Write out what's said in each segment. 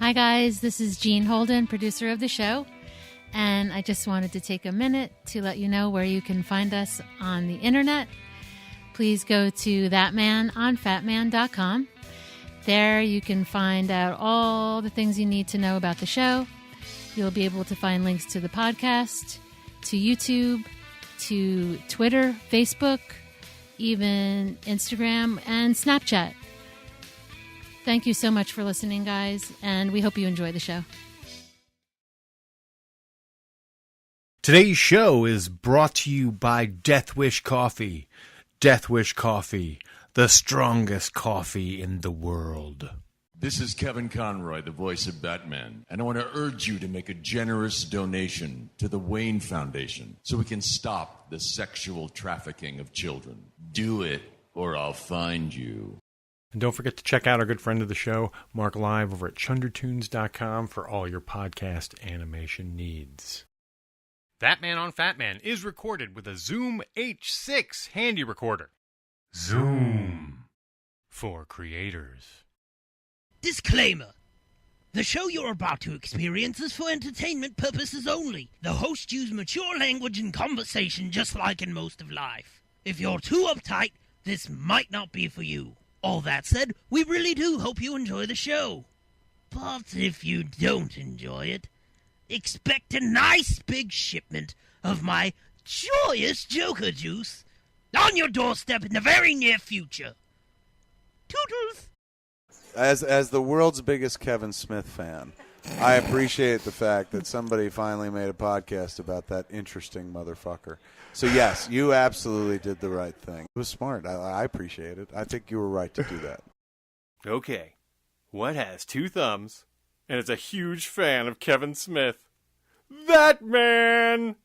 Hi guys, this is Jean Holden, producer of the show, and I just wanted to take a minute to let you know where you can find us on the internet. Please go to ThatMan on Fatman.com. There you can find out all the things you need to know about the show. You'll be able to find links to the podcast, to YouTube, to Twitter, Facebook, even Instagram and Snapchat. Thank you so much for listening, guys, and we hope you enjoy the show. Today's show is brought to you by Death Wish Coffee. Death Wish Coffee, the strongest coffee in the world. This is Kevin Conroy, the voice of Batman, and I want to urge you to make a generous donation to the Wayne Foundation so we can stop the sexual trafficking of children. Do it, or I'll find you. And don't forget to check out our good friend of the show, Mark Live, over at chundertunes.com for all your podcast animation needs. ThatMan on Fatman is recorded with a Zoom H6 handy recorder. Zoom for creators. Disclaimer. The show you're about to experience is for entertainment purposes only. The host used mature language and conversation just like in most of life. If you're too uptight, this might not be for you. All that said, we really do hope you enjoy the show. But if you don't enjoy it, expect a nice big shipment of my joyous Joker juice on your doorstep in the very near future. Toodles! As the world's biggest Kevin Smith fan, I appreciate the fact that somebody finally made a podcast about that interesting motherfucker. So, yes, you absolutely did the right thing. It was smart. I appreciate it. I think you were right to do that. Okay, what has two thumbs and is a huge fan of Kevin Smith? ThatMan!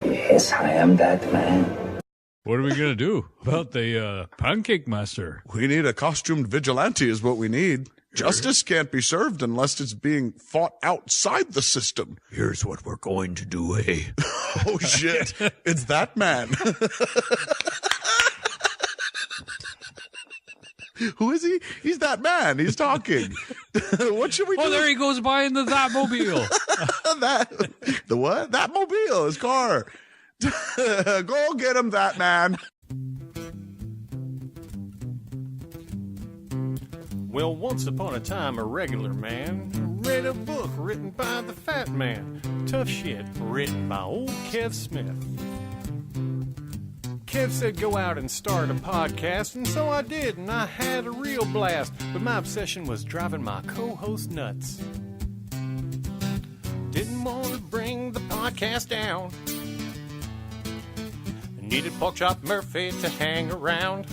Yes, I am that man. What are we going to do about the pancake master? We need a costumed vigilante is what we need. Justice can't be served unless it's being fought outside the system. Here's what we're going to do, eh? Oh, shit. It's that man. Who is he? He's that man. He's talking. What should we do? Oh, there he goes by in the Thatmobile. The what? That mobile, his car. Go get him, that man. Well, once upon a time, a regular man read a book written by the Fat Man. Tough shit, written by old Kev Smith. Kev said go out and start a podcast, and so I did, and I had a real blast. But my obsession was driving my co-host nuts. Didn't want to bring the podcast down. Needed Porkchop Murphy to hang around.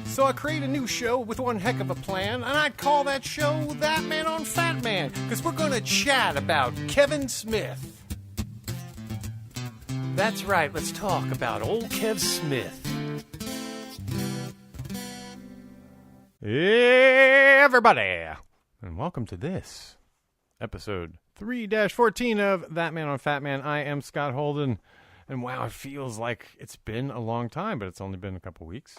So I created a new show with one heck of a plan, and I'd call that show ThatMan on Fatman, because we're going to chat about Kevin Smith. That's right, let's talk about old Kev Smith. Hey, everybody, and welcome to this episode 3-14 of ThatMan on Fatman. I am Scott Holden, and wow, it feels like it's been a long time, but it's only been a couple weeks.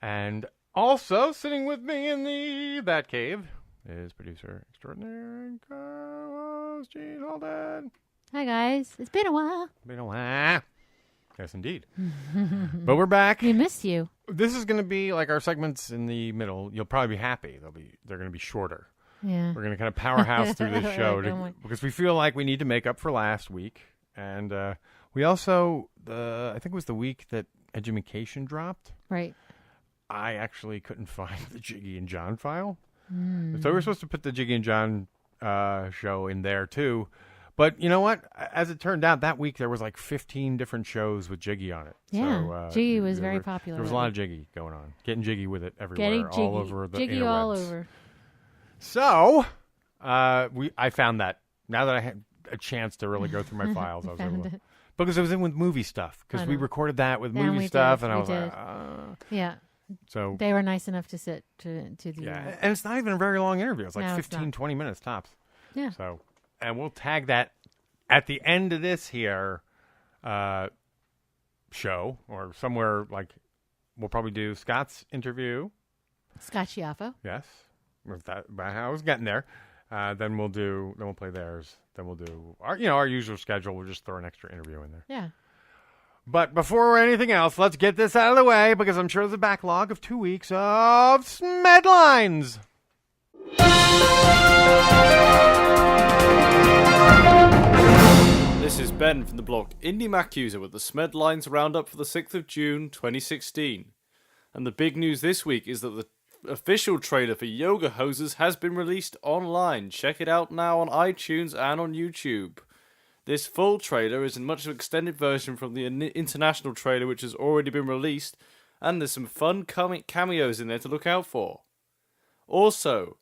And also sitting with me in the That Cave is producer extraordinaire and co-host Jean Holden. Hi guys, it's been a while. Been a while. Yes, indeed. But we're back. We missed you. This is going to be like our segments in the middle. You'll probably be happy. They're going to be shorter. Yeah. We're going to kind of powerhouse through this show because we feel like we need to make up for last week. And we also, I think it was the week that Edumacation dropped. Right. I actually couldn't find the Jiggy and Jon file. So we were supposed to put the Jiggy and Jon show in there too. But you know what? As it turned out, that week there was like 15 different shows with Jiggy on it. Yeah, so, Jiggy was very popular. There was a lot of Jiggy going on. Getting Jiggy with it everywhere, all over the Jiggy interwebs. all over. So, I found that. Now that I had a chance to really go through my files, I was able to. Because it was in with movie stuff. Because we recorded that with movie stuff, and I was like, yeah. So they were nice enough to sit to the. Yeah, and it's not even a very long interview. It's like 15, 20 minutes tops. Yeah. So, and we'll tag that at the end of this here show, or somewhere like we'll probably do Scott's interview. Scott Schiaffo. Yes. I was getting there. Then we'll play theirs. Then we'll do our usual schedule. We'll just throw an extra interview in there. Yeah. But before anything else, let's get this out of the way because I'm sure there's a backlog of 2 weeks of Smedlines. This is Ben from the blog Indie Mac User with the Smedlines roundup for the 6th of June 2016. And the big news this week is that the official trailer for Yoga Hosers has been released online. Check it out now on iTunes and on YouTube. This full trailer is in much of an extended version from the international trailer which has already been released, and there's some fun cameos in there to look out for. Also,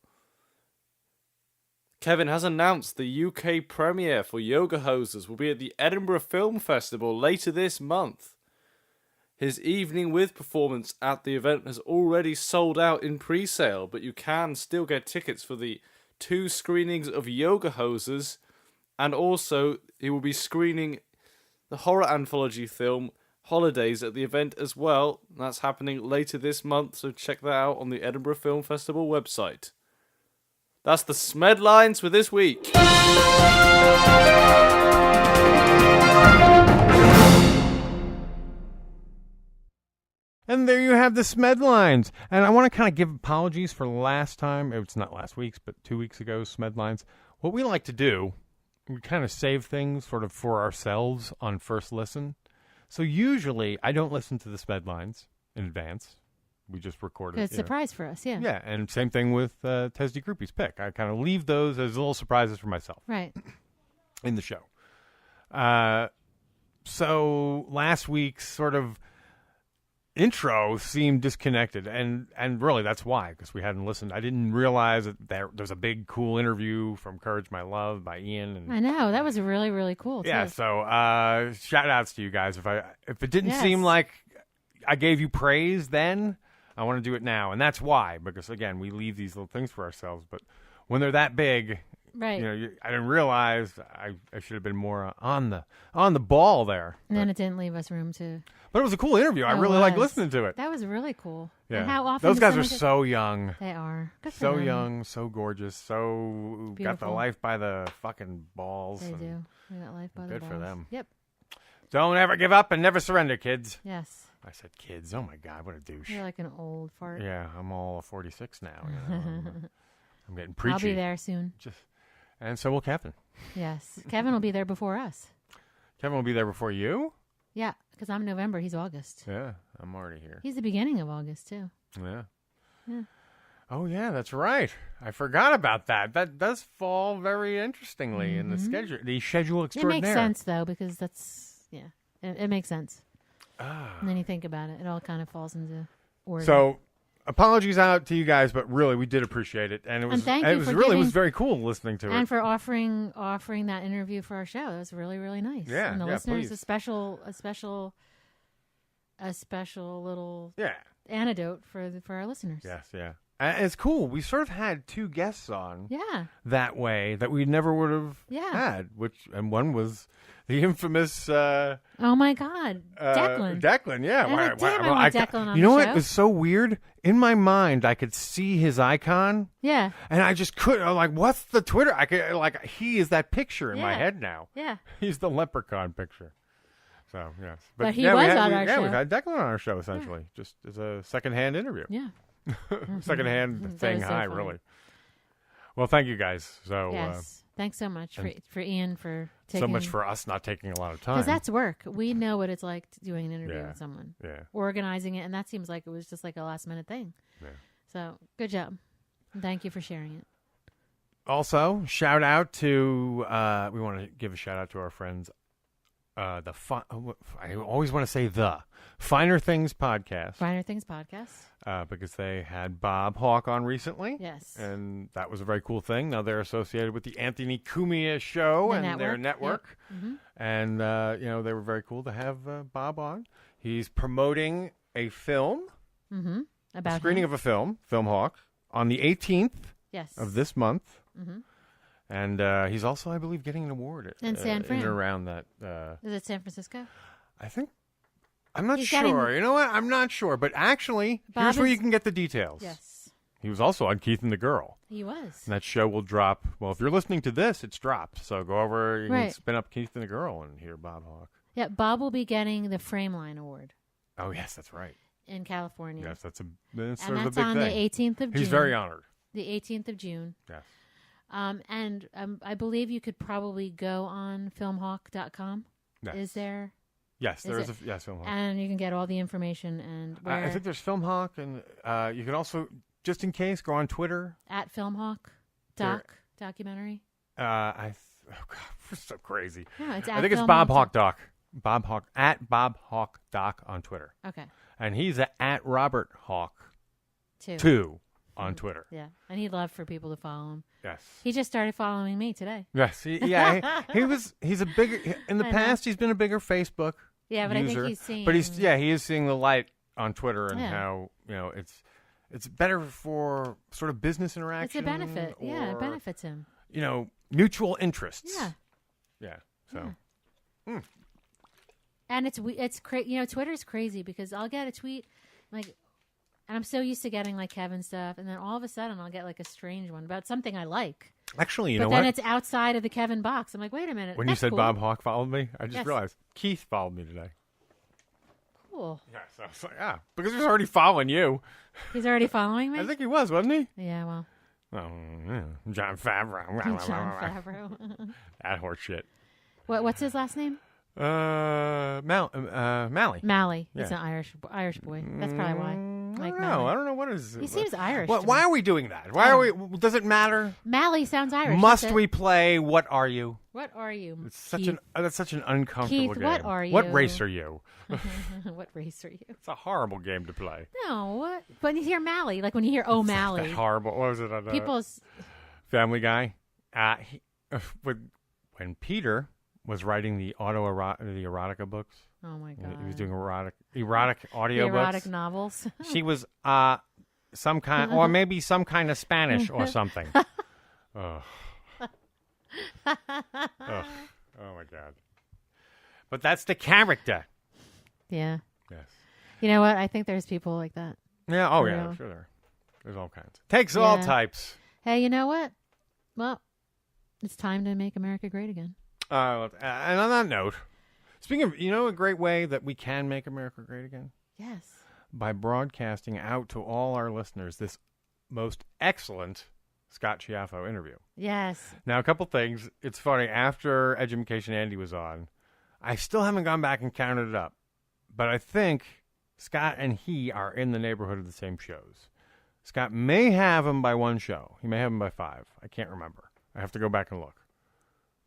Kevin has announced the UK premiere for Yoga Hosers will be at the Edinburgh Film Festival later this month. His Evening With performance at the event has already sold out in pre-sale, but you can still get tickets for the 2 screenings of Yoga Hosers, and also he will be screening the horror anthology film Holidays at the event as well. That's happening later this month, so check that out on the Edinburgh Film Festival website. That's the Smedlines for this week. And there you have the Smedlines. And I want to kind of give apologies for last time. It's not last week's, but 2 weeks ago, Smedlines. What we like to do, we kind of save things sort of for ourselves on first listen. So usually I don't listen to the Smedlines in advance. We just record it. It's a surprise for us, yeah. Yeah, and same thing with Tesdy Groupie's Pick. I kind of leave those as little surprises for myself. Right. In the show. So last week's sort of intro seemed disconnected, and really that's why, because we hadn't listened. I didn't realize that there's a big cool interview from Courage My Love by Ian. And I know, that was really, really cool too. Yeah, so shout outs to you guys. If it didn't seem like I gave you praise then, I want to do it now, and that's why, because again, we leave these little things for ourselves, but when they're that big, right? I didn't realize I should have been more on the ball there. And then it didn't leave us room to. But it was a cool interview. I really liked listening to it. That was really cool. Yeah. And how often those guys are so young. They are. Good for so them. young, so gorgeous, so Beautiful. got the life by the fucking balls. They do. They got life by the balls. Good for them. Yep. Don't ever give up and never surrender, kids. Yes. I said kids. Oh my God, what a douche. You're like an old fart. Yeah, I'm all 46 now. I'm getting preachy. I'll be there soon. And so will Kevin. Yes. Kevin will be there before us. Kevin will be there before you? Yeah, because I'm November. He's August. Yeah, I'm already here. He's the beginning of August, too. Yeah. Yeah. Oh, yeah, that's right. I forgot about that. That does fall very interestingly in the schedule. The schedule extraordinaire. It makes sense, though, because it makes sense. And then you think about it, it all kind of falls into order. So, apologies out to you guys, but really, we did appreciate it, and it was very cool listening to it, and for offering that interview for our show. That was really, really nice. Yeah, and the listeners, please. a special little antidote for our listeners. Yes, yeah. And it's cool. We sort of had 2 guests on. Yeah. That way that we never would have had. And one was the infamous. Oh my God, Declan. Declan, yeah. I want Declan on you know the what? show. It was so weird. In my mind, I could see his icon. Yeah. And I just couldn't. I'm like, what's the Twitter? I could he is that picture in my head now. Yeah. He's the leprechaun picture. So yes, but he was on our show. Yeah, we've had Declan on our show essentially, just as a secondhand interview. Yeah. Secondhand thing so high, funny. really. Well, thank you guys. So yes, thanks so much for Ian for taking so much for us not taking a lot of time, because that's work. We know what it's like doing an interview with someone, organizing it, and that seems like it was just like a last minute thing. Yeah. So good job. Thank you for sharing it. Also, shout out to we want to give a shout out to our friends. I always want to say the Finer Things Podcast. Finer Things Podcast. Because they had Bob Hawke on recently. Yes. And that was a very cool thing. Now they're associated with the Anthony Cumia show their network. Yep. Mm-hmm. And, they were very cool to have Bob on. He's promoting a film. Mm-hmm. About a screening of a film, Film Hawk, on the 18th of this month. Mm-hmm. And he's also, I believe, getting an award in San Fran. In and around that. Is it San Francisco? I think. I'm not sure. You know what? I'm not sure. But actually, here's where you can get the details. Yes. He was also on Keith and the Girl. He was. And that show will drop. Well, if you're listening to this, it's dropped. So go over, you can spin up Keith and the Girl and hear Bob Hawke. Yeah, Bob will be getting the Frameline Award. Oh, yes, that's right. In California. Yes, that's and sort of a that's big on thing. the 18th of June. He's very honored. The 18th of June. Yes. And I believe you could probably go on filmhawk.com. Yes. Is there? Yes, there is Filmhawk. And you can get all the information. And I think there's Filmhawk, and you can also, just in case, go on Twitter. At Filmhawk documentary. Oh, God, we're so crazy. No, it's I think it's Bob Hawk Doc. Bob Hawk, at Bob Hawk Doc on Twitter. Okay. And he's at Robert Hawk 2 on Twitter. Yeah, and he'd love for people to follow him. Yes. He just started following me today. Yes. He's a bigger, in the past, he's been a bigger Facebook Yeah, but user, I think he's seeing. But he is seeing the light on Twitter and how, it's better for sort of business interaction. It's a benefit. Yeah, it benefits him. Mutual interests. Yeah. Yeah. So. Yeah. And it's crazy. Twitter's crazy because I'll get a tweet like, and I'm so used to getting like Kevin stuff, and then all of a sudden I'll get like a strange one about something I like. Actually, but then it's outside of the Kevin box. I'm like, wait a minute. When you said cool. Bob Hawk followed me, I just realized Keith followed me today. Cool. Yeah, so I was like, because he's already following you. He's already following me? I think he was, wasn't he? Yeah, well. Oh, yeah. John Favreau. John Favreau. That horse shit. What's his last name? Mally. Mally. Yeah. He's an Irish boy. That's probably why. I don't know what is. He seems Irish. Why are we doing that? Why are we? Does it matter? Mally sounds Irish. Must we play? What are you? What are you? It's that's such an uncomfortable Keith, game. what are you? What race are you? What race are you? It's a horrible game to play. No, what? When you hear Mally, like when you hear O'Malley. That horrible. What was it on People's Family Guy? When Peter was writing the erotica books. Oh my God! He was doing erotic audio erotic books. novels. She was some kind, or maybe some kind of Spanish or something. Oh my God! But that's the character. Yeah. Yes. You know what? I think there's people like that. Yeah. Oh yeah. I'm sure there's all kinds. Takes all types. Hey, you know what? Well, it's time to make America great again. And on that note, speaking of, a great way that we can make America great again? Yes. By broadcasting out to all our listeners this most excellent Scott Schiaffo interview. Yes. Now, a couple things. It's funny. After Education Andy was on, I still haven't gone back and counted it up. But I think Scott and he are in the neighborhood of the same shows. Scott may have him by one show. He may have him by 5. I can't remember. I have to go back and look.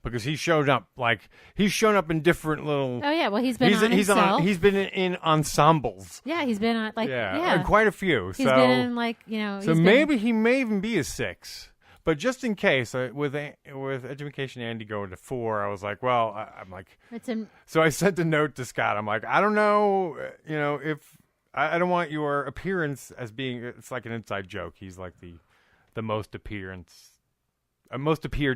Because he's shown up in different little. Oh yeah, well he's been himself. He's been in ensembles. Yeah, he's been on and quite a few. He's been in So maybe he may even be a 6. But just in case, with Education Andy going to 4, I was like, well, I'm like. So I sent a note to Scott. I'm like, I don't know, if I don't want your appearance as being. It's like an inside joke. He's like the most appeared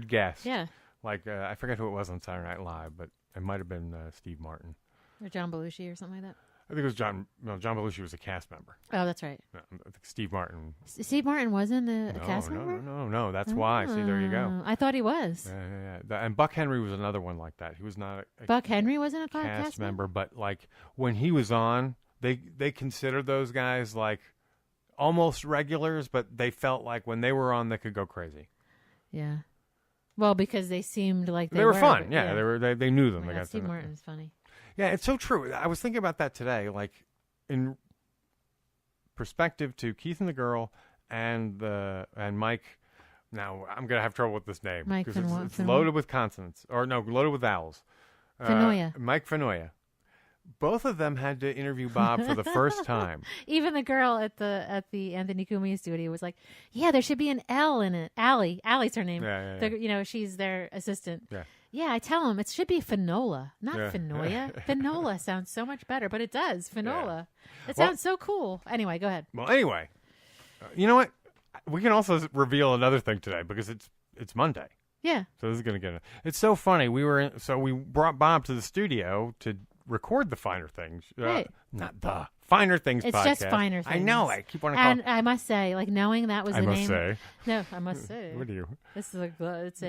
guest. Yeah. Like, I forget who it was on Saturday Night Live, but it might have been Steve Martin. Or John Belushi or something like that. I think it was John. No, John Belushi was a cast member. Oh, that's right. No, I think Steve Martin. Steve Martin wasn't a cast member? No. That's why. See, there you go. I thought he was. Yeah. And Buck Henry was another one like that. He was not a Buck Henry wasn't a cast member, but like when he was on, they considered those guys like almost regulars, but they felt like when they were on, they could go crazy. Yeah. Well, because they seemed like they were fun. Yeah, they knew them. Oh God, Steve Martin's funny. Yeah, it's so true. I was thinking about that today, like in perspective to Keith and the Girl and Mike. Now I'm gonna have trouble with this name because it's loaded with consonants, or no, loaded with vowels. Fenoya. Mike Fenoya. Both of them had to interview Bob for the first time. Even the girl at the Anthony Cumia studio was like, "Yeah, there should be an L in it. Allie's her name. Yeah. She's their assistant. Yeah. Yeah, I tell him it should be Finola, not Fenoya. Finola sounds so much better, but it does. Finola. Yeah. It sounds so cool. Anyway, go ahead. Well, anyway, you know what? We can also reveal another thing today because it's Monday. Yeah. So this is gonna get. It's so funny. We brought Bob to the studio to record the Finer Things. Right. Not the Finer Things It's podcast. just Finer Things. I know. I keep wanting to call And I must say, like, knowing that was I the must name. say. No, I must say. What do you? This is it's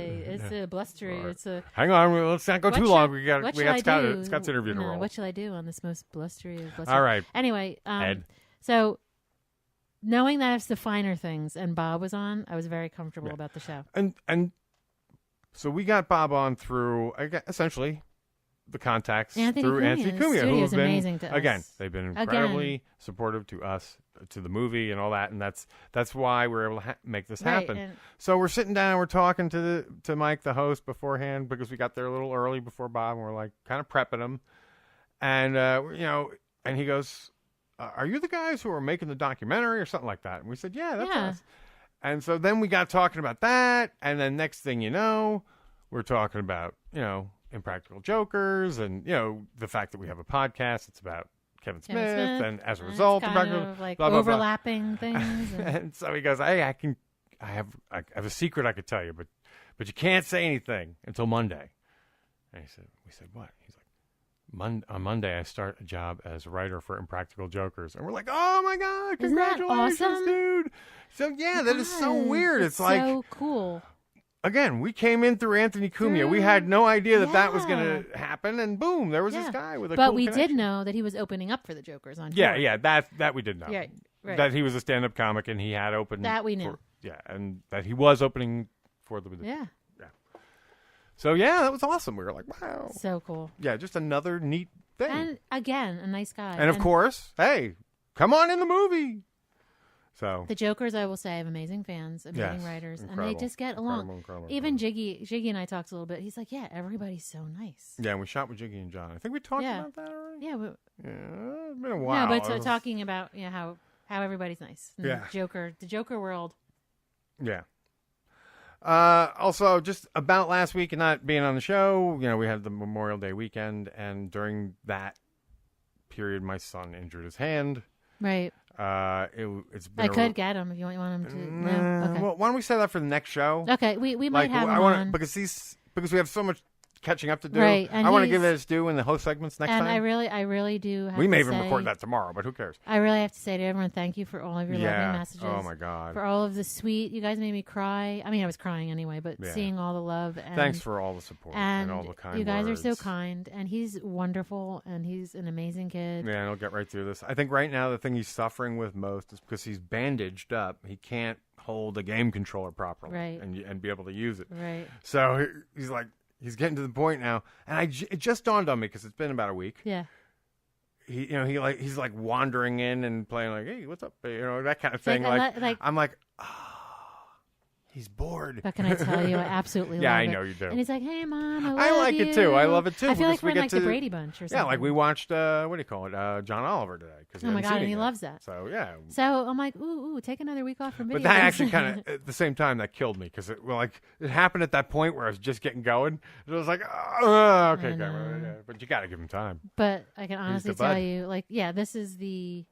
a blustery. Right. It's a. Hang on. Let's not go too long. We got Scott's interview to No, roll. what shall I do on this most blustery of blustery? All right. Anyway, Ed. so knowing that it's the Finer Things and Bob was on, I was very comfortable about the show. And so we got Bob on through essentially the contacts Anthony through Cumia. Anthony The Cumia, who studio's have been amazing to us. again. They've been incredibly supportive to us, to the movie, and all that, and that's why we're able to make this happen. And so we're sitting down, we're talking to Mike, the host, beforehand because we got there a little early before Bob, and we're like kind of prepping him, and and he goes, "Are you the guys who are making the documentary or something like that?" And we said, "Yeah, that's us." And so then we got talking about that, and then next thing you know, we're talking about Impractical Jokers, and the fact that we have a podcast. It's about Kevin Smith, and as a result, it's kind of like blah, blah, blah. overlapping things. And so he goes, "Hey, I have a secret I could tell you, but you can't say anything until Monday." And we said, "What?" He's like, "On Monday, I start a job as a writer for Impractical Jokers." And we're like, "Oh my God, congratulations, Isn't that awesome? Dude!" So yeah, that is so weird. It's like so cool. Again, we came in through Anthony Cumia. We had no idea that was going to happen, and boom, there was this guy with a But cool we connection. did know that he was opening up for the Jokers on tour. Yeah, that we did know. Yeah, right. That he was a stand-up comic, and he had opened. That we knew. And that he was opening for the. Yeah. So yeah, that was awesome. We were like, wow, so cool. Yeah, just another neat thing. And again, a nice guy. And of course, hey, come on in the movie. So the Jokers, I will say, have amazing fans, amazing writers, and they just get along. Incredible. Even Jiggy and I talked a little bit. He's like, "Yeah, everybody's so nice." Yeah, and we shot with Jiggy and Jon. I think we talked about that already. Yeah, it's been a while. No, but talking about how everybody's nice. And Yeah, the Joker world. Yeah. Also, just about last week and not being on the show, we had the Memorial Day weekend, and during that period, my son injured his hand. Right. It's been. I could get him if you want him to. No. Okay. Well, why don't we set that for the next show? Okay, we might have him on because we have so much catching up to do. Right, and I want to give it its due in the host segments next time. And I really do. We may even record that tomorrow, but who cares? I really have to say to everyone, thank you for all of your loving messages. Oh my God. For all of the sweet, you guys made me cry. I mean, I was crying anyway, but seeing all the love. And, thanks for all the support and all the kind words. You guys are so kind, and he's wonderful, and he's an amazing kid. Yeah, and I'll get right through this. I think right now the thing he's suffering with most is because he's bandaged up. He can't hold a game controller properly, and be able to use it. Right. So he's like. He's getting to the point now, and it just dawned on me because it's been about a week. Yeah. He's like wandering in and playing like, "Hey, what's up?" That kind of thing. I'm like, he's bored. But can I tell you, I absolutely love it. Yeah, I know you do. And he's like, "Hey, Mom, I like it too. I love it too. I feel like we're in like the Brady Bunch or something. Yeah, like we watched, what do you call it, John Oliver today. Oh my God, and he loves that. So, yeah. So I'm like, ooh, take another week off from video But that games. actually kind of, at the same time, that killed me because it happened at that point where I was just getting going. It was like, okay, but you got to give him time. But I can honestly tell you, this is the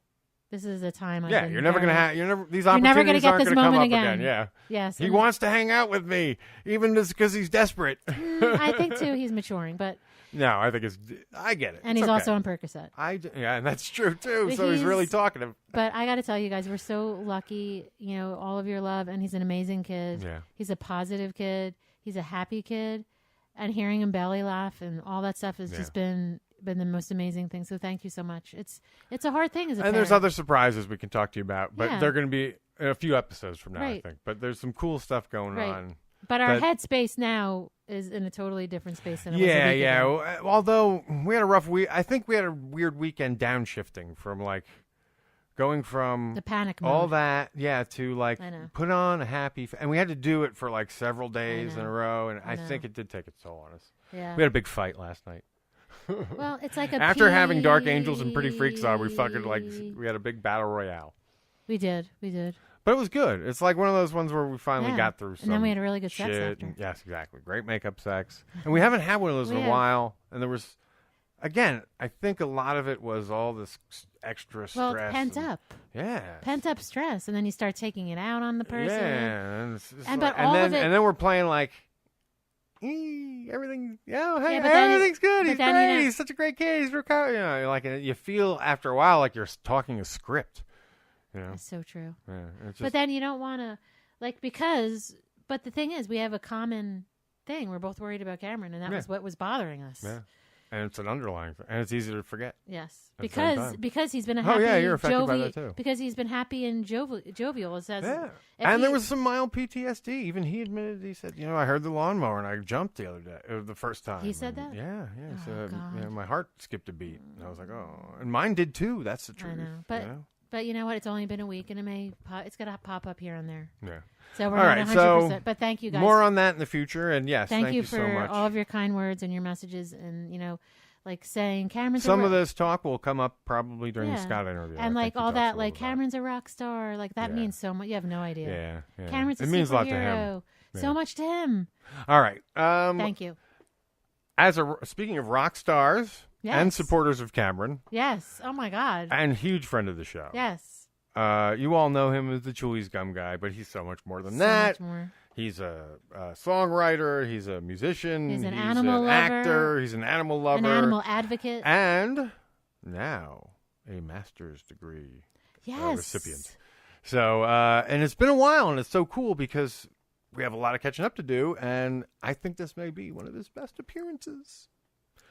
time. You're never gonna have. These opportunities you're never gonna get aren't this gonna come moment up again. Yeah. Yes. He wants to hang out with me, even just because he's desperate. I think too. He's maturing, but no, I think I get it. And he's also on Percocet. And that's true too. So he's really talkative. But I got to tell you guys, we're so lucky. All of your love, and he's an amazing kid. Yeah. He's a positive kid. He's a happy kid, and hearing him belly laugh and all that stuff has just been the most amazing thing. So thank you so much. It's a hard thing as a parent. There's other surprises we can talk to you about, but they're going to be in a few episodes from now, I think. But there's some cool stuff going on. But our headspace now is in a totally different space than it was a week ago. Although we had a rough week. I think we had a weird weekend downshifting from going from the panic mode. All that, to put on a happy, and we had to do it for several days in a row, and I think it did take its toll on us. Yeah. We had a big fight last night. Well, it's like after having Dark Angels and Pretty Freaks on, we fucking we had a big battle royale. We did. But it was good. It's like one of those ones where we finally got through some and then we had a really good shit. sex after. Yes, exactly. Great makeup sex. And we haven't had one of those in a while. And there was, again, I think a lot of it was all this extra stress. Well, pent up. Yeah. Pent up stress. And then you start taking it out on the person. Yeah. And then we're playing everything, but then everything's good. but He's then, great. He's such a great kid. He's recovered. Like you feel after a while like you're talking a script. That's so true. Yeah, it's just, but then you don't want to, but the thing is, we have a common thing. We're both worried about Cameron, and that was what was bothering us. Yeah. And it's an underlying thing, and it's easy to forget. Yes, because he's been a happy, you're affected by that too. Because he's been happy and jovial. It says, and there was some mild PTSD. Even he admitted. He said, I heard the lawnmower and I jumped the other day, the first time. He said that. Yeah. Oh, so my heart skipped a beat, and I was like, and mine did too. That's the truth. I know, but you know what? It's only been a week, and it's gonna pop up here and there. Yeah. So we're all not right, 100%. So but thank you guys. More on that in the future, and yes, thank you so for much. all of your kind words and your messages, and saying Cameron's some of this talk will come up probably during the Yeah. Scott interview. And I think all he that, talks a little Cameron's a rock star. That Yeah. means so much. You have no idea. Yeah. Cameron's a it means a lot to him. superhero. Yeah. So much to him. All right. Thank you. Speaking of rock stars and supporters of Cameron. Yes. Oh my God. And huge friend of the show. Yes. You all know him as the Chewy's Gum guy, but he's so much more than that. Much more. He's a songwriter. He's a musician. He's an animal lover. Actor. He's an animal lover. An animal advocate. And now a master's degree recipient. So, and it's been a while, and it's so cool because we have a lot of catching up to do, and I think this may be one of his best appearances.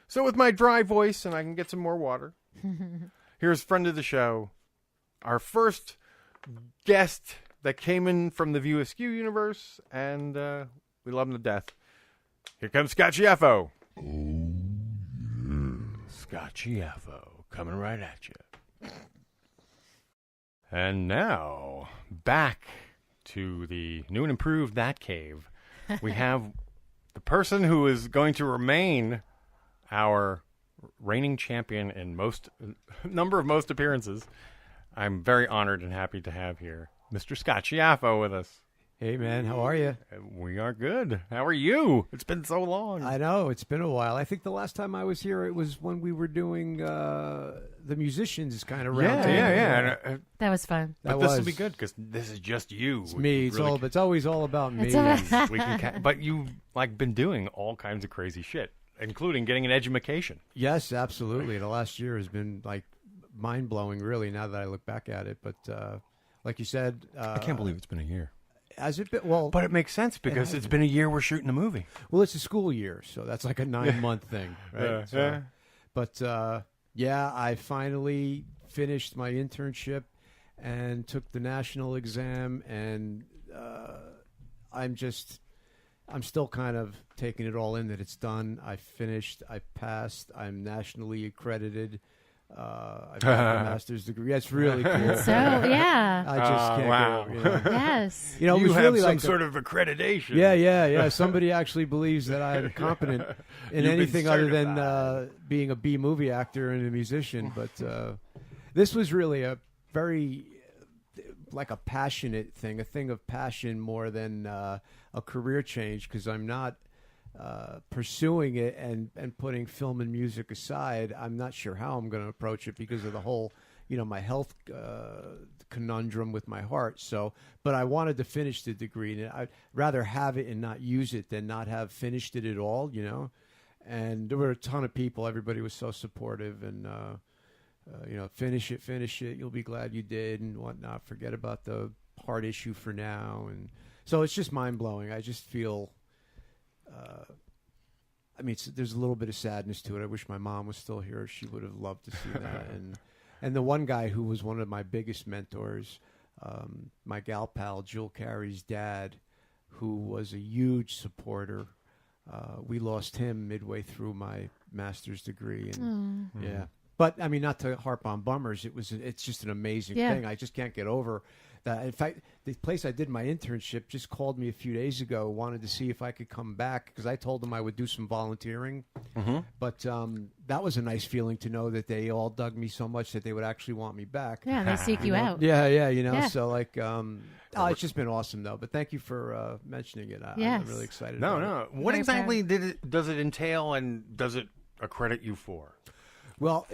So with my dry voice, and I can get some more water, here's friend of the show, our first guest that came in from the View Askew universe, and we love him to death. Here comes Scott Schiaffo. Oh, yeah. Scott Schiaffo coming right at you. And now, back to the new and improved That Cave. We have the person who is going to remain our reigning champion in number of most appearances. I'm very honored and happy to have here Mr. Scott Schiaffo with us. Hey, man, how are you? We are good. How are you? It's been so long. I know, it's been a while. I think the last time I was here, it was when we were doing the musicians kind of round. Yeah. That was fun. But this will be good because this is just you. It's me. It's always all about me. But you've been doing all kinds of crazy shit, including getting an education. Yes, absolutely. The last year has been mind blowing, really. Now that I look back at it, but like you said, I can't believe it's been a year. Has it been? Well, but it makes sense because it's been a year we're shooting a movie. Well, it's a school year, so that's like a 9-month thing, right? But I finally finished my internship and took the national exam, and I'm still kind of taking it all in that it's done. I finished. I passed. I'm nationally accredited. I got a master's degree. That's really cool. So yeah, I just can't get over, Yes, it was have really some sort of accreditation. Yeah. Somebody actually believes that I'm competent in anything other than being a B movie actor and a musician. But this was really a very a passionate thing, a thing of passion more than a career change, because I'm not pursuing it and putting film and music aside. I'm not sure how I'm going to approach it because of the whole, my health conundrum with my heart. So, but I wanted to finish the degree, and I'd rather have it and not use it than not have finished it at all, And there were a ton of people. Everybody was so supportive, and finish it. You'll be glad you did, and whatnot. Forget about the heart issue for now. And so it's just mind blowing. I just feel. There's a little bit of sadness to it. I wish my mom was still here. She would have loved to see that. And the one guy who was one of my biggest mentors, my gal pal, Jill Carey's dad, who was a huge supporter. We lost him midway through my master's degree. And yeah. But, not to harp on bummers, it's just an amazing thing. I just can't get over that. In fact, the place I did my internship just called me a few days ago, wanted to see if I could come back, because I told them I would do some volunteering. Mm-hmm. But that was a nice feeling to know that they all dug me so much that they would actually want me back. Yeah, they seek you out. Yeah. So, it's just been awesome, though. But thank you for mentioning it. I'm really excited about it. What exactly does it entail, and does it accredit you for? Well,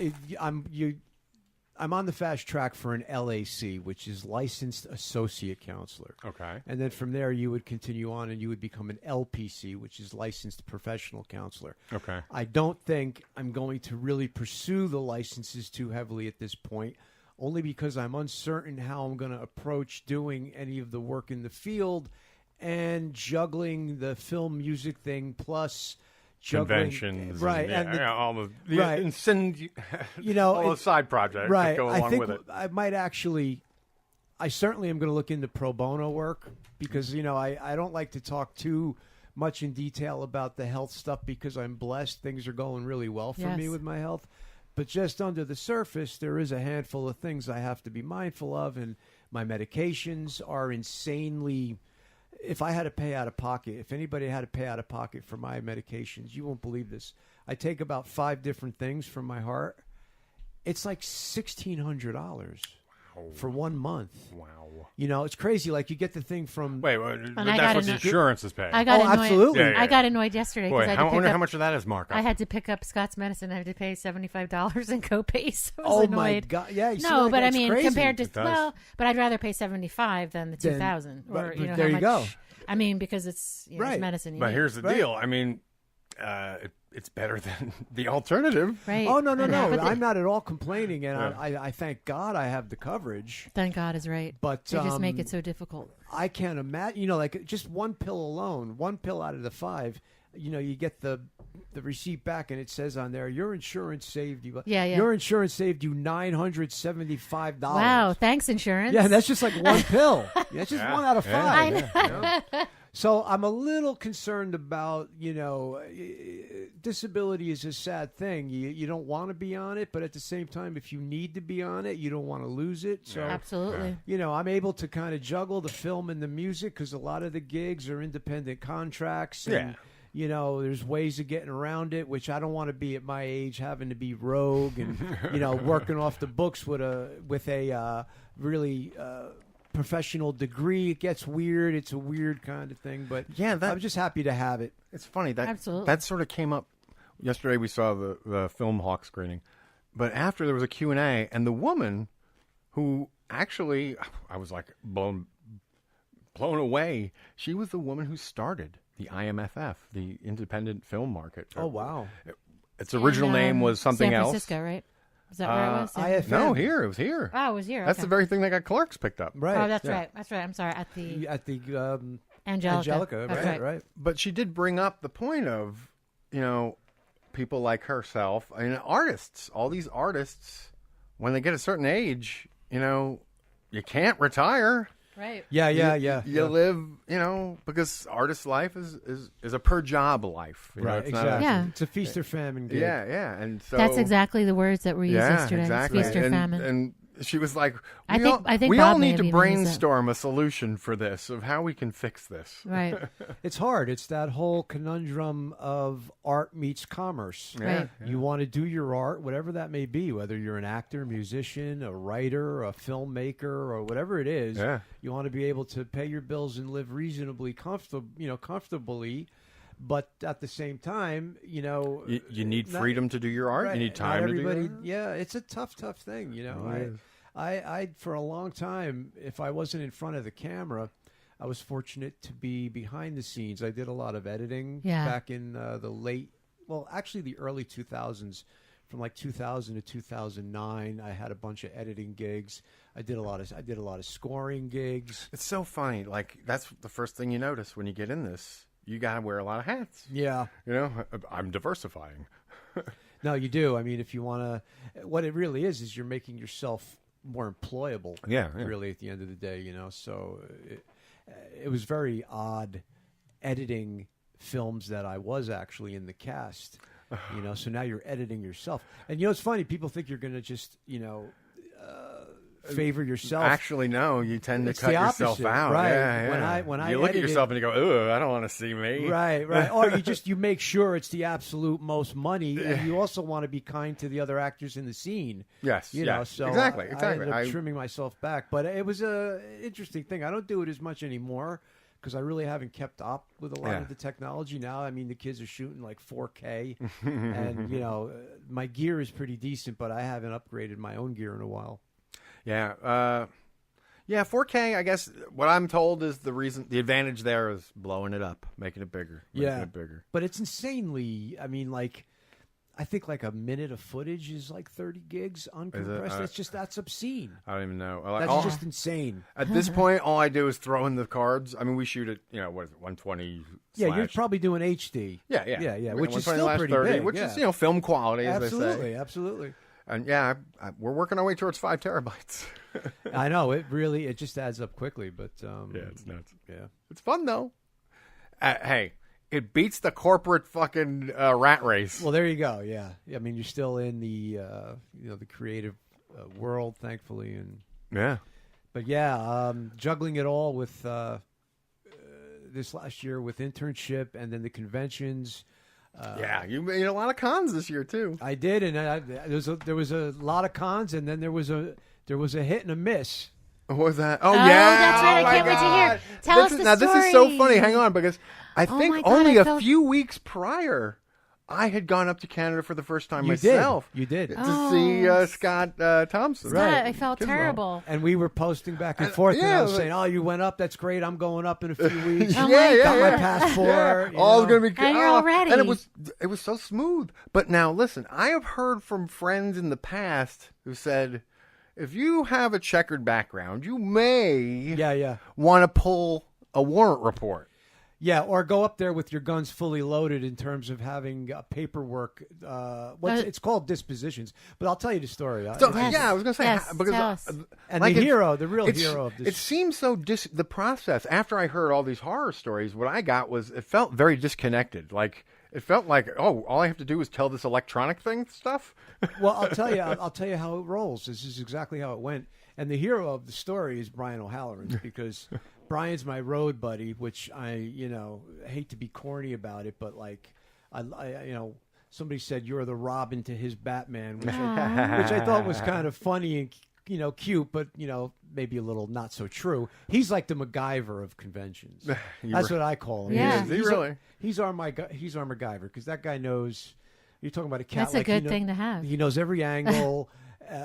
I'm on the fast track for an LAC, which is licensed associate counselor. Okay. And then from there, you would continue on and you would become an LPC, which is licensed professional counselor. Okay. I don't think I'm going to really pursue the licenses too heavily at this point, only because I'm uncertain how I'm going to approach doing any of the work in the field and juggling the film music thing plus conventions, right? And all the right. and send all the side projects that go along with it. I might actually. I certainly am going to look into pro bono work because I don't like to talk too much in detail about the health stuff because I'm blessed. Things are going really well for me with my health. But just under the surface, there is a handful of things I have to be mindful of, and my medications are insanely. If I had to pay out of pocket, if anybody had to pay out of pocket for my medications, you won't believe this. I take about 5 different things for my heart. It's like $1,600 for 1 month. Wow. It's crazy. Like you get the thing from. Wait, that's what the insurance is paying. I got annoyed. Absolutely. Yeah. I got annoyed yesterday. Boy, I wonder how much of that is markup. I had to pick up Scott's medicine. I had to pay $75 in copays. I was Oh annoyed. my God! Yeah. You see, No, like, but I that's mean, crazy. compared to It does. but I'd rather pay $75 than the $2,000. Or But you know, there how you go. much- I mean, because it's Right. it's medicine. But here's the deal. I mean, it's better than the alternative. right. Oh no! But I'm not at all complaining, and I thank God I have the coverage. Thank God is right. But they just make it so difficult. I can't imagine. Like just one pill alone, one pill out of the 5. You get the receipt back, and it says on there, your insurance saved you. Yeah. Your insurance saved you $975. Wow, thanks insurance. Yeah, and that's just like one pill. That's just 1 out of 5. I So I'm a little concerned about, disability is a sad thing. You don't want to be on it, but at the same time, if you need to be on it, you don't want to lose it. So, Absolutely. I'm able to kind of juggle the film and the music because a lot of the gigs are independent contracts. And, there's ways of getting around it, which I don't want to be at my age having to be rogue and, working off the books with a really professional degree. It gets weird. It's a weird kind of thing, but I'm just happy to have it. It's funny that Absolutely. that sort of came up yesterday. We saw the Film Hawk screening, but after there was a Q&A, and the woman who actually I was like blown away. She was the woman who started the IMFF, the Independent Film Market. Oh wow! Its original name was something San else. Francisco, right? Is that where it was? IFM. No, it was here. Oh, it was here. That's okay. the very thing that got Clerks picked up. Right. Oh, that's right. That's right. I'm sorry. At the Angelica, That's right. But she did bring up the point of, people like herself, artists, all these artists, when they get a certain age, you can't retire. Right. Yeah. You live, because artist life is a per job life. Right, It's exactly. not Yeah. It's a feast or famine gig. yeah. And so That's exactly the words that were used yesterday. Exactly. Feast or famine. And she was like, I think we Bob all may need have to even used that. brainstorm a solution for this, of how we can fix this. Right. It's hard. It's that whole conundrum of art meets commerce. Right. You want to do your art, whatever that may be, whether you're an actor, musician, a writer, a filmmaker, or whatever it is. Yeah. You want to be able to pay your bills and live reasonably comfortably. But at the same time, You need freedom to do your art. Right, You need not time to do everybody. your art. Yeah, it's a tough thing. It is. I for a long time, if I wasn't in front of the camera, I was fortunate to be behind the scenes. I did a lot of editing back in the early 2000s. From like 2000 to 2009, I had a bunch of editing gigs. I did a lot of scoring gigs. It's so funny. Like, that's the first thing you notice when you get in this. You got to wear a lot of hats. Yeah. I'm diversifying. No, you do. I mean, if you want to, what it really is you're making yourself more employable. Yeah. Really, at the end of the day, So it was very odd editing films that I was actually in the cast. So now you're editing yourself, and it's funny. People think you're going to just favor yourself. Actually, no. You tend to It's cut the yourself opposite, out. right? Yeah. When I you look at edited- yourself and you go, "Ugh, I don't want to see me." Right. Or you make sure it's the absolute most money, and you also want to be kind to the other actors in the scene. Yes. So exactly. I ended up trimming myself back, but it was a interesting thing. I don't do it as much anymore because I really haven't kept up with a lot of the technology now. I mean, the kids are shooting like 4K, and my gear is pretty decent, but I haven't upgraded my own gear in a while. Yeah. Yeah, 4K, I guess what I'm told is the advantage there is blowing it up, making it bigger. But it's insanely, I mean, like, I think like a minute of footage is like 30 gigs uncompressed. That's obscene. I don't even know. That's just insane. At this point, all I do is throw in the cards. I mean, we shoot at, what is it, 120 Yeah, you're probably doing HD. Yeah. Which is still pretty 30, big. Which is, film quality, as they say. Absolutely. And we're working our way towards 5 terabytes. I know it just adds up quickly, but it's nuts. Yeah, it's fun though. Hey, it beats the corporate fucking rat race. Well, there you go. Yeah, I mean, you're still in the the creative world, thankfully, and But juggling it all with this last year with internship and then the conventions. You made a lot of cons this year too. I did, and there was a lot of cons, and then there was a hit and a miss. What was that? Oh, yeah, that's right. I can't wait to hear. Tell us the story. Now this is so funny. Hang on, because I think only a few weeks prior, I had gone up to Canada for the first time myself. You did. To see Scott Thompson. Scott, I felt terrible. And we were posting back and forth, and I was saying, "Oh, you went up. That's great. I'm going up in a few weeks. Got my passport. All's going to be good. And you're all ready. And it was so smooth. But now, listen, I have heard from friends in the past who said, if you have a checkered background, you may want to pull a warrant report. Yeah, or go up there with your guns fully loaded in terms of having paperwork. It's called dispositions. But I'll tell you the story. I was going to say because the real hero of this. It seems so. The process after I heard all these horror stories, what I got was it felt very disconnected. Like it felt like, all I have to do is tell this electronic stuff. Well, I'll tell you how it rolls. This is exactly how it went. And the hero of the story is Brian O'Halloran, because Brian's my road buddy, which I hate to be corny about it, but like I somebody said you're the Robin to his Batman, which I thought was kind of funny and cute, but maybe a little not so true. He's like the MacGyver of conventions. That's what I call him. Yeah. He's our MacGyver, because that guy knows. You're talking about a cat. That's a good thing to have. He knows every angle.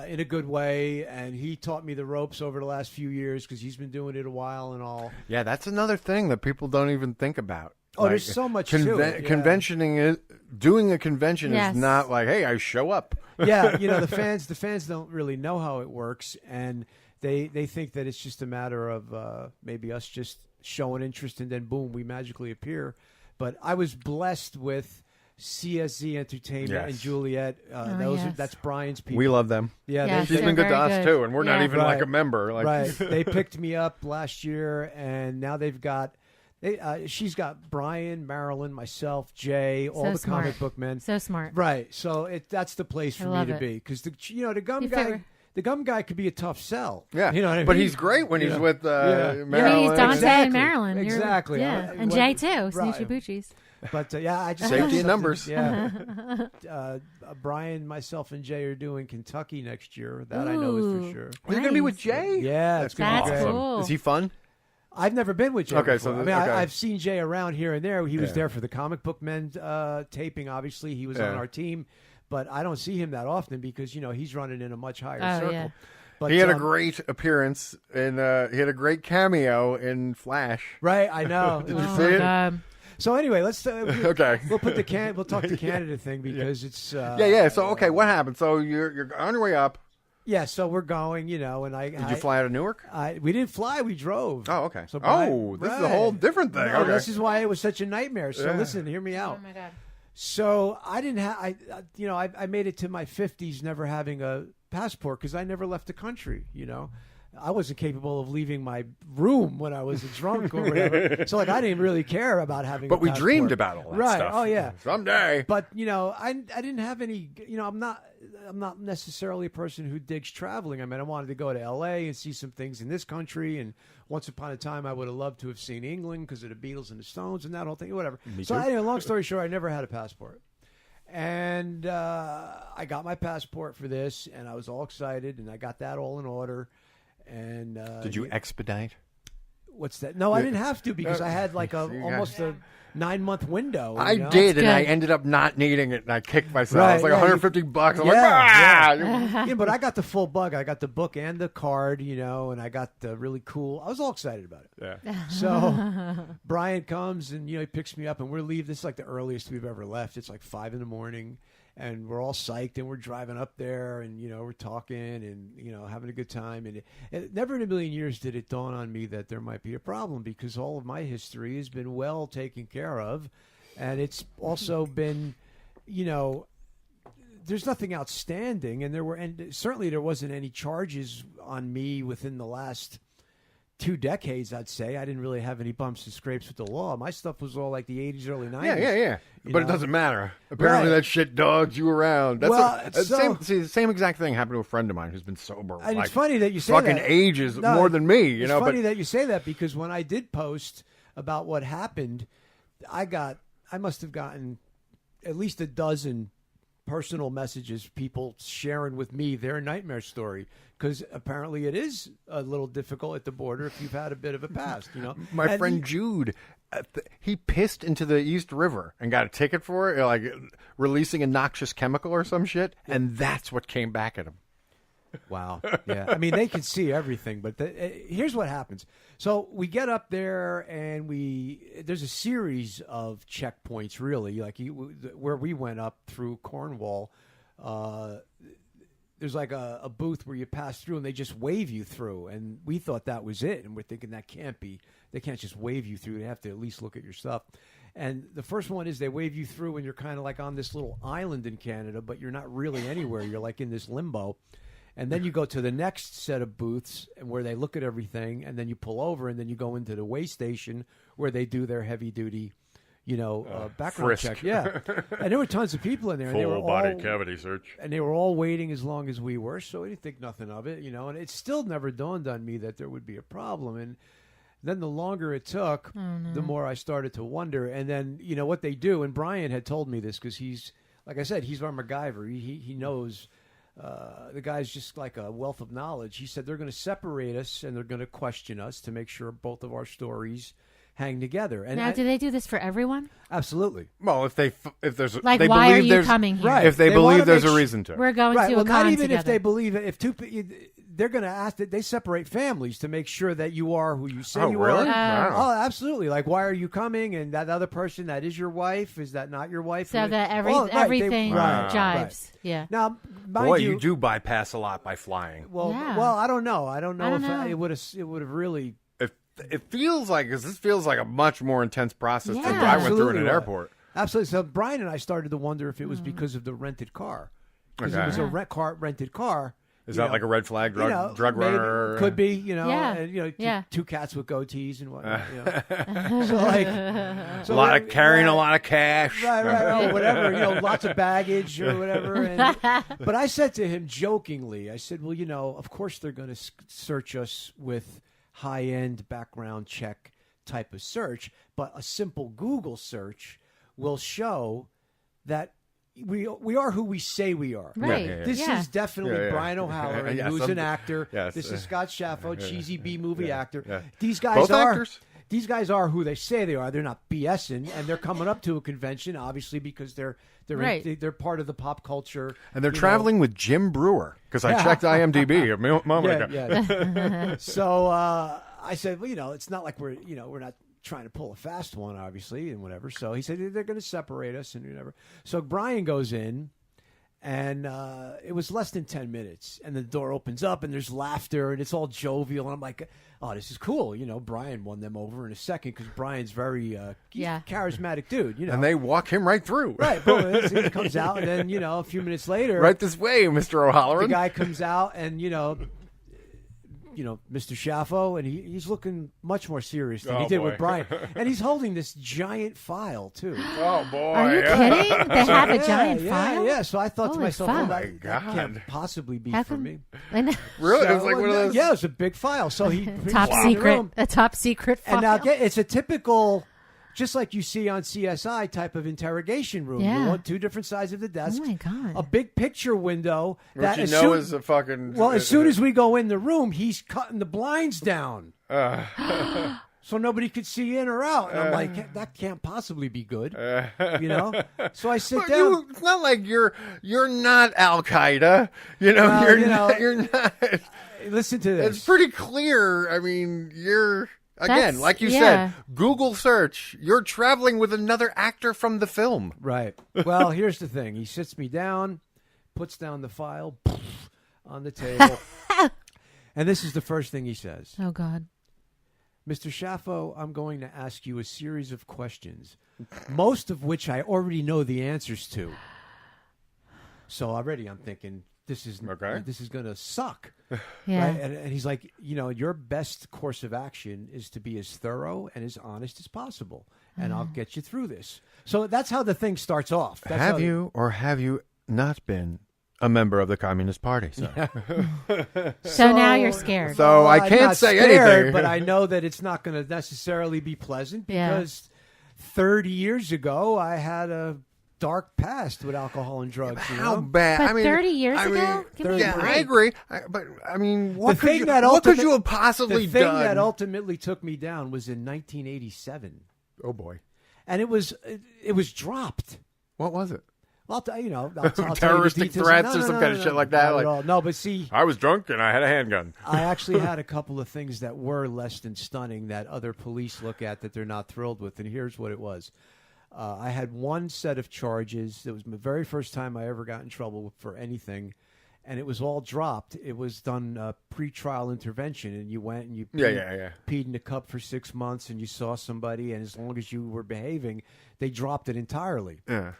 In a good way, and he taught me the ropes over the last few years because he's been doing it a while and all. Yeah, that's another thing that people don't even think about. Oh, there's so much to it. Conventioning doing a convention is not like, hey, I show up. Yeah, the fans don't really know how it works, and they think that it's just a matter of maybe us just showing interest, and then boom, we magically appear. But I was blessed with CSZ Entertainment and Juliet. That's Brian's people. We love them. Yeah, she's been good to us too, and we're not even like a member. Right. They picked me up last year, and now they've got. She's got Brian, Marilyn, myself, Jay, all the comic book men. So smart. Right. So that's the place for me to be, because the gum guy. The gum guy could be a tough sell. Yeah, you know what I mean? But he's great when he's with Marilyn. He's Dante and Marilyn. Exactly. And Jay too. Snoochie Boochies. But I just safety in numbers. Yeah. Brian, myself, and Jay are doing Kentucky next year. That I know is for sure. Are you gonna be with Jay? Yeah, that's awesome. Cool. Is he fun? I've never been with Jay. Okay, before. so I've seen Jay around here and there. He was there for the Comic Book Men taping. Obviously, he was on our team, but I don't see him that often because he's running in a much higher circle. Yeah. But he had a great appearance, and he had a great cameo in Flash. Right, I know. Did you see it? God. So anyway, let's okay. We'll talk the Canada thing because it's So what happened? So you're on your way up. Yeah, so we're going, and Did you fly out of Newark? We didn't fly, we drove. Oh, okay. So this is a whole different thing. No, okay. This is why it was such a nightmare. So listen, hear me out. Oh my God. So I didn't have, I made it to my 50s never having a passport because I never left the country, I wasn't capable of leaving my room when I was drunk or whatever. So I didn't really care about having But a we passport. dreamed about all that stuff. Oh yeah. Someday. But I didn't have any, I'm not necessarily a person who digs traveling. I mean, I wanted to go to LA and see some things in this country, and once upon a time I would have loved to have seen England because of the Beatles and the Stones and that whole thing, whatever. So long story short, I never had a passport. And I got my passport for this, and I was all excited, and I got that all in order. And did you expedite? What's that? No, I didn't have to because I had like almost a 9-month window. I did, and I ended up not needing it, and I kicked myself. Right, It was like $150. I'm yeah, but I got the full bug. I got the book and the card, and I got the really cool. I was all excited about it. Yeah. So Brian comes and he picks me up, and we're leaving. This is like the earliest we've ever left. It's like 5 a.m. And we're all psyched, and we're driving up there, and we're talking, and having a good time. And never in a million years did it dawn on me that there might be a problem, because all of my history has been well taken care of, and it's also been, there's nothing outstanding, and certainly there wasn't any charges on me within the last 2 decades, I'd say. I didn't really have any bumps and scrapes with the law. My stuff was all like the 80s, early 90s. Yeah. But it doesn't matter. Apparently that shit dogs you around. That's the same exact thing happened to a friend of mine who's been sober. And it's funny that you say fucking that. ages more than me. It's funny that you say that, because when I did post about what happened, I must have gotten at least a dozen personal messages, people sharing with me their nightmare story, because apparently it is a little difficult at the border if you've had a bit of a past. My friend Jude, he pissed into the East River and got a ticket for it, like releasing a noxious chemical or some shit, and that's what came back at him. Wow. Yeah. I mean, they can see everything, but here's what happens. So we get up there, and there's a series of checkpoints, really, like where we went up through Cornwall. There's like a booth where you pass through, and they just wave you through. And we thought that was it, and we're thinking that can't be. They can't just wave you through. They have to at least look at your stuff. And the first one is they wave you through, and you're kind of like on this little island in Canada, but you're not really anywhere. You're like in this limbo. And then you go to the next set of booths where they look at everything, and then you pull over, and then you go into the weigh station where they do their heavy-duty, background frisk. check. Yeah. And there were tons of people in there. Full body cavity search. And they were all waiting as long as we were, so we didn't think nothing of it, and it still never dawned on me that there would be a problem. And then the longer it took, the more I started to wonder. And then, what they do, and Brian had told me this, because he's, like I said, he's our MacGyver. He knows. The guy's just like a wealth of knowledge. He said they're going to separate us, and they're going to question us to make sure both of our stories hang together. And now, do they do this for everyone? Absolutely. Well, if there's like, they why believe are you there's, coming here? Right. If they believe there's a reason to. We're going to well, a con not even together. if they believe it. If they're going to ask that they separate families to make sure that you are who you say you really? are. Oh, absolutely. Like, why are you coming? And that other person, that is your wife, is that not your wife? So that everything jives. Right. Yeah. Now, boy, you do bypass a lot by flying. Well, yeah. well, I don't know. I don't know if it would have really. It feels like, because this feels like a much more intense process than Yeah. I went through in an airport. Absolutely. So Brian and I started to wonder if it was because of the rented car. Because it was a rented car. Is that like a red flag drug runner? Could be, Yeah. and, two cats with goatees and whatnot. So a lot of carrying a lot of cash. Right. Whatever, lots of baggage or whatever. But I said to him jokingly, I said, well, of course they're going to search us with high-end background check type of search, but a simple Google search will show that we are who we say we are. Right. This is definitely Brian O'Halloran, who's an actor. Yes. This is Scott Schiaffo, cheesy B-movie actor. Yeah. These guys Both are actors? These guys are who they say they are. They're not BSing, and they're coming up to a convention, obviously, because they're part of the pop culture. And they're traveling with Jim Brewer, because I checked IMDb a moment ago. Yeah. So I said, well, it's not like we're not trying to pull a fast one, obviously, and whatever. So he said they're going to separate us and whatever. So Brian goes in, and it was less than 10 minutes, and the door opens up, and there's laughter, and it's all jovial, and I'm like, oh, this is cool. Brian won them over in a second, because Brian's very charismatic dude. And they walk him right through. Right. Boom, he comes out, and then, a few minutes later. Right this way, Mr. O'Halloran. The guy comes out, and, Mr. Schiaffo, and he's looking much more serious than he did with Brian. And he's holding this giant file, too. Oh, boy. Are you kidding? They have a giant file? Yeah. So I thought to myself, fuck. that can't possibly be for me. Really? So, it was like one of those? Yeah, it was a big file. So he a top secret file. And now it's a typical, just like you see on CSI type of interrogation room. Yeah. You want two different sides of the desk. Oh, my God. A big picture window. Which is a fucking... Well, as soon as we go in the room, he's cutting the blinds down. So nobody could see in or out. And I'm like, that can't possibly be good, you know? So I sit down. It's not like you're not Al Qaeda. You know, Well, you're not. Listen to this. It's pretty clear. I mean, you're, again, That's- like you yeah. said, Google search. You're traveling with another actor from the film. Right. Well, here's the thing. He sits me down, puts down the file on the table. And this is the first thing he says. Oh, God. Mr. Schiaffo, I'm going to ask you a series of questions, most of which I already know the answers to. So already I'm thinking, this is going to suck. Yeah. Right? And he's like, you know, your best course of action is to be as thorough and as honest as possible, and I'll get you through this. So that's how the thing starts off. That's Have how you or have you not been a member of the Communist Party? So now you're scared. So I I'm can't not say scared, anything. but I know that it's not going to necessarily be pleasant Yeah. because 30 years ago I had a dark past with alcohol and drugs. you How know? bad? But I mean, 30 years ago? Give me a yeah, break. I agree. But I mean, what The could thing you, that what could ultimate- you have possibly The thing done? that ultimately took me down was in 1987, Oh boy, and it was dropped. what was it? Well, I'll tell you, I'll tell you the Terroristic details. threats No, or no, some no, kind no, of shit no, like that? not Like, at all. No, but see, I was drunk and I had a handgun. I actually had a couple of things that were less than stunning that other police look at that they're not thrilled with, and here's what it was. I had one set of charges. It was the very first time I ever got in trouble for anything, and it was all dropped. It was done pre-trial intervention, and you went and you peed in a cup for 6 months, and you saw somebody, and as long as you were behaving, they dropped it entirely. Yeah.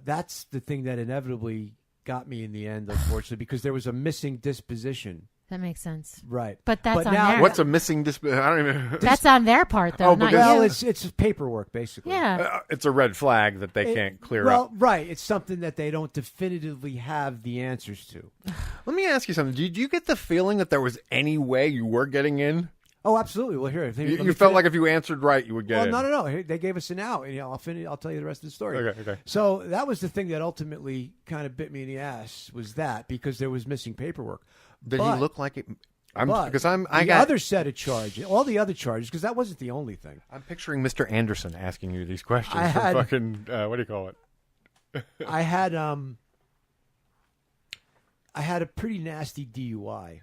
That's the thing that inevitably got me in the end, unfortunately, because there was a missing disposition. That makes sense. Right. But that's on now, their... What's a missing I don't even. That's on their part, though, not well, you. it's paperwork, basically. Yeah. It's a red flag that they can't clear well, up. right. It's something that they don't definitively have the answers to. Let me ask you something. Did you get the feeling that there was any way you were getting in? Oh, absolutely. Well, here. You felt like if you answered right, you would get in. Well, no. Here, they gave us an out, and I'll tell you the rest of the story. Okay. So that was the thing that ultimately kind of bit me in the ass, was that, because there was missing paperwork. Did he look like it? I got other set of charges, all the other charges, because that wasn't the only thing. I'm picturing Mr. Anderson asking you these questions. I had- fucking what do you call it? I had a pretty nasty DUI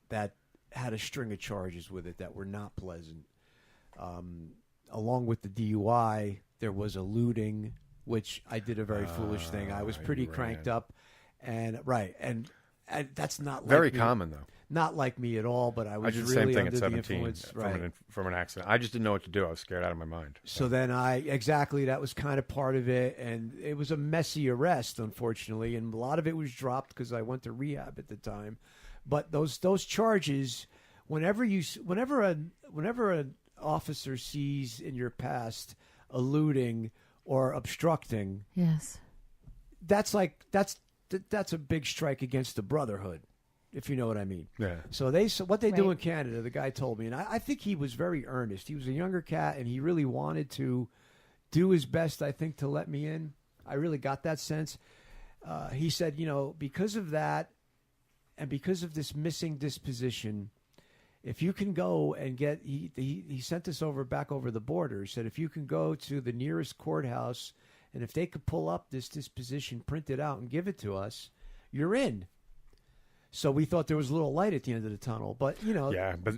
that had a string of charges with it that were not pleasant. Along with the DUI, there was a looting, which I did a very foolish thing. I was pretty cranked up, and that's not like Very me. common though. Not like me at all, but I was did the really same thing under at the 17 influence. Right. from an accident. I just didn't know what to do. I was scared out of my mind. So then that was kind of part of it, and it was a messy arrest, unfortunately, and a lot of it was dropped because I went to rehab at the time. But those charges, whenever an officer sees in your past eluding or obstructing, Yes. that's a big strike against the brotherhood, if you know what I mean. Yeah. So what they do Right. in Canada, the guy told me, and I think he was very earnest. He was a younger cat, and he really wanted to do his best, I think, to let me in. I really got that sense. He said, because of that, and because of this missing disposition, if you can go and get, he sent us back over the border. He said, if you can go to the nearest courthouse, and if they could pull up this disposition, print it out, and give it to us, you're in. So we thought there was a little light at the end of the tunnel, but Yeah, but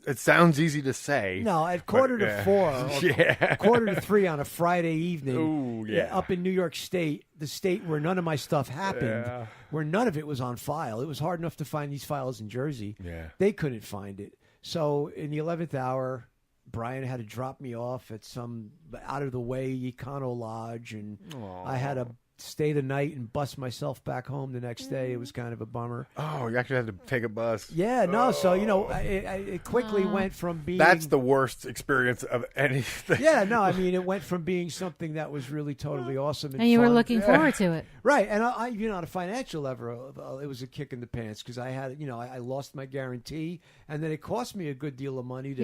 it sounds easy to say. No, at quarter to 4, or quarter to 3 on a Friday evening, Ooh, yeah. up in New York State, the state where none of my stuff happened, where none of it was on file. It was hard enough to find these files in Jersey. Yeah. They couldn't find it. So in the 11th hour, Brian had to drop me off at some out-of-the-way Econo Lodge, and I had to stay the night and bus myself back home the next day. It was kind of a bummer. Oh, you actually had to take a bus. Yeah, no. So it quickly went from being That's the worst experience of anything. Yeah, no. I mean, it went from being something that was really totally awesome And you were fun. looking forward to it. Right, and I on a financial level, it was a kick in the pants because I had, I lost my guarantee, and then it cost me a good deal of money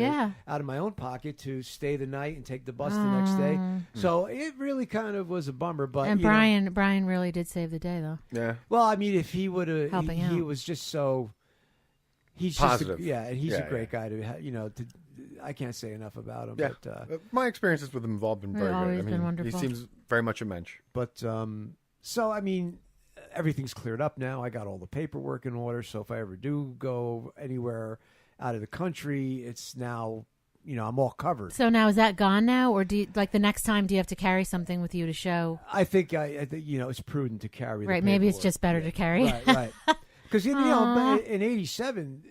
out of my own pocket to stay the night and take the bus the next day. So it really kind of was a bummer. But And Brian really did save the day, though. Yeah. Well, I mean, if he would have, Helping he out. was just so. He's positive. and he's a great guy I can't say enough about him. Yeah. But, my experiences with him have all been very good. Been wonderful. He seems very much a mensch. But so I mean, everything's cleared up now. I got all the paperwork in order. So if I ever do go anywhere out of the country, it's now, I'm all covered. So now is that gone now, or do you, like the next time, do you have to carry something with you to show? I think it's prudent to carry. Right, the maybe it's paperwork. just better to carry. Right. Because but in '87.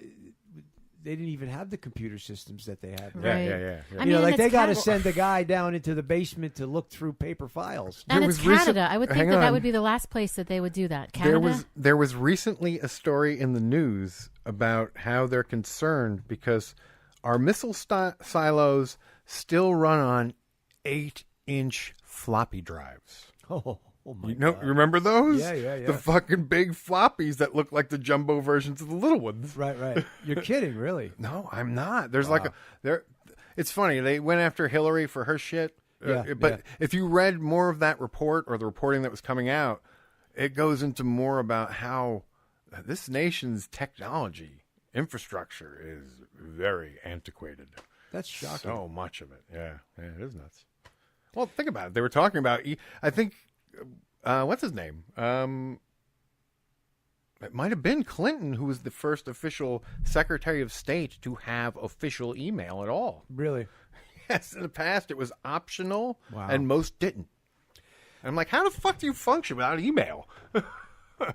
They didn't even have the computer systems that they have now. Right. Yeah. I mean, they got to send a guy down into the basement to look through paper files. And it's Canada. I would think that would be the last place that they would do that. Canada? There was recently a story in the news about how they're concerned because our missile silos still run on 8-inch floppy drives. Oh my God. Remember those? Yeah. The fucking big floppies that look like the jumbo versions of the little ones. Right. You're kidding, really? No, I'm not. There's it's funny. They went after Hillary for her shit. But if you read more of that report or the reporting that was coming out, it goes into more about how this nation's technology infrastructure is very antiquated. That's shocking. So much of it. Yeah, it is nuts. Well, think about it. They were talking about, I think, what's his name? It might have been Clinton, who was the first official Secretary of State to have official email at all. Really? Yes, in the past it was optional, Wow. and most didn't. And I'm like, how the fuck do you function without email?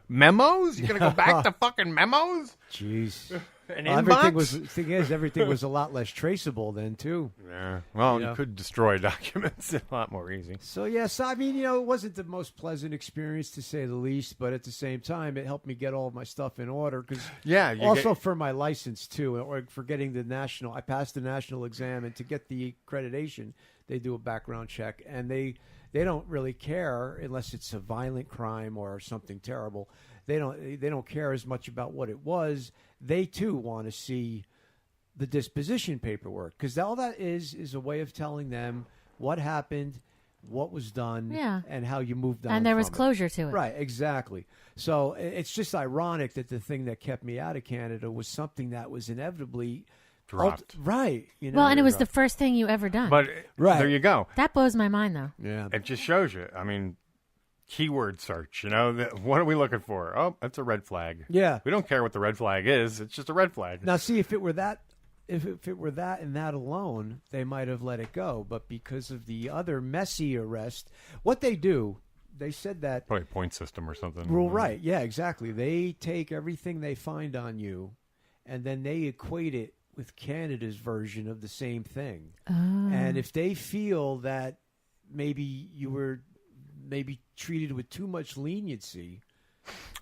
Memos? You're going to go back to fucking memos? Jeez. An inbox? Everything was a lot less traceable then, too. Yeah. Well, you could destroy documents a lot more easy. So, yes, I mean, it wasn't the most pleasant experience, to say the least, but at the same time, it helped me get all of my stuff in order. Cause for my license, too, or for getting I passed the national exam, and to get the accreditation, they do a background check, and they don't really care unless it's a violent crime or something terrible. They don't care as much about what it was. They too want to see the disposition paperwork, because all that is a way of telling them what happened, what was done, and how you moved on. And there was from closure to it. Right, exactly. So it's just ironic that the thing that kept me out of Canada was something that was inevitably dropped. Right. Well, and it was the first thing you ever done. But there you go. That blows my mind, though. Yeah. It just shows you. I mean, keyword search, what are we looking for? Oh, that's a red flag. Yeah. We don't care what the red flag is. It's just a red flag. Now, see, if it were that and that alone, they might have let it go. But because of the other messy arrest, what they do, they said that... Probably a point system or something. Well, right. Yeah, exactly. They take everything they find on you, and then they equate it with Canada's version of the same thing. Oh. And if they feel that maybe you were treated with too much leniency.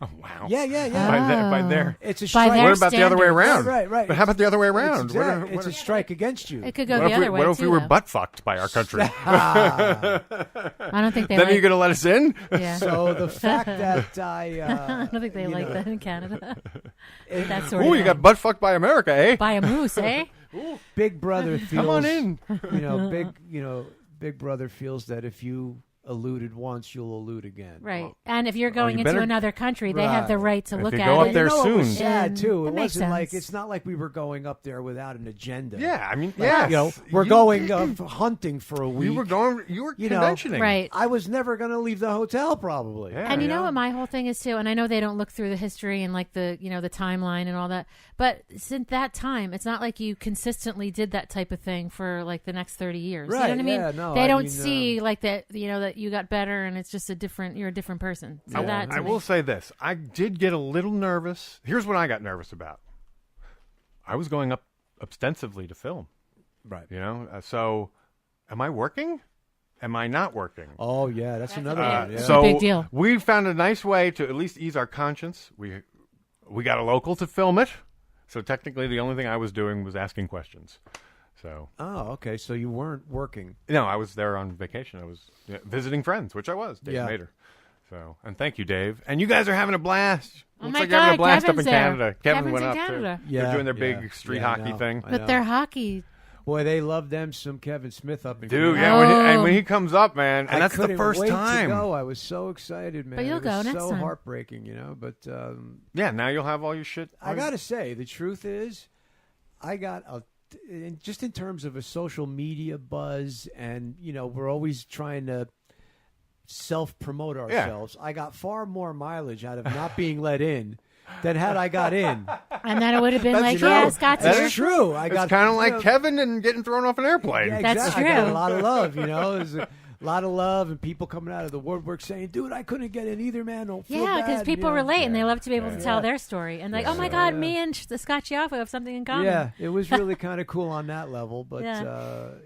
Oh, wow. Yeah. By their, it's a strike. What about the other way around? Right. But how about the other way around? It's a strike against you. It could go the other way, What if we were butt fucked by our country? I don't think they Then are you going to let us in? Yeah. So the fact that I don't think they like that in Canada. That sort of thing. You got butt fucked by America, eh? By a moose, eh? Big Brother feels... Come on in. Big Brother feels that if you eluded once, you'll elude again. Right. And if you're going into another country, they have the right to look at it. If you go up there soon. It was sad, too. It makes wasn't sense. it's not like we were going up there without an agenda. Yeah, I mean, we're going hunting for a week. You were conventioning. Right. I was never going to leave the hotel, probably. Yeah, and you know what my whole thing is, too? And I know they don't look through the history and like the timeline and all that. But since that time, it's not like you consistently did that type of thing for like the next 30 years. Right. You know what I mean? Yeah, no, they don't see like that, that you got better and it's just you're a different person. So I will say this. I did get a little nervous. Here's what I got nervous about. I was going up ostensibly to film. Right. So am I working? Am I not working? Oh, yeah. That's another one. Yeah. So big deal. We found a nice way to at least ease our conscience. We got a local to film it. So technically the only thing I was doing was asking questions. So. Oh, okay. So you weren't working. No, I was there on vacation. I was visiting friends, which I was, Dave Mater. So, and thank you, Dave. And you guys are having a blast. Oh Looks my like you're having a God, blast Kevin's up in there. Canada. Kevin Kevin's went in up Canada. too. They're doing their big street hockey thing. But their hockey. Boy, they love them some Kevin Smith up in Dude, Canada. yeah, when he comes up, man, and I that's the couldn't first wait time. To go. I was so excited, man. But you'll it was go next so time. heartbreaking, But yeah, now you'll have all your shit. I gotta say, the truth is, I got just in terms of a social media buzz, and we're always trying to self-promote ourselves. I got far more mileage out of not being let in than had I got in. And then it would have been That's like, true. Scott's That's here. true. It's kind of like Kevin and getting thrown off an airplane. Yeah, That's exactly. I got true. a lot of love, There's a lot of love and people coming out of the woodwork saying, "Dude, I couldn't get in either, man. Don't feel Yeah, because bad," people relate and they love to be able to tell Yeah. their story. And like, oh my God, me and the Scott Schiaffo have something in common. Yeah, it was really kind of cool on that level. But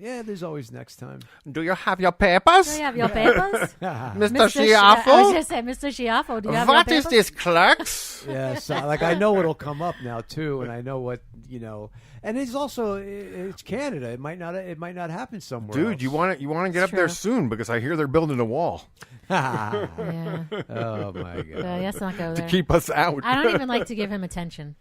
there's always next time. Do you have your papers? Do you have your papers? Mr. I was Schiaffo? just saying, Mr. Schiaffo, do you have What your is papers? this, clerks? Yeah, so, I know what'll come up now too, and I know what and it's also it's Canada. It might not happen somewhere. Dude, else. you want to get up there soon because I hear they're building a wall Yeah. Oh my God! Let's not go to there. keep us out. I don't even like to give him attention.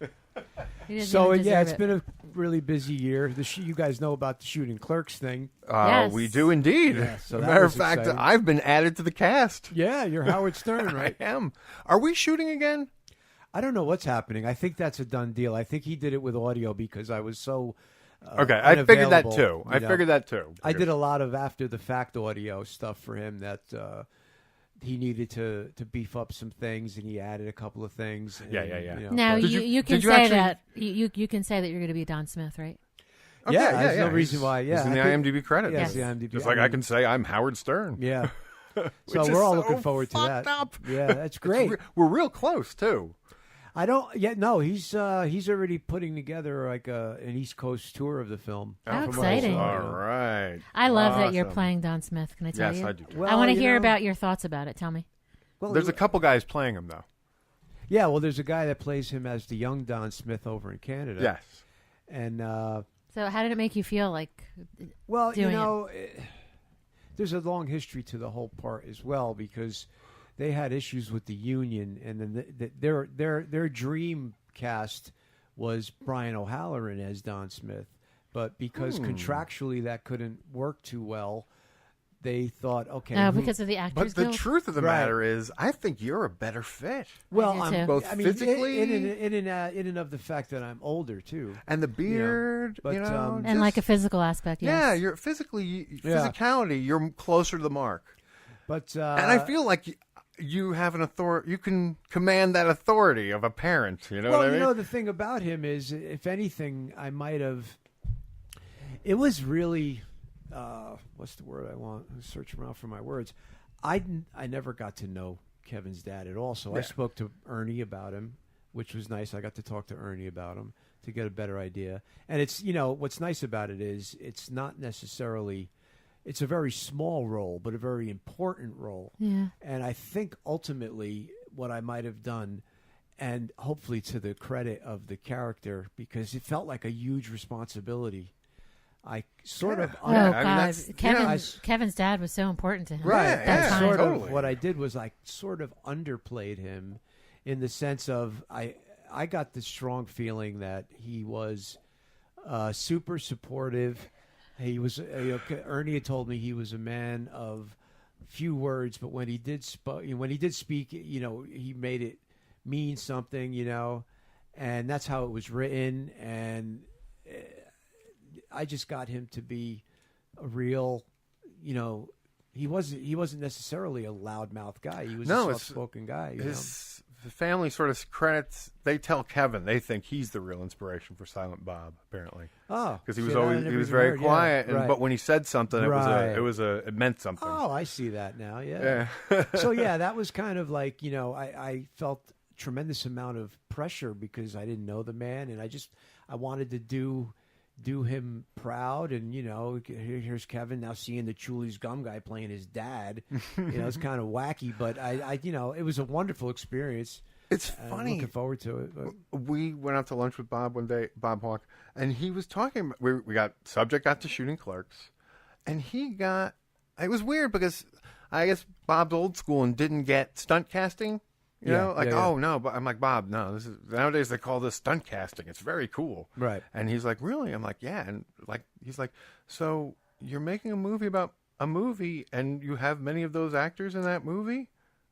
He doesn't So even yeah, deserve it's it. been a really busy year. You guys know about the shooting Clerks thing. Yes. We do indeed. Yeah, so As a that matter was of fact, exciting. I've been added to the cast. Yeah, you're Howard Stern, right? I am. Are we shooting again? I don't know what's happening. I think that's a done deal. I think he did it with audio because I was so Okay, I figured that unavailable, too. I figured that too. I did a lot of after the fact audio stuff for him that he needed to beef up some things, and he added a couple of things. And, Yeah. Now Did you you can say actually- that you can say that you're going to be Don Smith, right? Okay, yeah, there's no reason He's- why. Yeah, he's in the I think- IMDb credits. Yes, the IMDb. Just like I can say I'm Howard Stern. Yeah. Which So is we're all so looking forward to that. fucked up. Yeah, that's great. We're real close too. I don't yet. No, he's already putting together like an East Coast tour of the film. How From what I exciting. saw. All right. I love that you're Awesome. playing Don Smith. Can I tell Yes, you? I do. Well, I want to you hear know- about your thoughts about it. Tell me. Well, There's a couple guys playing him though. Yeah, well, there's a guy that plays him as the young Don Smith over in Canada. Yes. And So how did it make you feel like well, doing there's a long history to the whole part as well because they had issues with the union, and then their dream cast was Brian O'Halloran as Don Smith, but because contractually that couldn't work too well, they thought, okay, because of the But Actors the Guild? truth of the Right. matter is, I think you're a better fit. well, I do I'm too. Both I mean, physically in and of the fact that I'm older too. and the beard, but, and just- like a physical aspect? Yes. yeah, you're physicality, you're closer to the mark. But And I feel like you have an authority. You can command that authority of a parent. You know well, what I mean? you know, the thing about him is, if anything, I might have. It was really, what's the word I want? I'm searching around for my words. I never got to know Kevin's dad at all, so I spoke to Ernie about him, which was nice. I got to talk to Ernie about him to get a better idea. And it's, what's nice about it is it's not necessarily. It's a very small role, but a very important role. Yeah. And I think ultimately what I might have done, and hopefully to the credit of the character, because it felt like a huge responsibility. I sort of Oh I mean, God, that's- Kevin's dad was so important to him. right. at that yeah, time. Sort totally. of what I did was I sort of underplayed him in the sense of I got the strong feeling that he was super supportive. He was Ernie had told me he was a man of few words, but when he did speak, he made it mean something, and that's how it was written. And I just got him to be a real, he wasn't necessarily a loudmouth guy. He was No, a it's- soft-spoken guy. The family sort of credits. They tell Kevin they think he's the real inspiration for Silent Bob. Apparently, Oh, because he was see, I always never was even very heard, yeah, quiet. right. But when he said something, Right. it meant something. Oh, I see that now. Yeah. Yeah. So yeah, that was kind of like I felt tremendous amount of pressure because I didn't know the man, and I wanted to do him proud, and here's Kevin now seeing the Chuli's Gum guy playing his dad. It's kind of wacky, but I it was a wonderful experience. It's I'm funny. looking forward to it. But. We went out to lunch with Bob one day, Bob Hawk, and he was talking. We got subject got to shooting Clerks, and he got. It was weird because I guess Bob's old school and didn't get stunt casting. You know, like, oh no, but I'm like, Bob, no, this is nowadays they call this stunt casting. It's very cool. Right. And he's like, really? I'm like, yeah. And like, he's like, so you're making a movie about a movie and you have many of those actors in that movie?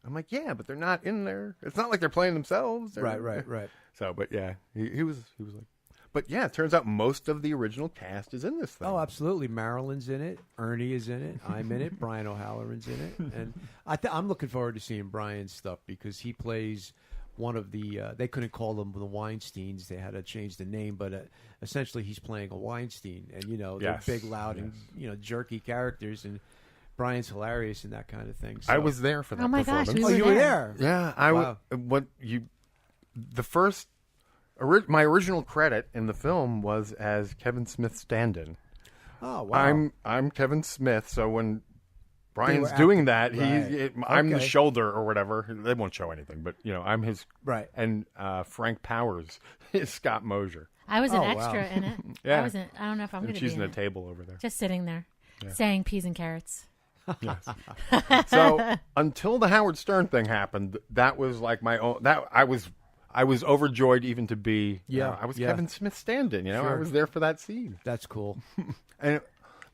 I'm like, yeah, but they're not in there. It's not like they're playing themselves. Right. So, but yeah, he was like, but yeah, it turns out most of the original cast is in this thing. Oh, absolutely. Marilyn's in it. Ernie is in it. I'm in it. Brian O'Halloran's in it. And I'm looking forward to seeing Brian's stuff because he plays one of the, they couldn't call them the Weinsteins. They had to change the name, but essentially he's playing a Weinstein. And, you know, they're big, loud, and, you know, jerky characters. And Brian's hilarious and that kind of thing. So. I was there for that my gosh, performance. you were there? Yeah, the first... my original credit in the film was as Kevin Smith's stand-in. Oh, wow. I'm Kevin Smith, so when Brian's doing that, I'm the shoulder or whatever. They won't show anything, but you know, I'm his and Frank Powers is Scott Mosier. I was an extra in it. Yeah. I don't know if I'm going to be she's in in a it. table over there. Just sitting there saying peas and carrots. Yes. So until the Howard Stern thing happened, that was like my own I was overjoyed even to be, I was Kevin Smith's stand-in, you know, I was there for that scene. That's cool. And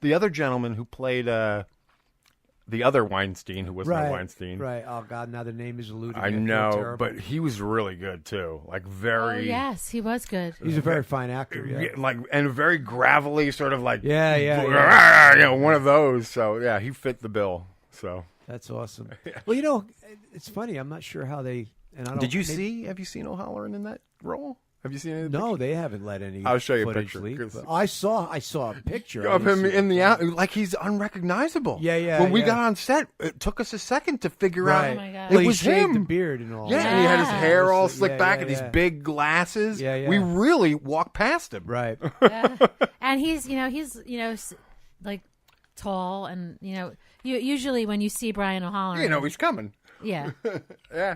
the other gentleman who played the other Weinstein, who was no Weinstein. Right. Oh, God, now the name is eluding me. I know, but he was really good, too. Like, very... Oh, yes, he was good. He's a very fine actor, Like, and very gravelly, sort of like... You know, one of those. So, yeah, he fit the bill, so... That's awesome. Well, you know, it's funny. I'm not sure how they... And I don't, have you seen O'Halloran in that role? Have you seen any? No, they haven't let any. I'll show you a footage picture. leak, I saw a picture of him in the out, like he's unrecognizable. Yeah. When we got on set, it took us a second to figure out. Oh my God. It was shaved him. The beard and all. Yeah, and he had his hair all slicked back and these big glasses. Yeah. We really walked past him. Right. And he's like tall, and usually when you see Brian O'Halloran, you know he's coming. Yeah.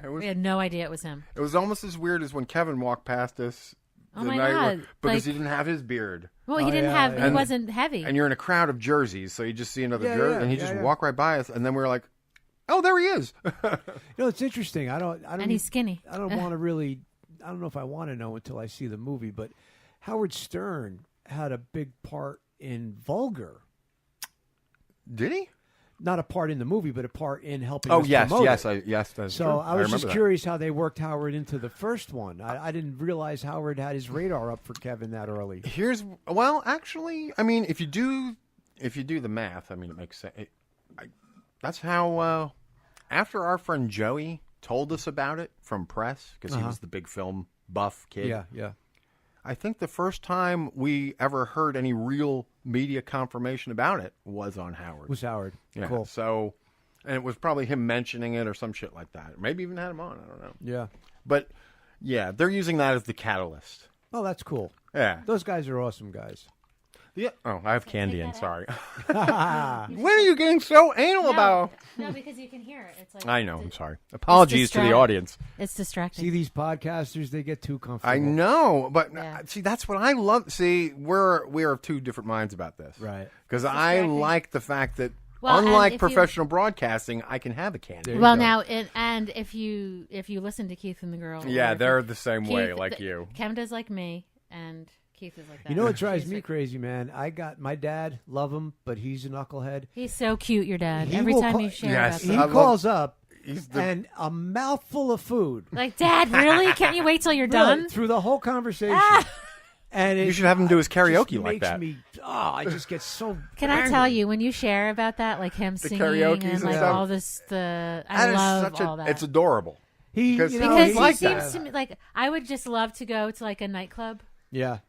We had no idea it was him. It was almost as weird as when Kevin walked past us. Oh my God. Because he didn't have his beard. Well, he didn't have. He wasn't heavy. And you're in a crowd of jerseys, so you just see another jersey, and he just walked right by us, and then we were like, "Oh, there he is." It's interesting. I don't. And he's skinny. I don't want to really. I don't know if I want to know until I see the movie. But Howard Stern had a big part in Vulgar. Did he? Not a part in the movie, but a part in helping. Oh, us yes, promote yes, it. yes. That's true. So I was just that. curious how they worked Howard into the first one. I didn't realize Howard had his radar up for Kevin that early. Actually, I mean, if you do the math, I mean, it makes sense. That's how. After our friend Joey told us about it from press, because he was the big film buff kid. Yeah. I think the first time we ever heard any real media confirmation about it was on Howard. Was Howard. Yeah. Cool. So, and it was probably him mentioning it or some shit like that. Maybe even had him on. I don't know. Yeah. But, yeah, they're using that as the catalyst. Oh, that's cool. Yeah. Those guys are awesome guys. Yeah. Oh, I have candy in. Sorry. When are you getting so anal about? No, because you can hear it. It's like I know. I'm sorry. Apologies to the audience. It's distracting. See, these podcasters, they get too comfortable. I know, but see, that's what I love. See, we're of two different minds about this, right? Because I like the fact that, unlike professional broadcasting, I can have a candy. Well, now, and if you listen to Keith and the girl, they're the same way, like you. Kevin does like me, and Keith is like that. You know what drives me crazy, man? I got my dad, love him, but he's a knucklehead. He's so cute, your dad. Every time you share about he calls up and a mouthful of food. Like, Dad, really? Can't you wait till you're done? Through the whole conversation. And you should have him do his karaoke like that. I just get so. Can I tell you, when you share about that, like him singing and like all this, I love all that. It's adorable. Because he seems to me like I would just love to go to like a nightclub. Yeah.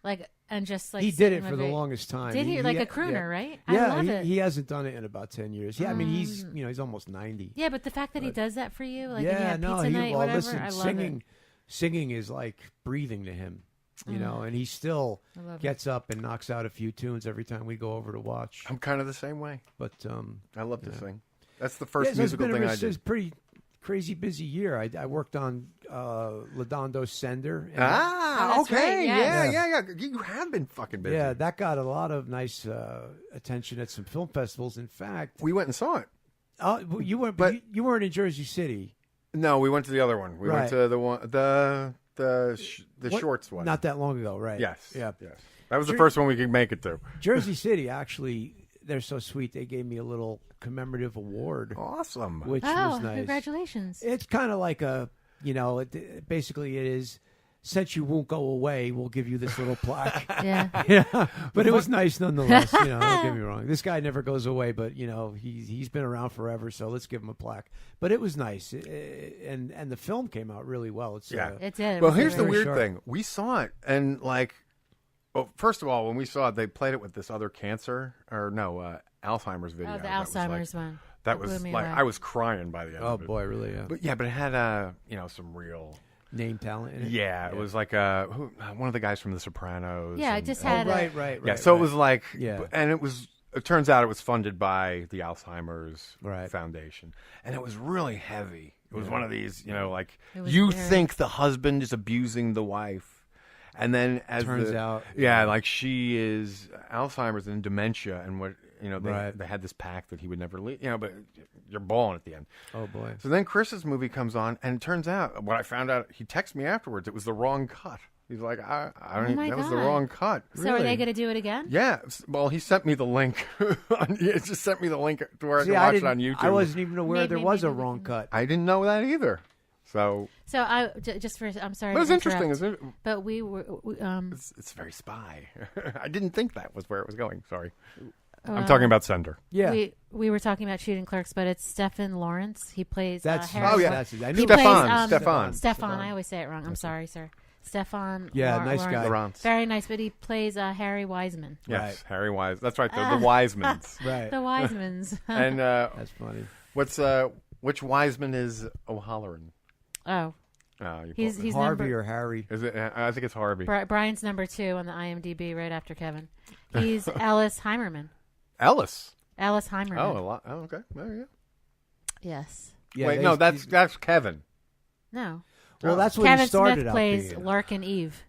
Like and just like he did it for the longest time. Did he like a crooner, right? Yeah, I love it. He hasn't done it in about 10 years. Yeah, I mean he's he's almost 90. Yeah, but the fact that he does that for you, like pizza night, whatever, listen, I love it. Singing is like breathing to him, you know, and he still gets up and knocks out a few tunes every time we go over to watch. I'm kind of the same way, but I love to sing. That's the first musical thing I did. It's pretty crazy busy year. I worked on Ladondo's Sender. Okay. Right, yeah. You have been fucking busy. Yeah, that got a lot of nice attention at some film festivals. In fact, we went and saw it. You weren't, but you weren't in Jersey City. No, we went to the other one. We went to the one the shorts one. Not that long ago, right? Yes. Yeah. Yes. That was the first one we could make it to. Jersey City, actually, they're so sweet. They gave me a little commemorative award. Awesome. Which was nice. Congratulations. It's kind of like basically it is, since you won't go away, we'll give you this little plaque. Yeah. But it was nice nonetheless. Don't get me wrong. This guy never goes away, but he's been around forever, so let's give him a plaque. But it was nice, and the film came out really well. It's it did. Well, here's the weird thing: we saw it, and first of all, when we saw it, they played it with this other Alzheimer's video. Oh, the Alzheimer's one. That was like I was crying by the end. Oh of it. boy, really? Yeah. But it had some real name talent in it. Yeah, it was like one of the guys from The Sopranos. Yeah, it just had right. Yeah, so right. it was like and it turns out it was funded by the Alzheimer's Right. Foundation, and it was really heavy. It was one of these, was think the husband is abusing the wife, and then as Turns out, like she is Alzheimer's and dementia, and what they had this pact that he would never leave, but you're bawling at the end. Oh boy! So then Chris's movie comes on, and it turns out what I found out, he texted me afterwards. It was the wrong cut. He's like, I don't. my That was the God. wrong cut. So are they going to do it again? Yeah. Well, he sent me the link. He just sent me the link to where I See, can watch it on YouTube. I wasn't even aware there was a wrong cut. I didn't know that either. So I'm sorry. But it's to interesting, interrupt, isn't it? But we were. It's very spy. I didn't think that was where it was going. Sorry. I'm talking about Sender. Yeah. We were talking about Shooting Clerks, but it's Stephen Lawrence. He plays. That's Harry. Oh, yeah. That's it. I He knew plays, Stefan. I always say it wrong. I'm sorry, sir. Stefan. Yeah, nice guy. Lawrence. Very nice, but he plays Harry Wiseman. Yes, Right. Harry Wise. That's right. The Wisemans. Right. The Wisemans. And That's funny. which Wiseman is O'Halloran? Oh, he's Harvey number. or Harry? Is it? I think it's Harvey. Brian's number 2 on the IMDb, right after Kevin. He's Ellis Heimerman. Ellis. Alice Heimerman. Oh, a lot. Oh, okay. There you go. Yes. Yeah, Wait, no, that's Kevin. No. Well, that's what Kevin he started Smith out plays being. Larkin Eve.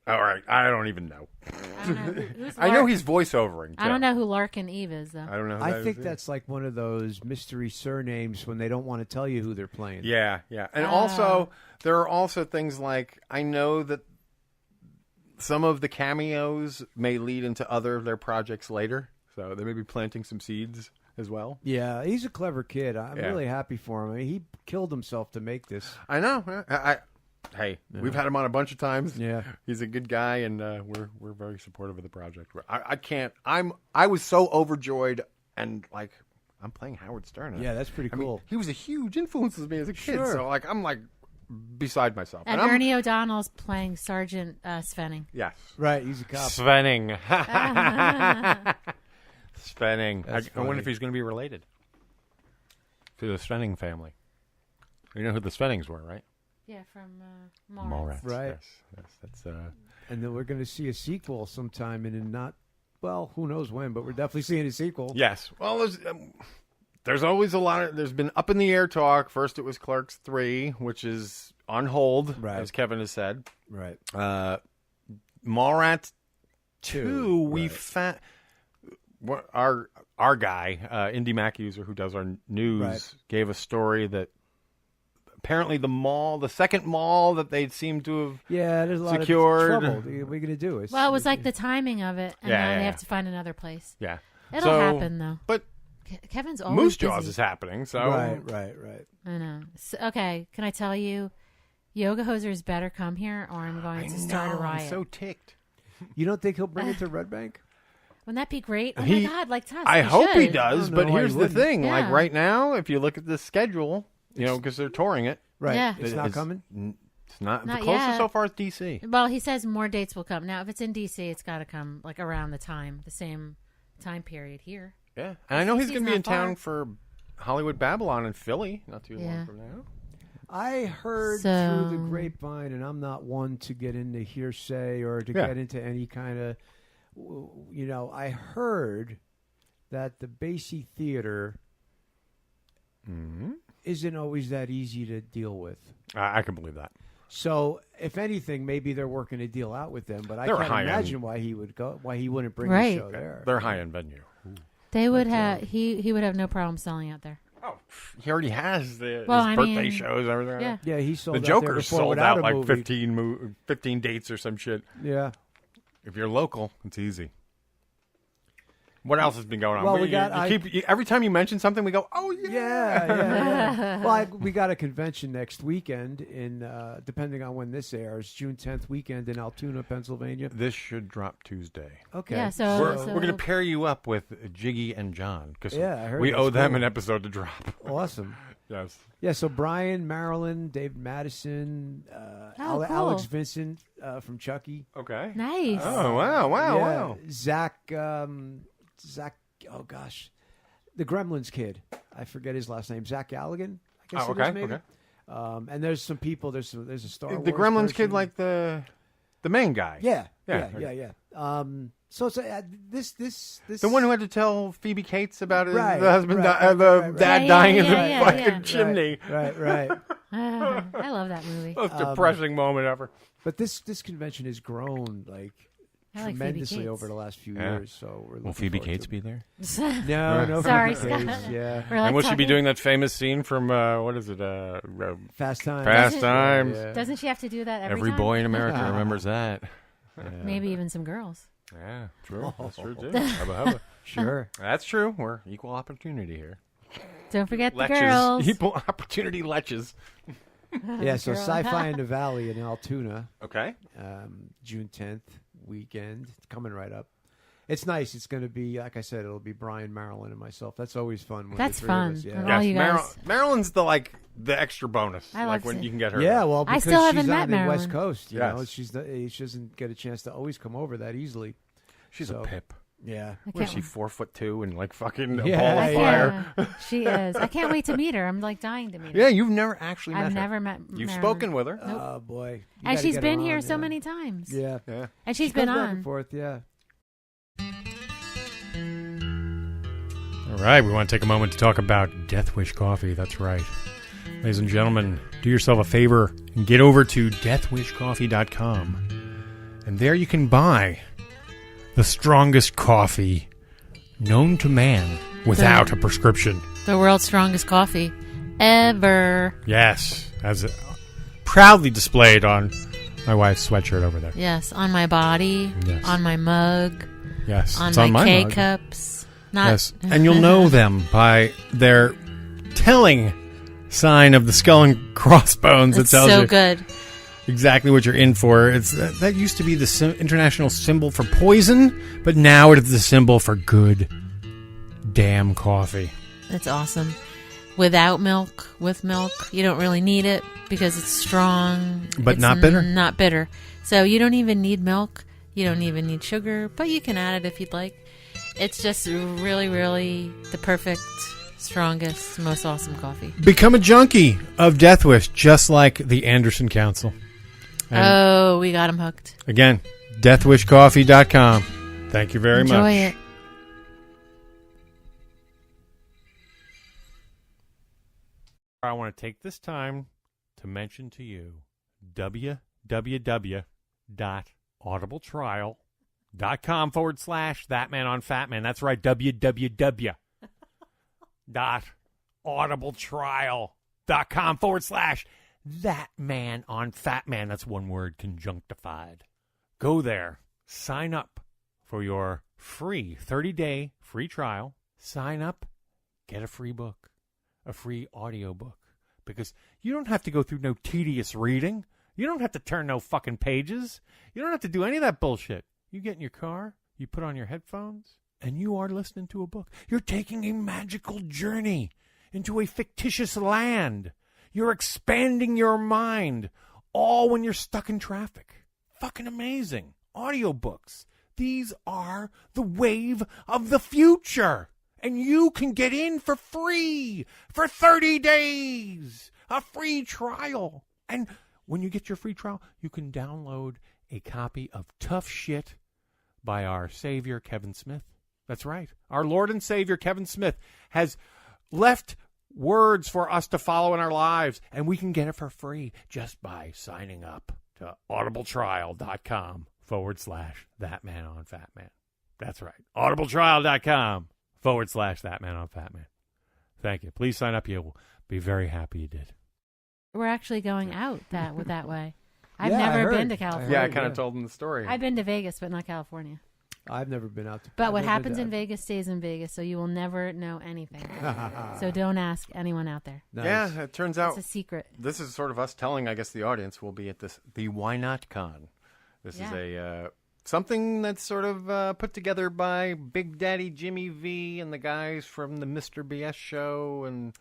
All right, I don't even know. I don't know who's I know he's voiceovering. I don't know who Larkin Eve is, though. I don't know. Who I that think is that's like one of those mystery surnames when they don't want to tell you who they're playing. Yeah, and also there are also things like I know that some of the cameos may lead into other of their projects later, so they may be planting some seeds as well. Yeah, he's a clever kid. I'm really happy for him. I mean, he killed himself to make this. I know. We've had him on a bunch of times. Yeah, he's a good guy, and we're very supportive of the project. I was so overjoyed, and like I'm playing Howard Stern. Yeah, that's pretty cool. I mean, he was a huge influence on me as a kid. Sure. So like I'm like beside myself. And Ernie O'Donnell's playing Sergeant Svenning. Yes, right. He's a cop. Svenning. Svenning. I wonder if he's going to be related to the Svenning family. You know who the Svennings were, right? Yeah, from Mallrats. Right. Yes, that's. And then we're going to see a sequel sometime, and who knows when, but we're definitely seeing a sequel. Yes. Well, there's always a lot of. There's been up in the air talk. First, it was Clerks 3, which is on hold, as Kevin has said. Right. Mallrats 2. We found our guy, Indy Mac user who does our news, gave a story that apparently the second mall that they seem to have there's a lot secured. of trouble. What are we going to do? It was like the timing of it, and now they have to find another place. Yeah. It'll happen, though. But Kevin's always Moose Jaws busy. is happening, so... Right. I know. So, okay, can I tell you, Yoga Hosers better come here, or I'm going to start a riot. I'm so ticked. You don't think he'll bring it to Red Bank? Wouldn't that be great? Oh, my God, like Tusk. I hope he should. does, but here's the thing. Yeah. Like, right now, if you look at the schedule, because they're touring it... Right. Yeah. It's not coming? It's not. Not the closest yet. so far is D.C. Well, he says more dates will come. Now, if it's in D.C., it's got to come like around the same time period here. Yeah. And I know he's going to be in not far. town for Hollywood Babylon in Philly not too long from now. I heard through the grapevine, and I'm not one to get into hearsay or to get into any kind of, I heard that the Basie Theater isn't always that easy to deal with. I can believe that. So, if anything, maybe they're working a deal out with them. But I They're can't high-end. imagine why he wouldn't bring Right. the show there. They're high-end venue. They would have he would have no problem selling out there. Oh, he already has his I birthday mean, shows and everything. yeah. Yeah, he sold The out there Joker before sold without out a like movie. 15 dates or some shit. Yeah. If you're local, it's easy. What else has been going on? Well, every time you mention something, we go, "Oh yeah, yeah." Well, we got a convention next weekend in, depending on when this airs, June 10th weekend in Altoona, Pennsylvania. This should drop Tuesday. Okay. Yeah, we're going to pair you up with Jiggy and John because we that's owe them cool. an episode to drop. Awesome. Yes. Yeah. So Brian, Marilyn, David Madison, cool. Alex Vincent from Chucky. Okay. Nice. Oh wow. Zach. Oh gosh, the Gremlins kid. I forget his last name. Zach Galligan. I guess it is maybe. Okay. And there's some people. There's a Star Wars. The Gremlins person. kid, like the main guy. Yeah. Yeah. So it's this the one who had to tell Phoebe Cates about his Right, the husband, right, the dad dying in the fucking yeah. chimney. Right. I love that movie. Most depressing moment ever. But this convention has grown like I like tremendously Phoebe over the last few years. So we're Will Phoebe forward Cates to be there? No. Sorry, Phoebe Scott. Cates, yeah. And will she be doing that famous scene from what is it? Fast Times. Fast Times. Yeah. Doesn't she have to do that Every time? boy in America remembers that. Maybe even some girls. Yeah, true. That's true too. Hubba. Sure. That's true. We're equal opportunity here. Don't forget the Leches. girls. Equal opportunity leches. Yeah, so Girl. Sci-Fi in the Valley in Altoona, Okay. June 10th weekend. It's coming right up. It's nice. It's going to be, like I said, it'll be Brian, Marilyn, and myself. That's always fun. When That's the three fun. Of us, And yeah. all you guys. Marilyn's the extra bonus. I like love when it. you can get her. Yeah, there. well, I because still haven't she's met on the Marilyn. West Coast, you know, Yes. she doesn't get a chance to always come over that easily. She's So, a pip. Yeah. I What is can't she, 4'2" and like fucking a Yeah, ball of fire? Yeah, she is. I can't wait to meet her. I'm like dying to meet her. Yeah, you've never actually met her. I've never met You've Marilyn. spoken with her. Nope. Oh, boy. You And gotta she's get been her here on, so yeah. many times. Yeah. Yeah. And she's She been goes back on. and forth, yeah. All right, we want to take a moment to talk about Death Wish Coffee. That's right. Ladies and gentlemen, do yourself a favor and get over to deathwishcoffee.com. And there you can buy the strongest coffee known to man without a prescription. The world's strongest coffee ever. Yes, as proudly displayed on my wife's sweatshirt over there. Yes, on my body, Yes. on my mug, Yes, on it's my on my mug. K-cups. Not Yes, and you'll know them by their telling sign of the skull and crossbones. It's that tells so you good. exactly what you're in for. It's that used to be the international symbol for poison, but now it is the symbol for good damn coffee. It's awesome. Without milk, with milk, you don't really need it because it's strong. But It's not bitter? Not bitter. So you don't even need milk. You don't even need sugar, but you can add it if you'd like. It's just really, really the perfect, strongest, most awesome coffee. Become a junkie of Death Wish, just like the Anderson Council. And We got him hooked. again, deathwishcoffee.com. Thank you very much. Enjoy it. I want to take this time to mention to you www.audibletrial.com/ThatMan on Fatman. That's right, www.audibletrial.com/ThatMan on Fatman. That's one word, conjunctified. Go there, sign up for your free 30-day free trial. Sign up, get a free book, a free audiobook, because you don't have to go through no tedious reading. You don't have to turn no fucking pages. You don't have to do any of that bullshit. You get in your car, you put on your headphones, and you are listening to a book. You're taking a magical journey into a fictitious land. You're expanding your mind, all when you're stuck in traffic. Fucking amazing. Audiobooks. These are the wave of the future. And you can get in for free for 30 days. A free trial. And when you get your free trial, you can download a copy of Tough Shit by our Savior, Kevin Smith. That's right. Our Lord and Savior, Kevin Smith, has left words for us to follow in our lives. And we can get it for free just by signing up to audibletrial.com/ThatMan on Fatman. That's right. audibletrial.com/ThatMan on Fatman. Thank you. Please sign up. You'll be very happy you did. We're actually going out that way. I've Yeah, I never heard. been to California. Yeah, I kind of told them the story. I've been to Vegas, but not California. I've never been out to. But I've what never happens been in to- Vegas stays in Vegas, so you will never know anything. So don't ask anyone out there. Nice. Yeah, it turns out It's a secret. this is sort of us telling, I guess, the audience will be at the Why Not Con. This is a something that's sort of put together by Big Daddy Jimmy V and the guys from the Mr. BS show, and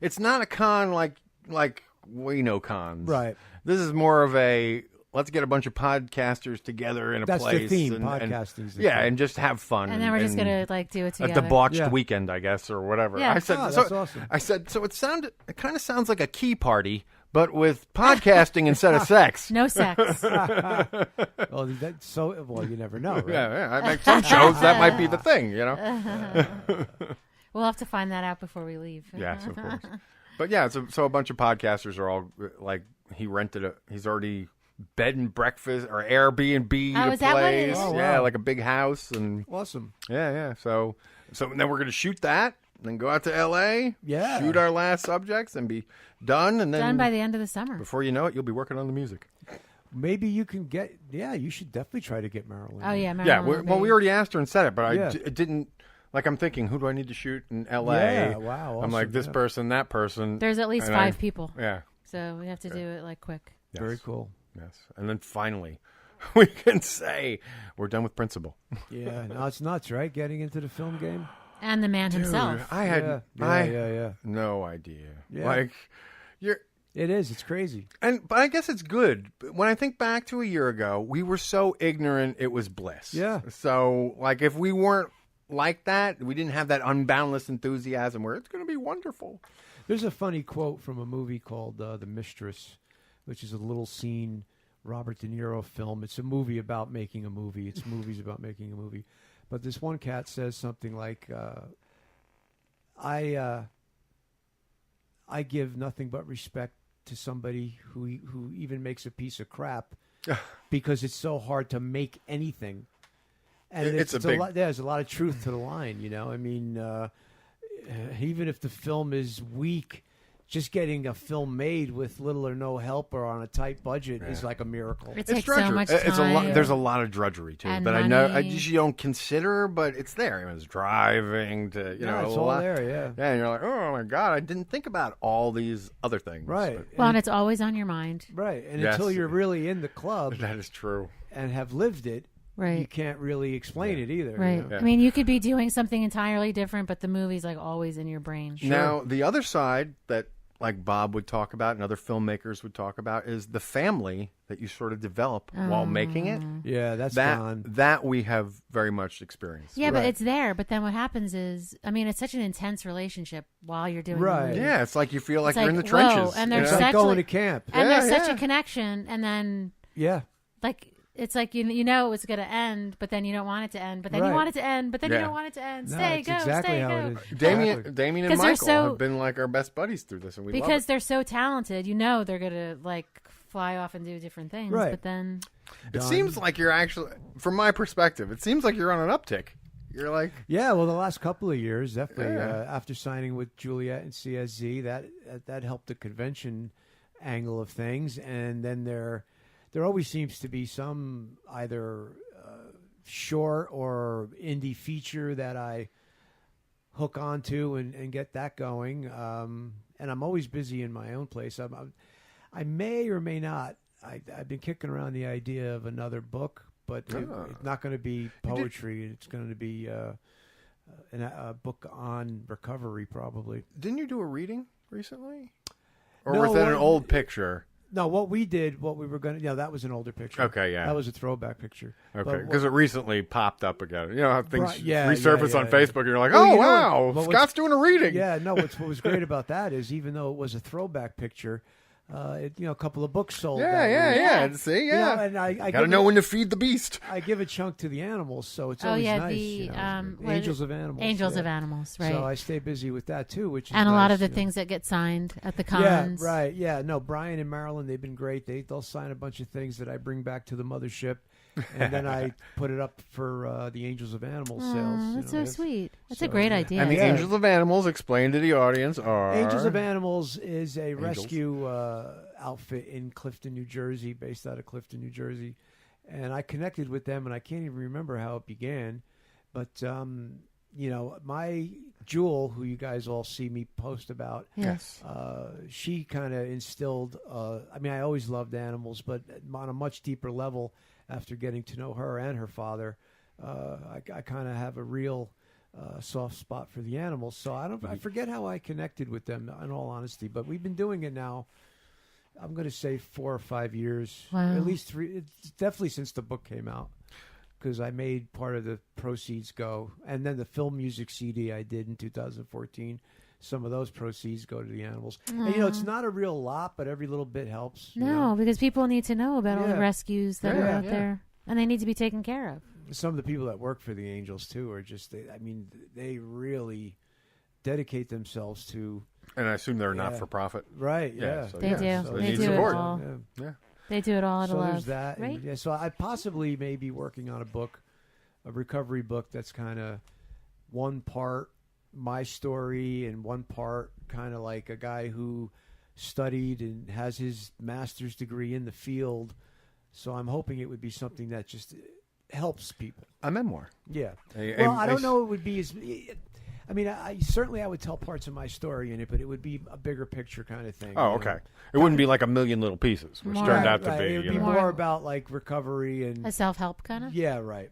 it's not a con like we know cons. Right. This is more of a let's get a bunch of podcasters together in a That's place. the theme. And Podcasting's the yeah, theme. and just have fun. And then we're just going to do it a together. debauched weekend, I guess, or whatever. Yeah. I said, Oh, so, that's awesome. I said, so it kind of sounds like a key party, but with podcasting instead of sex. No sex. Well, that's so. Well, you never know. Right? Yeah, I make some shows that might be the thing, you know. We'll have to find that out before we leave. Yes, of course. But yeah, so a bunch of podcasters are all like he's already bed and breakfast or Airbnb Oh, a is that what it place. is? Oh, Yeah, wow. like a big house and Awesome. yeah. So then we're gonna shoot that, then go out to L.A. Yeah. shoot our last subjects and be done, and then Done by the end of the summer. before you know it, you'll be working on the music. Maybe you can get. Yeah, you should definitely try to get Marilyn. Oh, yeah. Yeah, Marilyn well, we already asked her and said it, but Yeah. it didn't. Like, I'm thinking, who do I need to shoot in L.A.? Yeah, wow, I'm like, awesome, this yeah. person, that person. There's at least and 5 people. Yeah. So we have to do it like quick. Yes. Very cool. Yes. And then finally, we can say we're done with Principal. Yeah, no, it's nuts, right? Getting into the film game. And the man himself. Dude, I had Yeah. no idea. Yeah. Like, you're. It is. It's crazy. But I guess it's good. When I think back to a year ago, we were so ignorant it was bliss. Yeah. So, like, if we weren't like that, we didn't have that unboundless enthusiasm where it's going to be wonderful. There's a funny quote from a movie called The Mistress, which is a little scene Robert De Niro film. It's a movie about making a movie. It's movies about making a movie. But this one cat says something like, I give nothing but respect to somebody who even makes a piece of crap because it's so hard to make anything. And It's a big... there's a lot of truth to the line, you know. I mean, even if the film is weak, just getting a film made with little or no help or on a tight budget is like a miracle. It It's takes so drudgery. much It's a lot. time. There's a lot of drudgery to it, And but I know money. you don't consider, but it's there. It was driving to It's a all lot. there, yeah. Yeah, and you're like, oh my god, I didn't think about all these other things. Right. But Well, and it's always on your mind. Right. And Yes. until you're really in the club that is true. and have lived it, Right. you can't really explain it either. Right. You know? Yeah. I mean, you could be doing something entirely different, but the movie's like always in your brain. Now, the other side that like Bob would talk about and other filmmakers would talk about is the family that you sort of develop while making it. Yeah, that's gone. That we have very much experienced. Yeah, but Right. it's there. But then what happens is, I mean, it's such an intense relationship while you're doing Right. the movie. Yeah, it's like you feel like It's you're in the like, trenches. whoa, and you there's know? It's like such going like- to camp. And Yeah, there's such yeah. a connection, and then Yeah. like it's like you know it's going to end, but then you don't want it to end, but then you Right. want it to end, but then you Yeah. don't want it to end. No, Stay, it's go, exactly stay, how go. it is. Damien Exactly. and 'Cause they're Michael so- have been like our best buddies through this, and we love Because it. they're so talented, you know they're going to like fly off and do different things, Right. but then It seems like you're actually, from my perspective, it seems like you're on an uptick. You're like, Yeah, well, the last couple of years, definitely. Yeah. After signing with Juliet and CSZ, that helped the convention angle of things, and then there always seems to be some either short or indie feature that I hook onto and get that going. And I'm always busy in my own place. I may or may not. I've been kicking around the idea of another book, but it's not going to be poetry. It's going to be a book on recovery, probably. didn't you do a reading recently? Or No, was that an one- old picture? No, what we were going to, that was an older picture. Okay, yeah. That was a throwback picture. Okay, But because it recently popped up again. You know how things Right, yeah, resurface yeah, on yeah. Facebook, and you're like, Well, oh, you know wow, what Scott's doing a reading. Yeah, no, what was great about that is even though it was a throwback picture, a couple of books sold. that week. See, You know, yeah. and I Gotta give know it- when to feed the beast. I give a chunk to the animals, so it's oh always yeah, nice. the what is Angels it? of Animals. Angels yeah. of Animals, right? So I stay busy with that too, which is and a lot nice, of the you know. things that get signed at the Yeah, cons. right. Yeah, no, Brian and Marilyn, they've been great. They'll sign a bunch of things that I bring back to the mothership and then I put it up for the Angels of Animals sales. That's so sweet. That's a great idea. And the Angels of Animals, explain to the audience, are... Angels of Animals is a rescue outfit in Clifton, New Jersey, based out of Clifton, New Jersey. And I connected with them, and I can't even remember how it began. But, my Jewel, who you guys all see me post about, yes, she kind of instilled, I always loved animals, but on a much deeper level, after getting to know her and her father, I kind of have a real soft spot for the animals. So I forget how I connected with them, in all honesty, but we've been doing it now, I'm going to say 4 or 5 years, at least 3. It's definitely since the book came out, because I made part of the proceeds go. And then the film music CD I did in 2014, some of those proceeds go to the animals. And, it's not a real lot, but every little bit helps. No, because people need to know about all the rescues that are out there, and they need to be taken care of. Some of the people that work for the Angels, too, are just, they really dedicate themselves to... And I assume they're not for profit. Right, yeah. So they do. So they do it all. Yeah. They do it all out of love. There's that. Right? And, so I possibly may be working on a recovery book that's kind of one part my story and one part kind of like a guy who studied and has his master's degree in the field. So I'm hoping it would be something that just helps people. A memoir. Yeah. I don't know. It would be as... I certainly would tell parts of my story in it, but it would be a bigger picture kind of thing. Oh, okay. It wouldn't be like a million little pieces, which turned out to be. It would be more about like recovery and a self-help kind of. Yeah, right.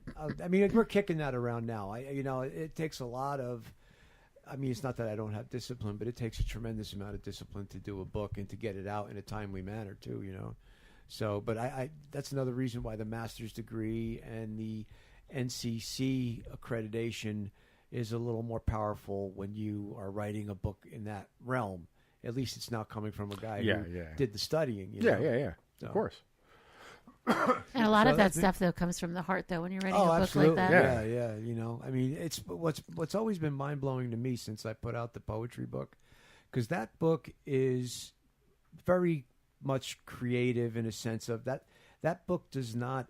We're kicking that around now. It takes a lot of. It's not that I don't have discipline, but it takes a tremendous amount of discipline to do a book and to get it out in a timely manner too. So, but I that's another reason why the master's degree and the NCC accreditation is a little more powerful when you are writing a book in that realm. At least it's now coming from a guy who did the studying. Yeah. So. Of course. And a lot of that stuff, though, comes from the heart, though, when you're writing a book absolutely. like that. Yeah. It's what's always been mind-blowing to me since I put out the poetry book, because that book is very much creative in a sense of that book does not,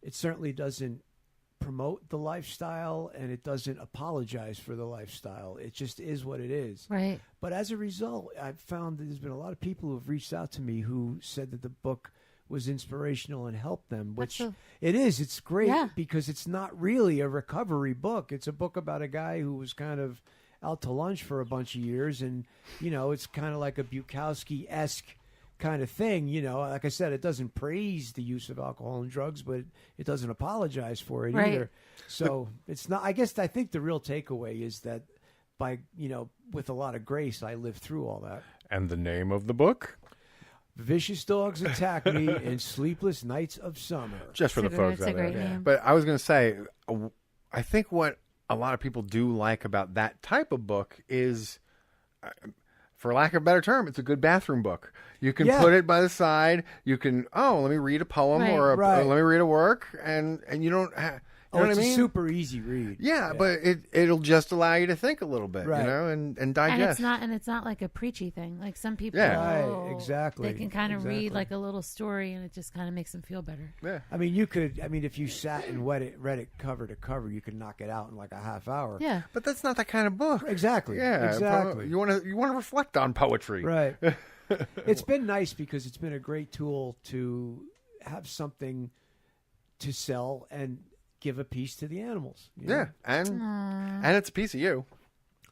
it certainly doesn't promote the lifestyle, and it doesn't apologize for the lifestyle. It just is what it is. Right. But as a result, I've found that there's been a lot of people who have reached out to me who said that the book was inspirational and helped them, which it is. It's great because it's not really a recovery book. It's a book about a guy who was kind of out to lunch for a bunch of years, and, it's kind of like a Bukowski-esque kind of thing. Like I said, it doesn't praise the use of alcohol and drugs, but it doesn't apologize for it either. So it's not, I think the real takeaway is that by, with a lot of grace, I lived through all that. And the name of the book? Vicious Dogs Attack Me in Sleepless Nights of Summer. Just for the folks out there. But I was going to say, I think what a lot of people do like about that type of book is, for lack of a better term, it's a good bathroom book. You can put it by the side. You can, let me read a poem or let me read a work, and you don't have... You know what I mean? It's a super easy read. Yeah, but it'll just allow you to think a little bit, and digest. And it's not like a preachy thing. Like some people, exactly. They can kind of read like a little story, and it just kind of makes them feel better. Yeah. You could. If you sat and read it cover to cover, you could knock it out in like a half hour. Yeah. But that's not that kind of book. Exactly. Yeah. Exactly. You want to reflect on poetry, right? It's been nice because it's been a great tool to have something to sell and give a piece to the animals. And it's a piece of you.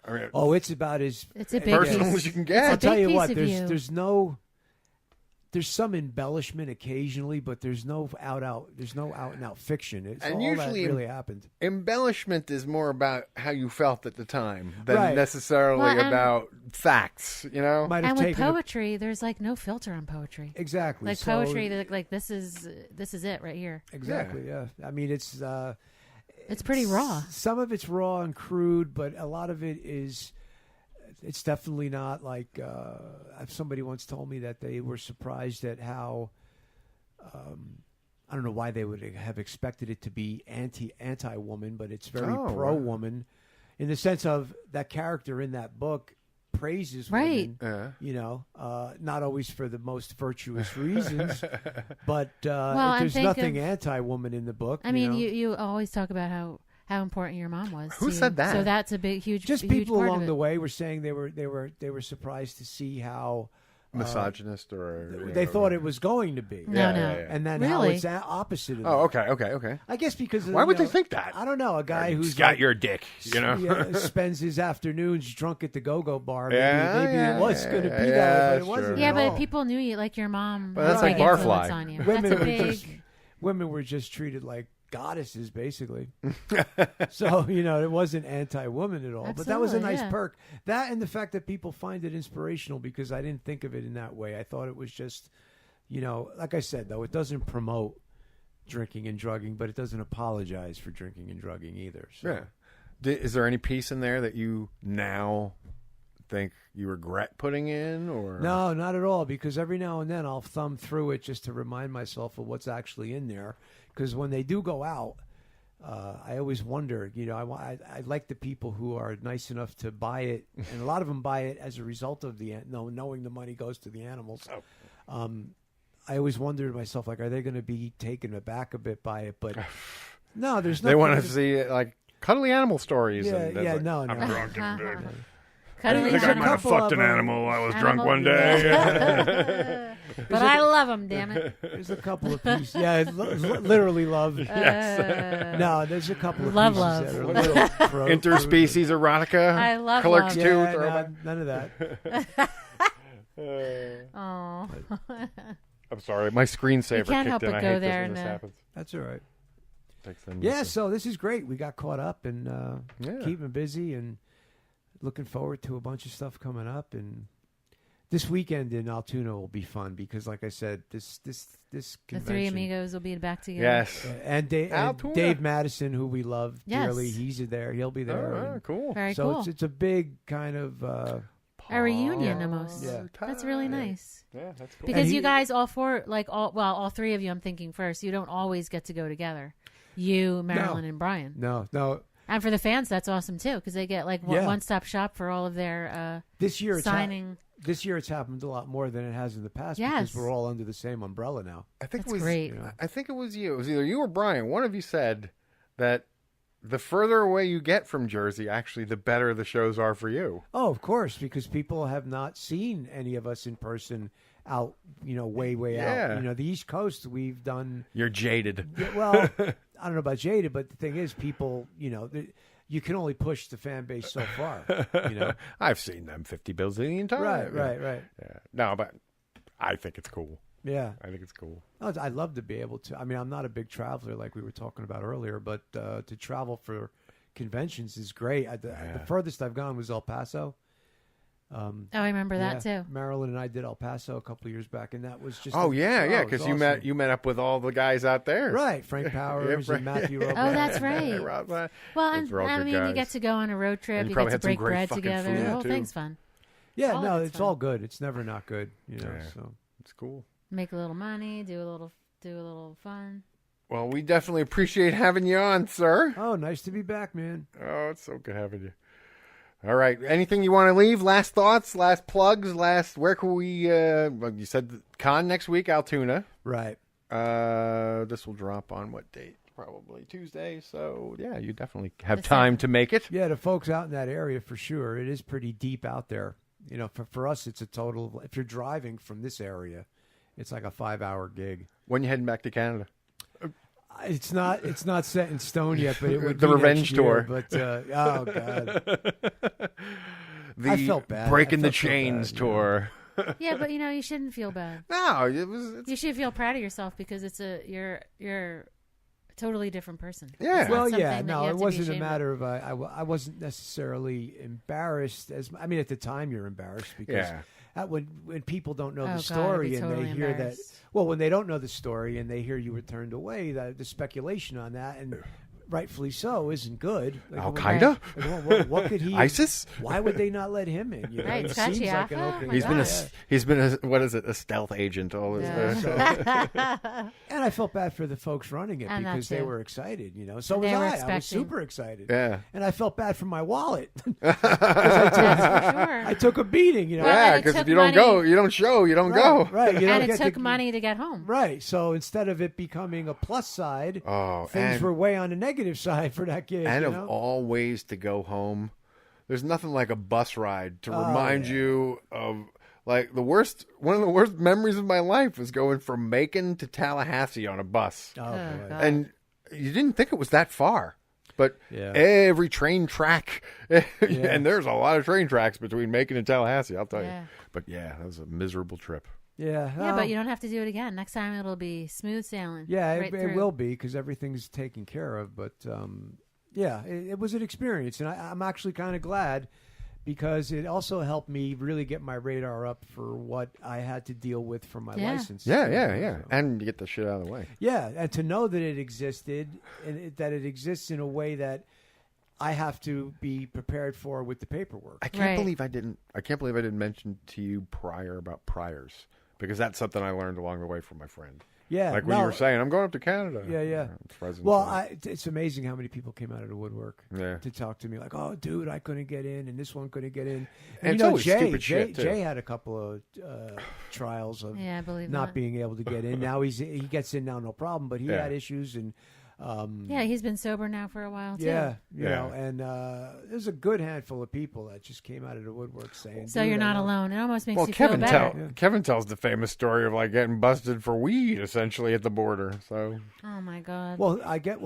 It's about as personal as you can get. I'll tell you what, there's some embellishment occasionally, but there's no out and out fiction. It's and all usually that really happened. Embellishment is more about how you felt at the time than necessarily about facts. And with poetry, there's like no filter on poetry. Exactly. Like poetry, like this is it right here. Exactly. Yeah. It's pretty raw. Some of it's raw and crude, but a lot of it is. It's definitely not like somebody once told me that they were surprised at how I don't know why they would have expected it to be anti-woman, but it's very pro-woman in the sense of that character in that book praises Right. women, not always for the most virtuous reasons, but I there's think nothing of- anti-woman in the book. I mean, you always talk about how important your mom was. Who to said you. that? So that's a huge just huge people part along of the it. way were saying they were surprised to see how Misogynist or they thought it was going to be. No, And then how Really? it's opposite of Oh, that. okay. I guess because of, Why would you know, they think that? I don't know. A guy who's got like, your dick, spends his afternoons drunk at the go-go bar. Maybe, Yeah, it was going to be yeah, that way, but that's it wasn't. true. at Yeah, but all. people knew you, like your mom. But that's had a like big Barfly. influence on you. women That's a were big. just women were just treated like goddesses, basically. So it wasn't anti-woman at all. But that was a Absolutely, nice yeah. perk. That and the fact that people find it inspirational, because I didn't think of it in that way. I thought it was just, like I said, though, it doesn't promote drinking and drugging, but it doesn't apologize for drinking and drugging either. So. Yeah. Is there any piece in there that you now think you regret putting in, or No, not at all, because every now and then I'll thumb through it just to remind myself of what's actually in there. Because when they do go out, I always wonder, I like the people who are nice enough to buy it, and a lot of them buy it as a result of knowing the money goes to the animals. I always wonder to myself, like, are they going to be taken aback a bit by it? But no, there's nothing. they want to see like cuddly animal stories? Yeah, and yeah, like, no. I'm drunk and Cuddly There's a animal. couple of them. I was drunk one day. But I love them, damn it. There's a couple of pieces. Yeah, literally love. No, there's a couple of Love, pieces love. that are a little throat- Interspecies erotica. I love Clerks love. too. Yeah, throwback. none of that. Oh. I'm sorry, my screensaver You can't help kicked in. but I go hate there this when this and, happens. That's all right. Thanks, then. Yeah, so this is great. We got caught up and Yeah. keeping busy and looking forward to a bunch of stuff coming up. And this weekend in Altoona will be fun because, like I said, this The convention. three amigos will be back together. Yes. And Altoona. Dave Madison, who we love Yes. dearly, he's there. He'll be there. Oh, and cool. Very so cool. it's a big kind of A reunion almost. Yeah. That's really nice. Yeah, that's cool. Because And you guys, all three of you, I'm thinking first, you don't always get to go together. You, Marilyn, and Brian. No. And for the fans, that's awesome too, because they get like Yeah. one-stop shop for all of their This year signing. This year it's happened a lot more than it has in the past Yes. because we're all under the same umbrella now. I think That's it was great. I think it was you. It was either you or Brian. One of you said that the further away you get from Jersey, actually, the better the shows are for you. Oh, of course, because people have not seen any of us in person out, way Yeah. out. The East Coast, we've done. You're jaded. Well, I don't know about jaded, but the thing is, people, you can only push the fan base so far. I've seen them 50 billion times. Right. Yeah. No, but I think it's cool. Yeah. I think it's cool. I'd love to be able to. I mean, I'm not a big traveler like we were talking about earlier, but to travel for conventions is great. The furthest I've gone was El Paso. Oh, I remember that too. Marilyn and I did El Paso a couple of years back, and that was just. Oh, yeah, it was because awesome. you met up with all the guys out there. Right, Frank Powers and Matthew. Oh, that's right. Rob, Well, those were all good you guys. get to go on a road trip. And you You probably get to had some break great bread fucking together. food, The whole too. thing's fun. Yeah, All no, of it's it's fun. all good. It's never not good, Yeah. So It's cool. Make a little money, do a little fun. Well, we definitely appreciate having you on, sir. Oh, nice to be back, man. Oh, it's so good having you. All right. Anything you want to leave? Last thoughts? Last plugs? Where can we? Well, you said the con next week, Altoona. Right. This will drop on what date? Probably Tuesday. So yeah, you definitely have The time second. to make it. Yeah, the folks out in that area for sure. It is pretty deep out there. For us, it's a total. If you're driving from this area, it's like a 5-hour gig. When you heading back to Canada? It's not set in stone yet, but it would The be revenge next year, tour. But oh god, The I felt bad. Breaking I the felt so Chains bad, tour. Yeah, but you shouldn't feel bad. No, it's You should feel proud of yourself because you're a totally different person. Yeah. It's not well, something yeah, that no, you have it to be wasn't a ashamed of. matter of I wasn't necessarily embarrassed at the time you're embarrassed because Yeah. when people don't know Oh, the God, story I'd be and totally they hear that, embarrassed. well, when they don't know the story and they hear you were turned away, the speculation on that, and rightfully so, isn't good. Like, Al Qaeda? What could he? ISIS? Why would they not let him in? You know? Right, It Scott seems like an Schiaffo? okay Oh, He's been a what is it? A stealth agent. All his. And I felt bad for the folks running it And that because they too. were excited. You know, so And was they were I. I was expecting. super excited. Yeah. And I felt bad for my wallet. That's for sure. I took a beating. You know. Well, Yeah, and it because if took you don't money- go, you don't show, you don't go. Right. You don't And it get took to- money to get home. Right. So instead of it becoming a plus side, things and- were way on the negative side for that gig. And you of know? all ways to go home, there's nothing like a bus ride to remind you of like one of the worst memories of my life was going from Macon to Tallahassee on a bus. Oh, boy. God. And you didn't think it was that far. But Yeah. every train track, and there's a lot of train tracks between Macon and Tallahassee, I'll tell Yeah. you. But yeah, that was a miserable trip. Yeah. Yeah, but you don't have to do it again. Next time it'll be smooth sailing. Yeah, right it through. will be because everything's taken care of. But yeah, it was an experience, and I'm actually kind of glad because it also helped me really get my radar up for what I had to deal with for my license. Yeah. So- And you get the shit out of the way. Yeah, and to know that it existed and that it exists in a way that I have to be prepared for with the paperwork. I can't believe I didn't mention to you prior about priors because that's something I learned along the way from my friend. Yeah, Like when you were saying, I'm going up to Canada. Yeah. President's Well, Day. it's amazing how many people came out of the woodwork to talk to me. Like, oh, dude, I couldn't get in, and this one couldn't get in. And you it's know, always stupid shit, too. Jay had a couple of trials of Yeah, I believe not that. being able to get in. Now he gets in now, no problem. But he Yeah. had issues and. Yeah, he's been sober now for a while too. Yeah, you know, and there's a good handful of people that just came out of the woodwork saying. So "Dude, you're I not know." alone. It almost makes Well, you Kevin feel better. Kevin tells the famous story of like getting busted for weed essentially at the border. So Oh my God. Well,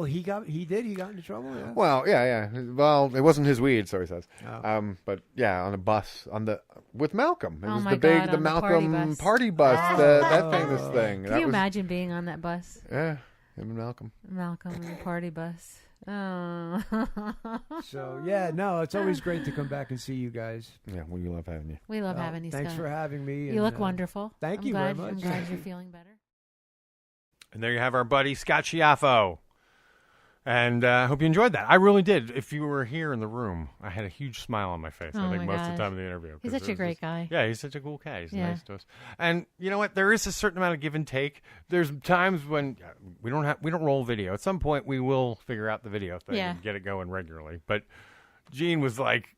he got into trouble. Yeah. well, yeah. Well, it wasn't his weed, so he says. Oh. But yeah, on a bus with Malcolm. It Oh was my the God, the on the Malcolm party bus. that famous thing. Can you imagine being on that bus? Yeah, him and Malcolm. Malcolm and the party bus. Oh. So yeah, no, it's always great to come back and see you guys. Yeah, we love having you. We love having you, Thanks Scott. for having me. You and, look wonderful. Thank I'm you glad, very much. I'm glad you're feeling better. And there you have our buddy Scott Schiaffo. And I hope you enjoyed that. I really did. If you were here in the room, I had a huge smile on my face, I Oh think, my most of the gosh. time in the interview. He's 'cause such it a was great just- guy. Yeah, he's such a cool guy. He's Yeah. nice to us. And you know what? There is a certain amount of give and take. There's times when we don't roll video. At some point, we will figure out the video thing and get it going regularly. But Gene was like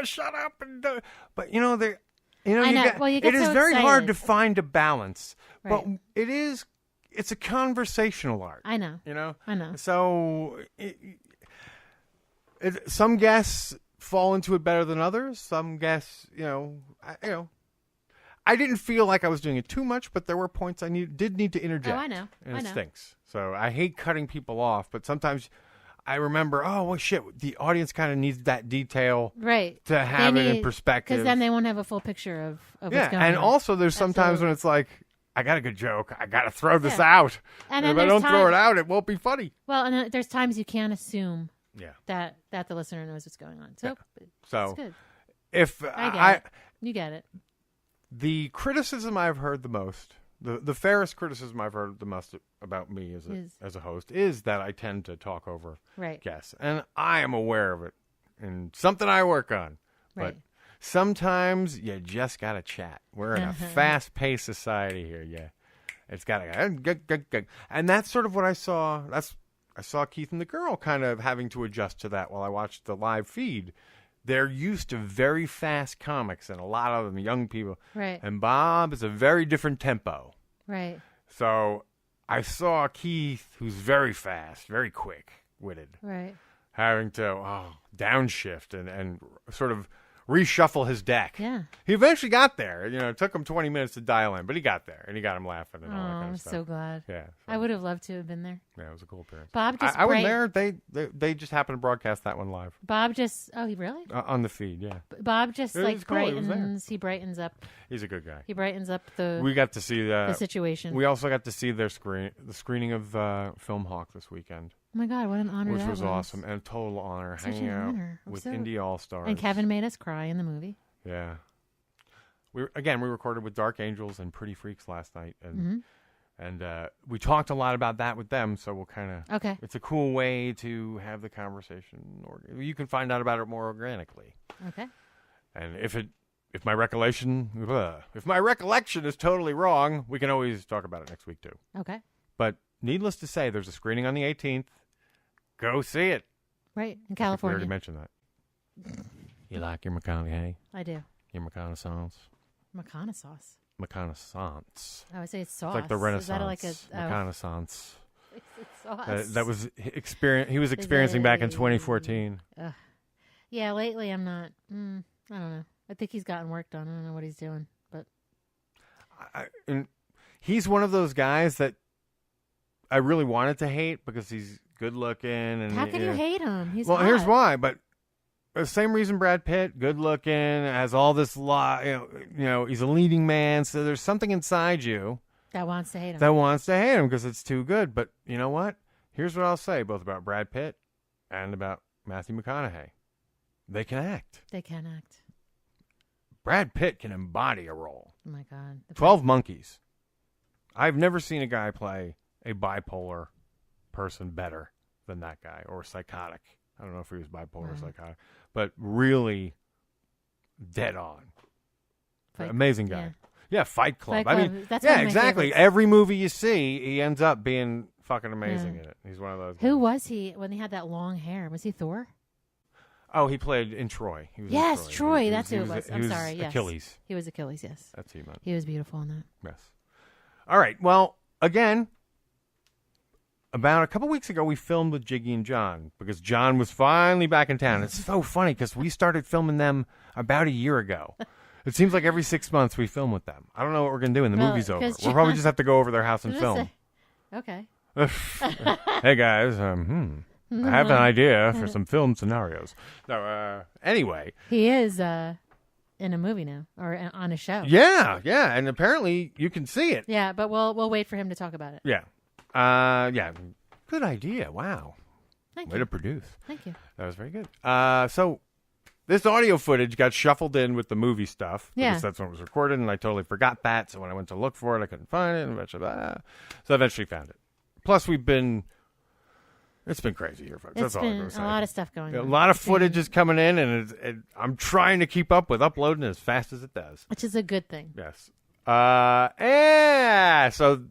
shut up and do-" but you know there. You know, I know. Well, you get it is so very hard to excited. find a balance, but Right. it's a conversational art. I know. You know? I know. So some guests fall into it better than others. Some guests, I didn't feel like I was doing it too much, but there were points I did need to interject. Oh, I know. And I it know. stinks. So I hate cutting people off, but sometimes I remember, oh, well, shit, the audience kind of needs that detail Right. to have it in perspective. Because then they won't have a full picture of what's going on. And also there's sometimes when it's like, I got a good joke. I got to throw this Yeah. out. And if then I don't there's throw it time- out, it won't be funny. Well, and then there's times you can't assume Yeah. that the listener knows what's going on. So, So it's good. if I get it. You get it. The criticism I've heard the most, the fairest criticism I've heard the most about me as a host is that I tend to talk over Right. guests. And I am aware of it and something I work on. Right. But sometimes you just got to chat. We're in a fast-paced society here. Yeah. It's got to and that's sort of what I saw. I saw Keith and the girl kind of having to adjust to that while I watched the live feed. They're used to very fast comics, and a lot of them young people. Right. And Bob is a very different tempo. Right. So I saw Keith, who's very fast, very quick-witted, Right. having to downshift and sort of reshuffle his deck. Yeah. He eventually got there. You know, it took him 20 minutes to dial in, but he got there, and he got him laughing and all that kind I'm of stuff. so glad. Yeah. I would have loved to have been there. Yeah, it was a cool appearance. Bob just I wasn't there. They just happened to broadcast that one live. Bob just he really? On the feed, yeah. Bob just It was cool. He was there. he brightens up. He's a good guy. He brightens up the We got to see the situation. We also got to see the screening of Film Hawk this weekend. Oh my God, what an honor Which that was awesome and a total honor Such hanging an out honor. I'm with so- Indie All-Stars. And Kevin made us cry in the movie. Yeah. We recorded with Dark Angels and Pretty Freaks last night, and Mm-hmm. And we talked a lot about that with them, so we'll kind of... Okay. It's a cool way to have the conversation. You can find out about it more organically. Okay. And if my recollection is totally wrong, we can always talk about it next week, too. Okay. But needless to say, there's a screening on the 18th. Go see it. Right, in California. We already mentioned that. You like your McConaughey? I do. Your reconnaissance? Macana sauce. Reconnaissance. I would say it's sauce. It's like the Renaissance. Is that like a reconnaissance. It's sauce. That was he was experiencing back in 2014. Yeah, lately I'm not. I don't know. I think he's gotten work done. I don't know what he's doing, but and he's one of those guys that I really wanted to hate because he's good looking. And how can you hate him? He's hot. Here's why. But the same reason Brad Pitt, good looking, has all this lot. You know, he's a leading man. So there's something inside you that wants to hate him. That wants to hate him because it's too good. But you know what? Here's what I'll say both about Brad Pitt and about Matthew McConaughey. They can act. They can act. Brad Pitt can embody a role. Oh, my God. 12 Monkeys. I've never seen a guy play a bipolar person better than that guy, or psychotic. I don't know if he was bipolar or psychotic, but really dead on. Amazing guy. Yeah, Fight Club. I mean, that's yeah, exactly. Every movie you see, he ends up being fucking amazing in it. He's one of those guys. Who was he when he had that long hair? Was he Thor? Oh, he played in Troy. He was yes, in Troy. That's who it was. I'm sorry. Yes. Achilles. He was Achilles, yes. That's who he meant. He was beautiful in that. Yes. All right. Well, again, about a couple weeks ago, we filmed with Jiggy and Jon because Jon was finally back in town. It's so funny because we started filming them about a year ago. It seems like every 6 months we film with them. I don't know what we're going to do when the movie's over. We'll probably just have to go over their house and film. Okay. Hey, guys. I have an idea for some film scenarios. No, anyway. He is in a movie now, or on a show. Yeah, and apparently you can see it. Yeah, but we'll wait for him to talk about it. Yeah. Good idea. Wow. Thank Way you. to produce. Thank you. That was very good. So this audio footage got shuffled in with the movie stuff. Because that's when it was recorded, and I totally forgot that. So when I went to look for it, I couldn't find it. And so I eventually found it. Plus, it's been crazy here, folks. That's all I'm going to say. A lot of stuff going on. A lot of footage is coming in, and I'm trying to keep up with uploading as fast as it does. Which is a good thing. Yes. So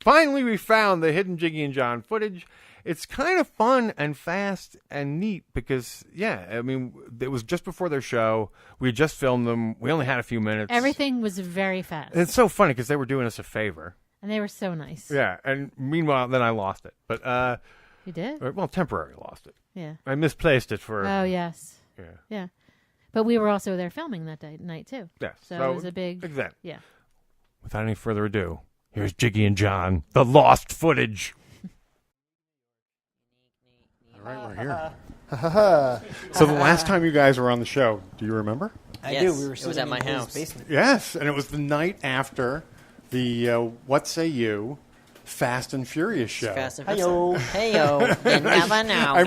finally we found the hidden Jiggy and Jon footage. It's kind of fun and fast and neat because, I mean, it was just before their show. We had just filmed them. We only had a few minutes. Everything was very fast. And it's so funny because they were doing us a favor. And they were so nice. Yeah, and meanwhile, then I lost it. But you did? Well, temporarily lost it. Yeah. I misplaced it for... Oh, yes. Yeah. But we were also there filming that night, too. Yes. So it was a big... Exactly. Yeah. Without any further ado, here's Jiggy and Jon, the lost footage. All right, we're here. So the last time you guys were on the show, do you remember? I do. We were sitting in my house. Basement. Yes, and it was the night after the What Say You Fast and Furious show. Fast and Furious. Hey-yo. You never know, I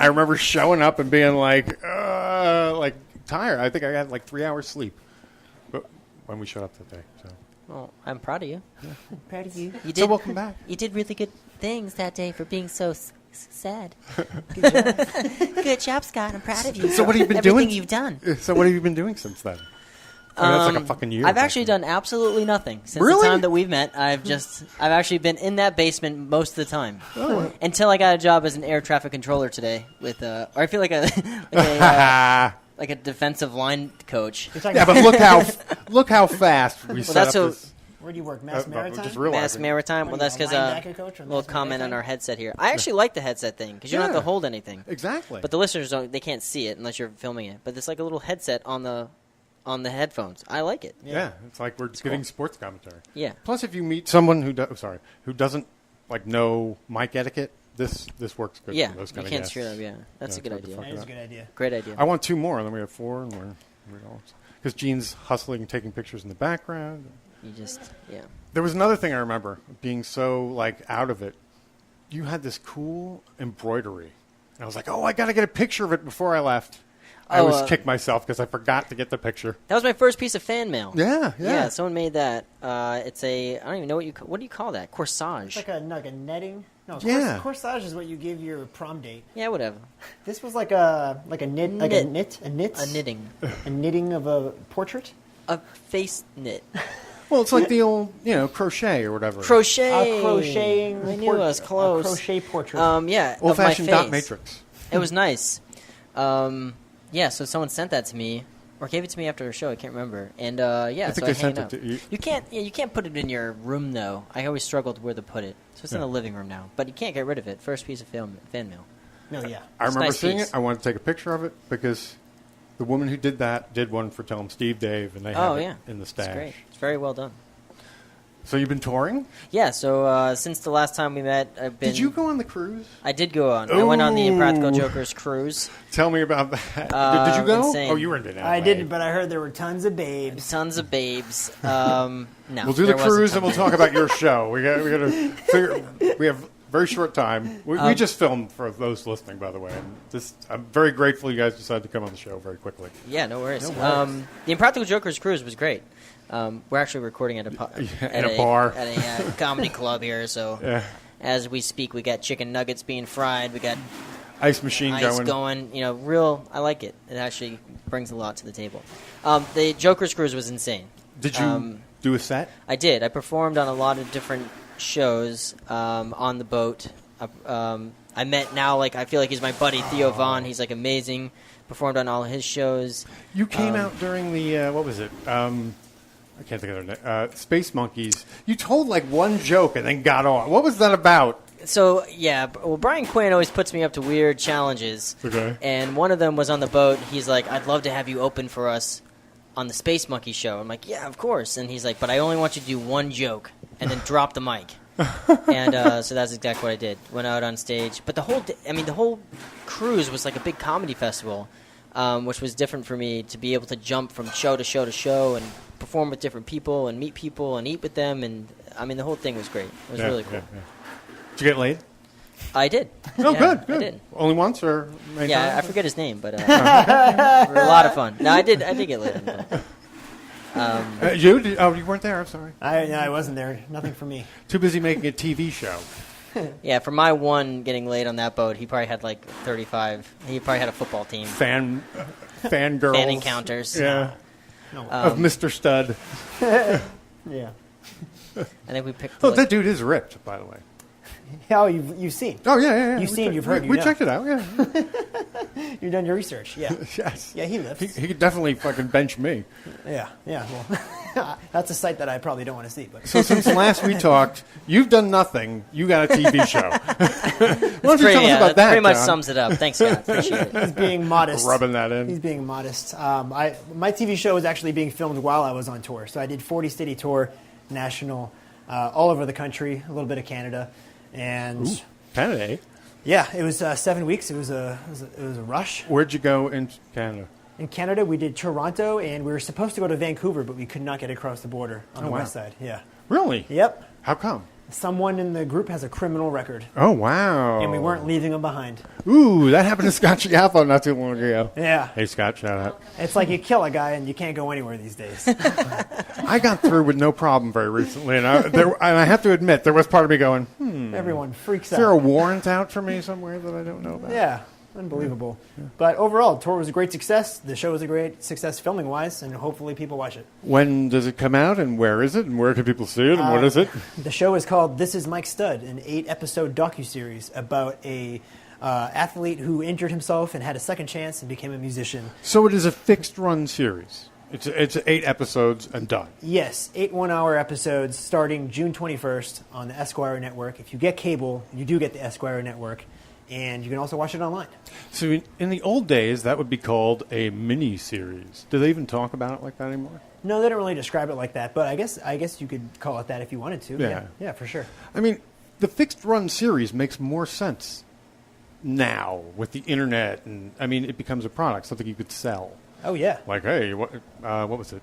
remember showing up and being like tired. I think I had like 3 hours sleep when we showed up that day. So. Well, I'm proud of you. Yeah. I'm proud of you. So welcome back. You did really good things that day for being so sad. Good job. Good job, Scott. I'm proud of you. So what have you been doing? Everything you've done. So what have you been doing since then? I mean, that's like a fucking year. I've actually done absolutely nothing since the time that we've met. I've actually been in that basement most of the time until I got a job as an air traffic controller today with or I feel like a defensive line coach. Yeah, but look how fast we set up this. Where do you work? Mass Maritime? Mass Maritime. Well, that's because a little comment on our headset here. I actually like the headset thing because you don't have to hold anything. Exactly. But the listeners they can't see it unless you're filming it. But it's like a little headset on the headphones. I like it. Yeah, it's like we're giving sports commentary. Yeah. Plus, if you meet someone who doesn't like know mic etiquette, this works good. Yeah, for those you kind of can't guests. screw up. Yeah, that's a good idea. That is a good idea. Great idea. I want 2 more, and then we have 4, and we're because Gene's hustling and taking pictures in the background. There was another thing I remember being so like out of it. You had this cool embroidery, and I was like, "Oh, I got to get a picture of it before I left." I always kick myself because I forgot to get the picture. That was my first piece of fan mail. Yeah. Someone made that. It's a, I don't even know what do you call that? Corsage. It's like a netting. No, Yeah. corsage is what you give your prom date. Yeah, whatever. This was like a knitting of a portrait. A face knit. Well, it's like the old, crochet or whatever. Crocheting. I knew I was close. A crochet portrait. Yeah. Old-fashioned dot matrix. It was nice. Yeah, so someone sent that to me, or gave it to me after a show. I can't remember. And I think so they I sent hang it up. to you. You can't put it in your room though. I always struggled where to put it. So it's in the living room now. But you can't get rid of it. First piece of fan mail. No, yeah. I remember nice seeing piece. it. I wanted to take a picture of it because the woman who did that did one for Tell 'em Steve Dave, and they have it in the stash. It's great. It's very well done. So you've been touring? Yeah, so since the last time we met, I've been... Did you go on the cruise? I did go on. I went on the Impractical Jokers cruise. Tell me about that. Did you go? Insane. Oh, you were in LA. I didn't, but I heard there were tons of babes. Tons of babes. No, we'll do the cruise and we'll talk about your show. We got to figure... We have very short time. We just filmed for those listening, by the way. And I'm very grateful you guys decided to come on the show very quickly. Yeah, no worries. The Impractical Jokers cruise was great. We're actually recording at a bar at a comedy club here. So as we speak, we got chicken nuggets being fried. We got ice machine going. I like it. It actually brings a lot to the table. The Joker's cruise was insane. Did you do a set? I did. I performed on a lot of different shows on the boat. I met now, I feel like he's my buddy, Theo Vaughn. He's amazing. Performed on all his shows. You came out during the what was it? I can't think of their name. Space Monkeys. You told one joke and then got on. What was that about? So, yeah, well, Brian Quinn always puts me up to weird challenges. Okay. And one of them was on the boat. He's like, I'd love to have you open for us on the Space Monkey show. I'm like, yeah, of course. And he's like, but I only want you to do one joke and then drop the mic. And so that's exactly what I did. Went out on stage. But the whole cruise was like a big comedy festival, which was different for me to be able to jump from show to show to show and perform with different people and meet people and eat with them. And, the whole thing was great. It was really cool. Yeah. Did you get laid? I did. Oh, good. I did. Only once or many times? I forget his name, but a lot of fun. No, I did get laid. You weren't there. I'm sorry. I wasn't there. Nothing for me. Too busy making a TV show. Yeah, for my one getting laid on that boat, he probably had 35. He probably had a football team. Fan girls. Fan encounters. Yeah. Of Mr. Stud. Yeah. I think we picked... that dude is ripped, by the way. Oh, you've seen. Oh, yeah. You've seen, you've heard. We checked it out, yeah. You've done your research, yeah. Yes. Yeah, he lifts. He could definitely fucking bench me. Yeah, well, that's a sight that I probably don't want to see. But So since last we talked, you've done nothing. You got a TV show. Why don't you tell us about that, pretty much John? sums it up. Thanks, Scott. Appreciate it. He's being modest. Rubbing that in. He's being modest. My TV show was actually being filmed while I was on tour. So I did 40-city tour, national, all over the country, a little bit of Canada. And... Ooh, Canada, eh? Yeah, it was 7 weeks. It was a rush. Where'd you go in Canada? In Canada, we did Toronto, and we were supposed to go to Vancouver, but we could not get across the border on the west side. Yeah. Really? Yep. How come? Someone in the group has a criminal record. Oh, wow. And we weren't leaving them behind. Ooh, that happened to Scott Schiaffo not too long ago. Yeah. Hey, Scott, shout out. It's like you kill a guy and you can't go anywhere these days. I got through with no problem very recently, and I have to admit, there was part of me going, Everyone freaks out. Is there a warrant out for me somewhere that I don't know about? Yeah. Unbelievable. Yeah. But overall, the tour was a great success. The show was a great success filming-wise, and hopefully people watch it. When does it come out, and where is it, and where can people see it, and what is it? The show is called This Is Mike Stud, an 8-episode docuseries about a athlete who injured himself and had a second chance and became a musician. So it is a fixed-run series. It's 8 episodes and done. Yes, 8 one-hour episodes starting June 21st on the Esquire Network. If you get cable, you do get the Esquire Network. And you can also watch it online. So in the old days, that would be called a mini-series. Do they even talk about it like that anymore? No, they don't really describe it like that. But I guess you could call it that if you wanted to. Yeah, for sure. I mean, the fixed-run series makes more sense now with the internet. And I mean, it becomes a product, something you could sell. Oh, yeah. Like, hey, what was it?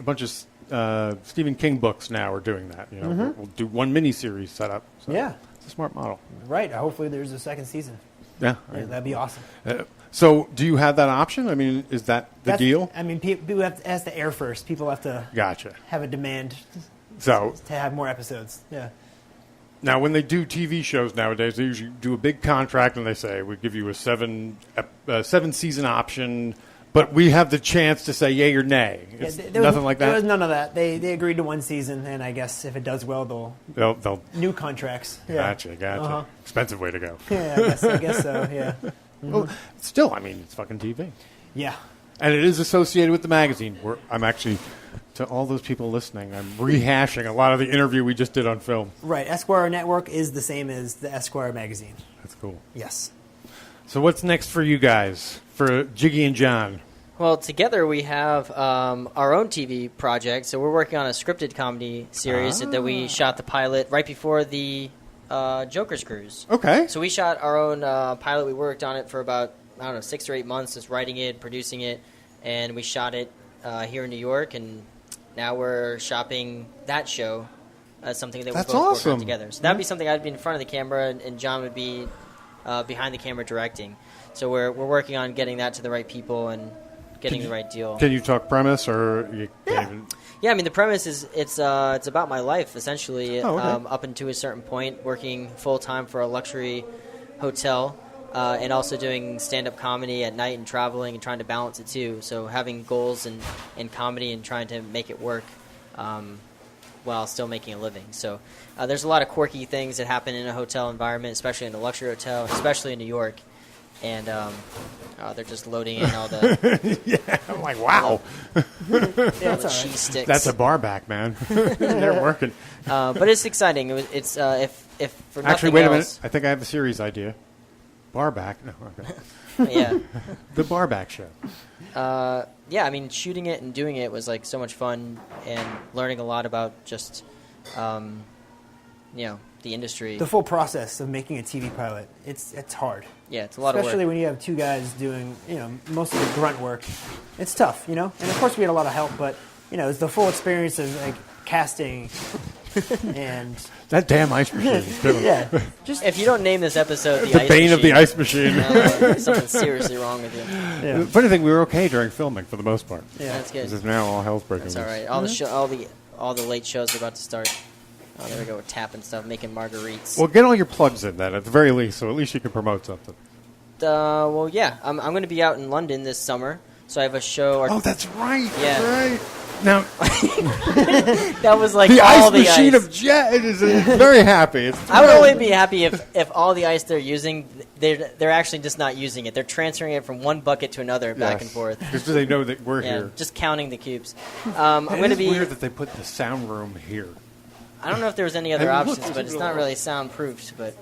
A bunch of Stephen King books now are doing that. You know, we'll do one mini-series setup. So. Yeah. A smart model. Right. Hopefully there's a second season. Yeah. That'd be awesome. So, do you have that option? I mean, is that the deal? I mean, people has to air first. People have to have a demand to have more episodes. Yeah. Now, when they do TV shows nowadays, they usually do a big contract and they say, we give you a seven season option, but we have the chance to say yay or nay. It's nothing like that? There was none of that. They agreed to 1 season, and I guess if it does well, they'll new contracts. Yeah. Gotcha. Uh-huh. Expensive way to go. Yeah, I guess so, yeah. Mm-hmm. Well, still, I mean, it's fucking TV. Yeah. And it is associated with the magazine. I'm actually, to all those people listening, I'm rehashing a lot of the interview we just did on film. Right. Esquire Network is the same as the Esquire magazine. That's cool. Yes. So what's next for you guys, for Jiggy and Jon? Well, together we have our own TV project. So we're working on a scripted comedy series that we shot the pilot right before the Joker's Cruise. Okay. So we shot our own pilot. We worked on it for about, 6 or 8 months, just writing it, producing it, and we shot it here in New York, and now we're shopping that show as something that we're both working on together. So that'd be something I'd be in front of the camera, and Jon would be behind the camera directing. So we're working on getting that to the right people and getting the right deal. Can you talk premise, or you can't even... Yeah, I mean, the premise is it's about my life, essentially, okay. Up until a certain point, working full-time for a luxury hotel, and also doing stand-up comedy at night and traveling and trying to balance it, too. So having goals in comedy and trying to make it work while still making a living. So there's a lot of quirky things that happen in a hotel environment, especially in a luxury hotel, especially in New York. And they're just loading in all the... yeah, I'm like, wow. Cheese sticks. That's a bar back, man. They're working. But it's exciting. It's if for nothing Actually, wait else, a minute. I think I have a series idea. Bar back. No, okay. Yeah. The Bar Back Show. Yeah, I mean, shooting it and doing it was like so much fun and learning a lot about just, the industry. The full process of making a TV pilot, it's hard. Yeah, it's a lot of work. Especially when you have two guys doing, most of the grunt work. It's tough, And of course we had a lot of help, but, it's the full experience of like casting and... That damn ice machine. Yeah. Just if you don't name this episode the ice bane machine, of the ice machine. Something's seriously wrong with you. Yeah. The funny thing, we were okay during filming for the most part. Yeah, that's good. Because now all hell's breaking loose. That's all right. All the late shows are about to start. Oh, there we go. We're tapping stuff, making margaritas. Well, get all your plugs in then, at the very least, so at least you can promote something. Well, yeah. I'm going to be out in London this summer, so I have a show. Oh, that's right. Yeah. That's right. Now, that was like the all ice the machine ice. of Jet is very happy. I would only be happy if all the ice they're using, they're actually just not using it. They're transferring it from one bucket to another, back and forth. Because they know that we're here. Just counting the cubes. I'm going to be weird that they put the sound room here. I don't know if there was any other options, but it's not really soundproofed. But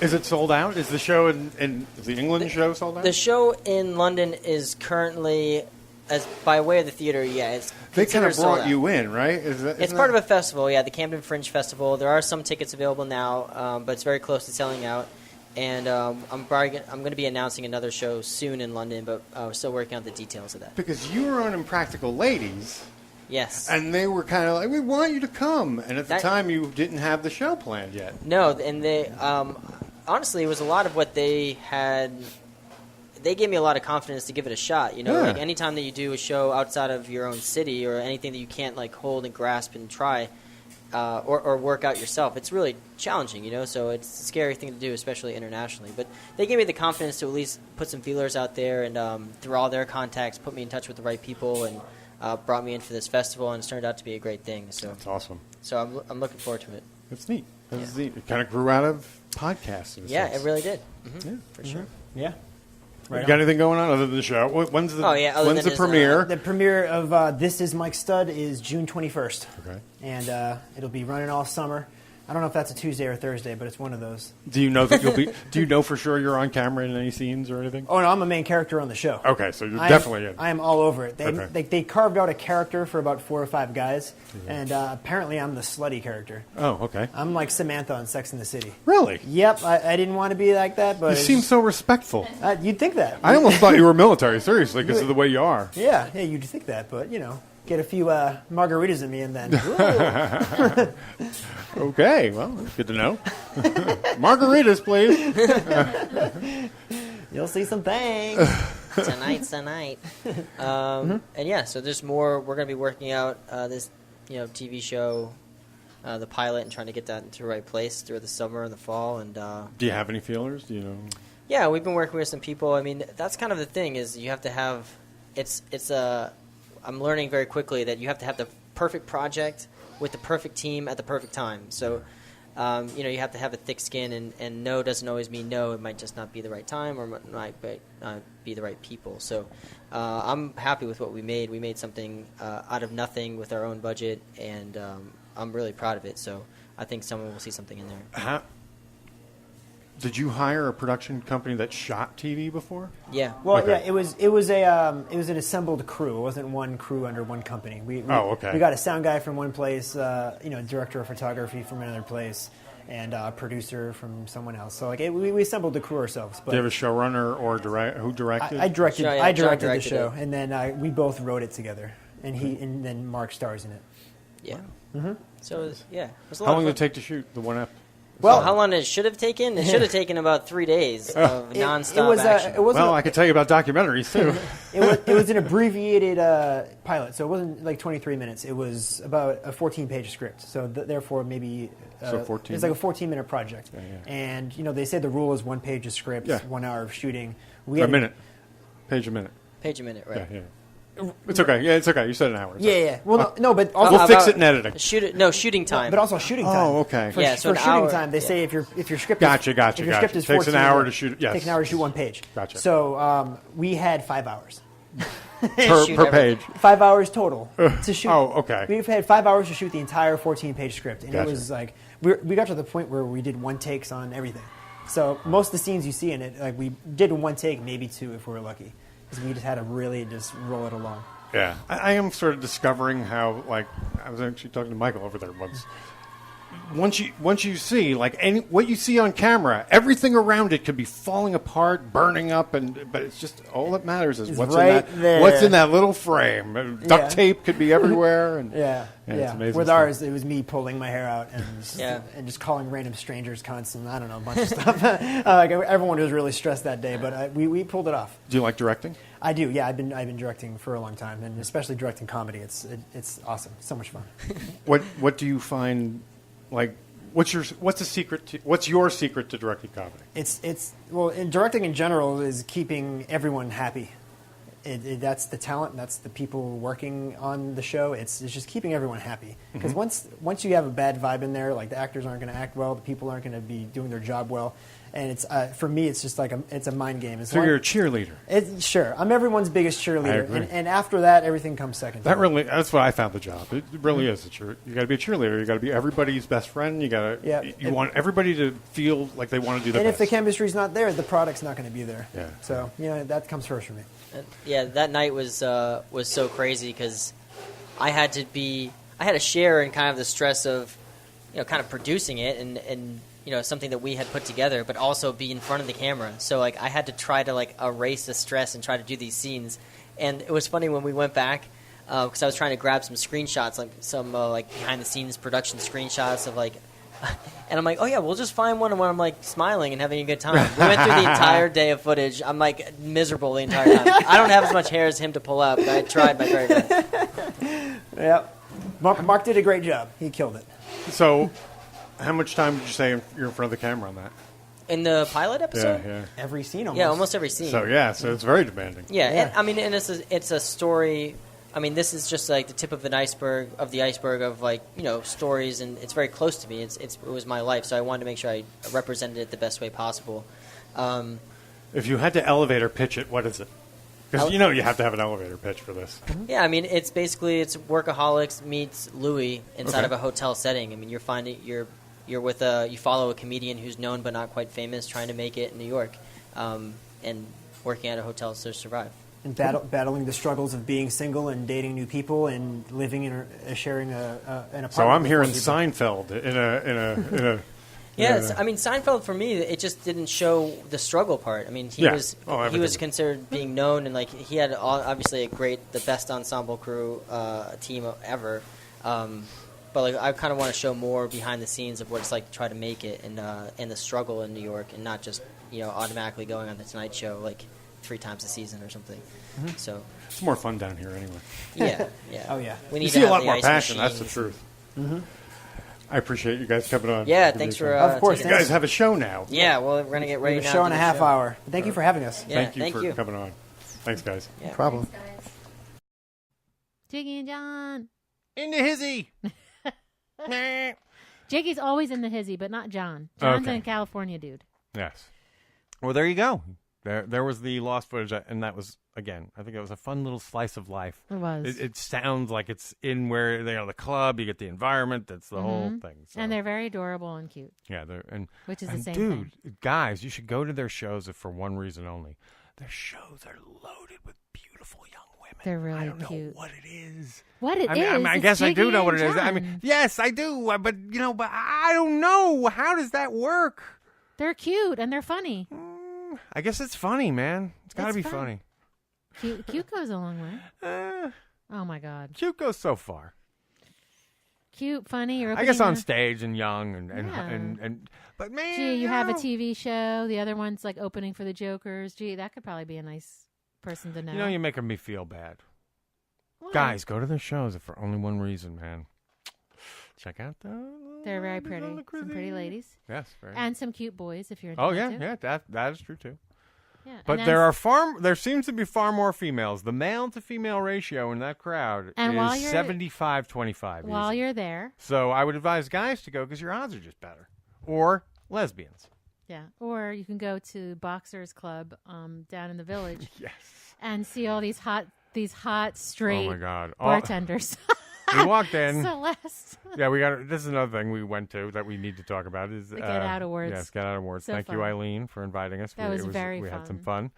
is it sold out? Is the show in the England show sold out? The show in London is currently, as by way of the theater, it's they kind of brought sold you in, right? It's part of a festival, the Camden Fringe Festival. There are some tickets available now, but it's very close to selling out. And I'm going to be announcing another show soon in London, but we're still working on the details of that. Because you were on Impractical Ladies. Yes. And they were kind of like, we want you to come. And at the time, you didn't have the show planned yet. No, and they honestly, it was a lot of what they had. They gave me a lot of confidence to give it a shot. Like anytime that you do a show outside of your own city or anything that you can't like hold and grasp and try or work out yourself, it's really challenging, So it's a scary thing to do, especially internationally. But they gave me the confidence to at least put some feelers out there and through all their contacts, put me in touch with the right people and brought me in for this festival, and it's turned out to be a great thing. So that's awesome. So I'm looking forward to it. That's neat. That's neat. It kind of grew out of podcasting. Yeah, it really did. Mm-hmm. Yeah, for sure. Yeah. Right. You got anything going on other than the show? When's the when's the premiere? The premiere of This Is Mike Stud is June 21st. Okay. And it'll be running all summer. I don't know if that's a Tuesday or Thursday, but it's one of those. Do you know that you'll be? Do you know for sure you're on camera in any scenes or anything? Oh no, I'm a main character on the show. Okay, so you're definitely in. I am all over it. They carved out a character for about 4 or 5 guys, and apparently I'm the slutty character. Oh, okay. I'm like Samantha on Sex and the City. Really? Yep. I didn't want to be like that, but you seem so respectful. You'd think that. I almost thought you were military, seriously, because of the way you are. Yeah, you'd think that, but get a few margaritas in me and then. Okay, well, good to know. Margaritas, please. You'll see some things. Tonight's the night. And yeah, so there's more. We're going to be working out this, TV show, the pilot, and trying to get that into the right place through the summer and the fall. And do you have any feelers? Do you know? Yeah, we've been working with some people. I mean, that's kind of the thing is you have to have. I'm learning very quickly that you have to have the perfect project with the perfect team at the perfect time. So. You have to have a thick skin, and no doesn't always mean no. It might just not be the right time, or might be the right people. So I'm happy with what we made. We made something out of nothing with our own budget, and I'm really proud of it. So I think someone will see something in there. Did you hire a production company that shot TV before? Yeah. Well, okay. It was an assembled crew. It wasn't one crew under one company. We got a sound guy from one place, director of photography from another place, and a producer from someone else. So we assembled the crew ourselves. But do you have a showrunner or who directed? I directed. I directed the show, and then we both wrote it together, and then Mark stars in it. Yeah. Wow. Mm-hmm. So it was how long did it take to shoot the one episode? Well, how long it should have taken? It should have taken about 3 days of nonstop action. I could tell you about documentaries, too. It was an abbreviated pilot, so it wasn't like 23 minutes. It was about a 14-page script, so therefore maybe... so 14? It's like a 14-minute project. Yeah. And, they say the rule is 1 page of script, 1 hour of shooting. A minute. Page a minute. Page a minute, right. Yeah. It's okay. Yeah, it's okay. You said an hour. Yeah. Well, no, but also we'll fix it in editing. Shooting time. But also shooting time. Oh, okay. For shooting time, they say if your script gotcha. If your script is 14, takes an hour to shoot. Yes. Takes an hour to shoot 1 page. Gotcha. So we had 5 hours per page. 5 hours total to shoot. Oh, okay. We've had 5 hours to shoot the entire 14-page script, and it was like we got to the point where we did 1 takes on everything. So most of the scenes you see in it, we did 1 take, maybe 2 if we were lucky, because we just had to really just roll it along. Yeah, I am sort of discovering how, I was actually talking to Michael over there once. Once you see, what you see on camera, everything around it could be falling apart, burning up, but it's just, all that matters is what's in that little frame. Duct tape could be everyone and it's amazing. With ours, it was me pulling my hair out and just calling random strangers constantly. I don't know, a bunch of stuff. Everyone was really stressed that day, but we pulled it off. Do you like directing? I do, yeah. I've been directing for a long time, and especially directing comedy. It's awesome. So much fun. What do you find? What's the secret? What's your secret to directing comedy? In directing in general is keeping everyone happy. That's the talent. That's the people working on the show. It's just keeping everyone happy. Because once you have a bad vibe in there, the actors aren't going to act well, the people aren't going to be doing their job well. And it's for me, it's just it's a mind game. So you're a cheerleader. Sure, I'm everyone's biggest cheerleader, and after that, everything comes second. That's what I found the job. It really is. You got to be a cheerleader. You got to be everybody's best friend. You want everybody to feel like they want to do their best. And if the chemistry's not there, the product's not going to be there. Yeah. So that comes first for me. That night was so crazy because I had to share in kind of the stress of kind of producing it and something that we had put together, but also be in front of the camera. So I had to try to erase the stress and try to do these scenes. And it was funny when we went back because I was trying to grab some screenshots, some behind the scenes production screenshots of and I'm like, oh yeah, we'll just find one when I'm smiling and having a good time. We went through the entire day of footage. I'm miserable the entire time. I don't have as much hair as him to pull out, but I tried my very best. Yeah, Mark did a great job. He killed it. So. How much time did you say you're in front of the camera on that? In the pilot episode? Yeah. Every scene almost. Yeah, almost every scene. So it's very demanding. Yeah. And it's a story. I mean, this is just the tip of the iceberg of stories, and it's very close to me. It was my life, so I wanted to make sure I represented it the best way possible. If you had to elevator pitch it, what is it? Because you have to have an elevator pitch for this. Yeah, I mean, it's Workaholics meets Louie inside of a hotel setting. I mean, you're with you follow a comedian who's known but not quite famous, trying to make it in New York, and working at a hotel to survive. And battling the struggles of being single and dating new people and living in sharing an apartment. So I'm hearing Seinfeld in a. Yeah, I mean, Seinfeld for me, it just didn't show the struggle part. I mean, he was considered being known, and he had obviously the best ensemble crew team ever. But like, I kind of want to show more behind the scenes of what it's like to try to make it, and the struggle in New York, and not just automatically going on the Tonight Show like 3 times a season or something. Mhm. So it's more fun down here anyway. Yeah, yeah. Oh yeah. We need you to see have a lot the more ice passion. That's the machines. truth. Mm-hmm. I appreciate you guys coming on. Yeah, thanks for. Of course, you guys have a show now. Yeah, well, we're gonna get ready We have now. a show to and a do half the show. hour. Thank you for having us. Yeah, Thank you for coming on. Thanks, guys. Yeah. No problem. Jiggy Jon. In the hizzy. Jiggy's always in the hizzy, but not John. John's Okay. a California dude. Yes. Well, there you go. There was the lost footage, and that was, again, I think it was a fun little slice of life. It was. It sounds like it's in where they are, the club. You get the environment. That's the whole Mhm. thing. So. And they're very adorable and cute. Yeah, which is the and same dude, thing. guys, you should go to their shows if for one reason only. Their shows are loaded with beautiful young women. They're really I don't know cute. what it is. What it I mean, is, I it's guess I do Jiggy know what and it is. I Jon. mean, yes, I do. But but I don't know. How does that work? They're cute and they're funny. I guess it's funny, man. It's got to It's be fun. funny. Cute goes a long way. Oh my God. Cute goes so far. Cute, funny. You're I guess on opening stage and young and Yeah. but man, Gee, you have a know. TV show. The other one's like opening for the Jokers. Gee, that could probably be a nice person to know. You're making me feel bad. Why? Guys, go to their shows if for only one reason, man. Check out They're very pretty. Some pretty ladies. Yes, very. And some cute boys if you're into Oh that yeah, too. yeah, that is true too. Yeah, But and there seems to be far more females. The male to female ratio in that crowd And while is you're- 75-25. While easy. you're there. So I would advise guys to go because your odds are just better. Or lesbians. Yeah. Or you can go to Boxers Club down in the village. Yes. And see all these hot straight Oh my God. bartenders. We walked in. Celeste. Yeah, this is another thing we went to that we need to talk about is The Get Out Awards. Yes, Get Out Awards. So Thank you, fun. Eileen, for inviting us. That was very We had some fun.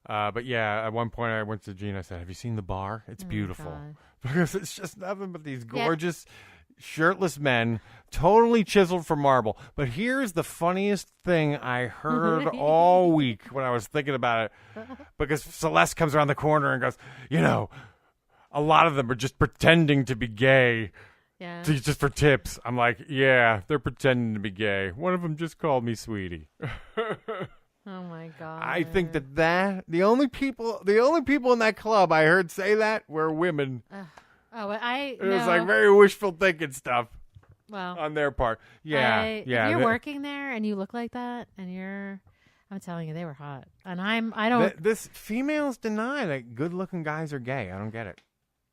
fun. But yeah, at one point I went to Gene. I said, "Have you seen the bar? It's Oh my beautiful God. because it's just nothing but these Yeah. gorgeous, shirtless men, totally chiseled from marble." But here's the funniest thing I heard all week when I was thinking about it, because Celeste comes around the corner and goes, a lot of them are just pretending to be gay. Yeah. Just for tips. I'm like, yeah, they're pretending to be gay. One of them just called me sweetie. Oh my God. I think that the only people in that club I heard say that were women. It It was like very wishful thinking stuff. Well, on their part. Yeah. If yeah. you're working there and you look like that, and I'm telling you, they were hot. And I don't. This females deny that good-looking guys are gay. I don't get it.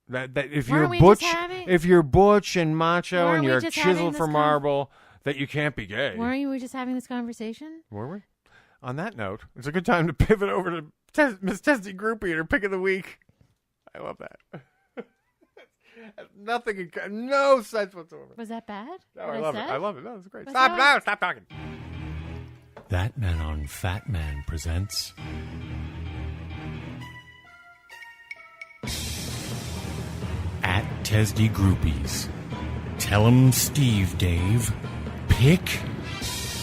That if Weren't you're we butch, just having- if you're butch and macho Weren't and we you're just having chiseled this from marble, that you can't be gay. Weren't we just having this conversation? Were we? On that note, it's a good time to pivot over to Miss Testy Groupie and her pick of the week. I love that. Nothing, no sense whatsoever. Was that bad? No, What I love it. said? I love it. No, it's great. Was Stop that now. what- Stop talking. ThatMan on Fatman presents At Tesdy Groupies. Tell 'em Steve Dave. Pick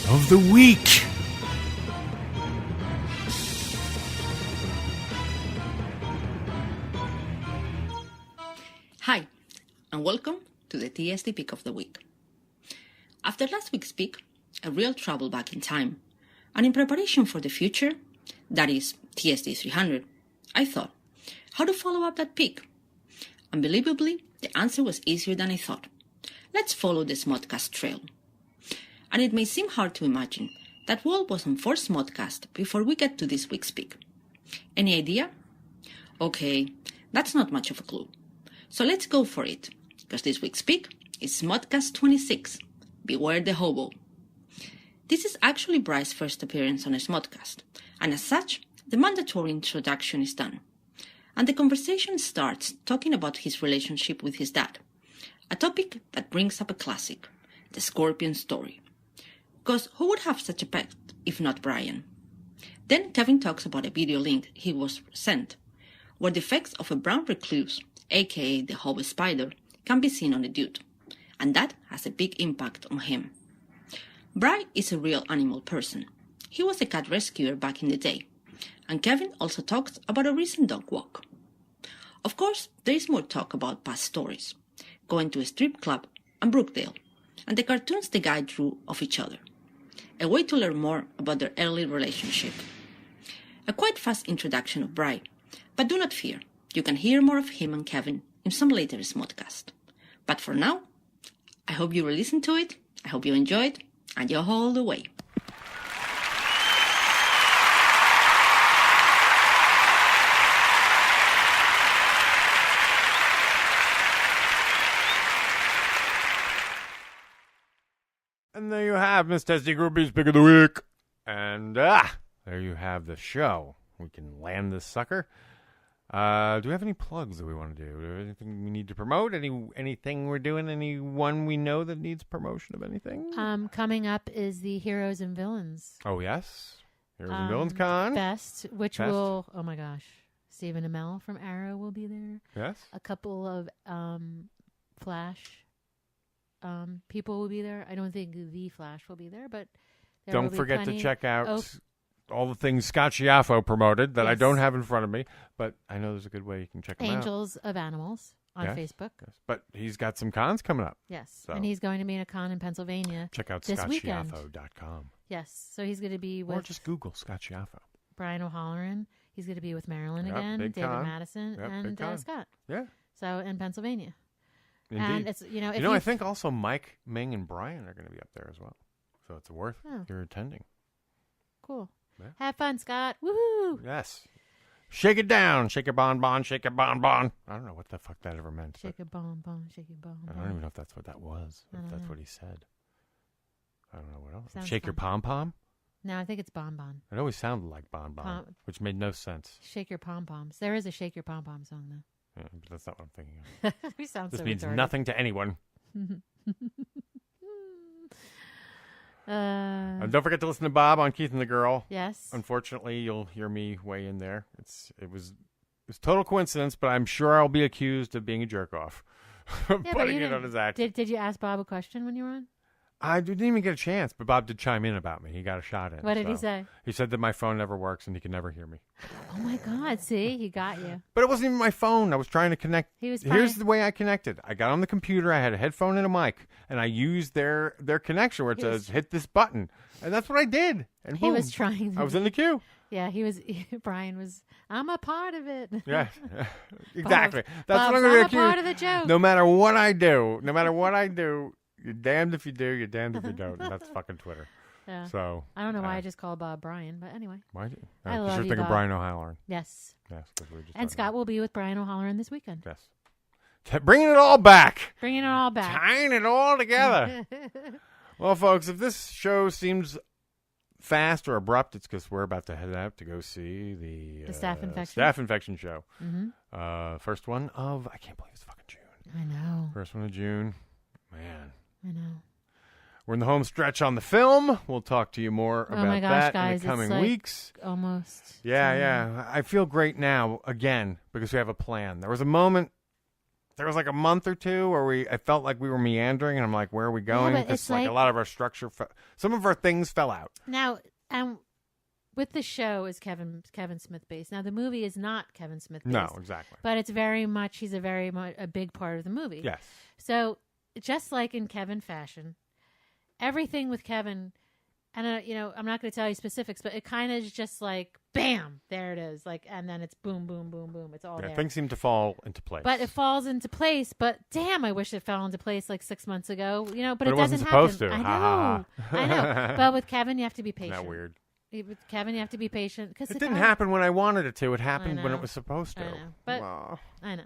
of the week. Hi, and welcome to the TSD Pick of the Week. After last week's pick, a real travel back in time, and in preparation for the future, that is TSD 300, I thought, how to follow up that pick? Unbelievably, the answer was easier than I thought. Let's follow the SModcast trail. And it may seem hard to imagine that Walt was on 4 SModcast before we get to this week's pick. Any idea? Okay, that's not much of a clue. So let's go for it, because this week's pick is SModcast 26, Beware the Hobo. This is actually Bryce's first appearance on a SModcast, and as such, the mandatory introduction is done. And the conversation starts talking about his relationship with his dad, a topic that brings up a classic, the Scorpion story. Because who would have such a pet if not Brian? Then Kevin talks about a video link he was sent, where the effects of a brown recluse, aka the hobo spider, can be seen on the dude, and that has a big impact on him. Bry is a real animal person. He was a cat rescuer back in the day, and Kevin also talks about a recent dog walk. Of course, there is more talk about past stories, going to a strip club, and Brookdale, and the cartoons the guy drew of each other. A way to learn more about their early relationship. A quite fast introduction of Bry, but do not fear, you can hear more of him and Kevin in some later SModcast. But for now, I hope you will listen to it, I hope you enjoy it, and you're all the way. And there you have Miss Testy Groupie's Pick of the Week. And there you have the show. We can land this sucker. Do we have any plugs that we want to do? Anything we need to promote? Anything we're doing? Anyone we know that needs promotion of anything? Coming up is the Heroes and Villains. Oh, yes. Heroes and Villains Con. Fest, which will, oh my gosh, Stephen Amell from Arrow will be there. Yes. A couple of Flash people will be there. I don't think the Flash will be there, but there don't will be forget plenty. to check out all the things Scott Schiaffo promoted that I don't have in front of me, but I know there's a good way you can check them out. Angels of Animals on Facebook. Yes. But he's got some cons coming up. Yes, so. and he's going to be in a con in Pennsylvania. Check out this weekend. ScottSchiaffo.com. Yes, so he's going to be with... Or just Google Scott Schiaffo. Brian O'Halloran. He's going to be with Marilyn again, big David con. Madison, and Scott. Yeah. So in Pennsylvania. Indeed. And it's, I think also Mike, Ming, and Brian are going to be up there as well. So it's worth your attending. Cool. Yeah. Have fun, Scott. Woohoo! Yes. Shake it down. Shake your bonbon. Shake your bonbon. I don't know what the fuck that ever meant. Shake your bonbon. Shake your bonbon. I don't even know if that's what that was. If that's what he said. I don't know what else. Sounds Shake your pom-pom? No, I think it's bonbon. It always sounded like bonbon, which made no sense. Shake your pom-poms. There is a Shake your pom-pom song, though. Yeah, but that's not what I'm thinking of. We sound this so means retarded. nothing to anyone. And don't forget to listen to Bob on Keith and the Girl. Yes. Unfortunately, you'll hear me weigh in there. It was total coincidence, but I'm sure I'll be accused of being a jerk off. Putting it on his act. Did you ask Bob a question when you were on? I didn't even get a chance, but Bob did chime in about me. He got a shot in. What did he say? He said that my phone never works and he can never hear me. Oh my God! See, he got you. But it wasn't even my phone. I was trying to connect. Here's the way I connected. I got on the computer. I had a headphone and a mic, and I used their connection where it says hit this button, and that's what I did. And boom, he was trying. I was in the queue. Yeah, he was. Brian was. I'm a part of it. Yeah, exactly. That's Bob's, what I'm going to accuse. I'm a part of the joke. No matter what I do, you're damned if you do, you're damned if you don't. And that's fucking Twitter. Yeah. So I don't know why I just called Bob Brian, but anyway. Why? I love you're you, thinking Bob. Brian O'Halloran. Yes. Yes. And Scott will be with Brian O'Halloran this weekend. Yes. Bringing it all back. Bringing it all back. Tying it all together. Well, folks, if this show seems fast or abrupt, it's because we're about to head out to go see the staph infection show. Mm-hmm. First one of, I can't believe it's fucking June. I know. First one of June. Man. I know. We're in the home stretch on the film. We'll talk to you more about that guys, in the coming it's like weeks. Almost. Yeah. I feel great now, again, because we have a plan. There was a moment, there was like a month or two where I felt like we were meandering, and I'm like, where are we going? Yeah, but Because it's like a lot of our structure, some of our things fell out. Now, with the show is Kevin Smith based. Now, the movie is not Kevin Smith based. No, exactly. But it's he's a big part of the movie. Yes. So, just like in Kevin fashion, everything with Kevin, and I'm not going to tell you specifics, but it kind of is just like, bam, there it is. Like, and then it's boom, boom, boom, boom. It's all there. Things seem to fall into place. But it falls into place. But damn, I wish it fell into place like 6 months ago. But it wasn't doesn't supposed happen. to. I know. But with Kevin, you have to be patient. Isn't that weird? With Kevin, you have to be patient because it didn't happen when I wanted it to. It happened when it was supposed to. I know. But I know.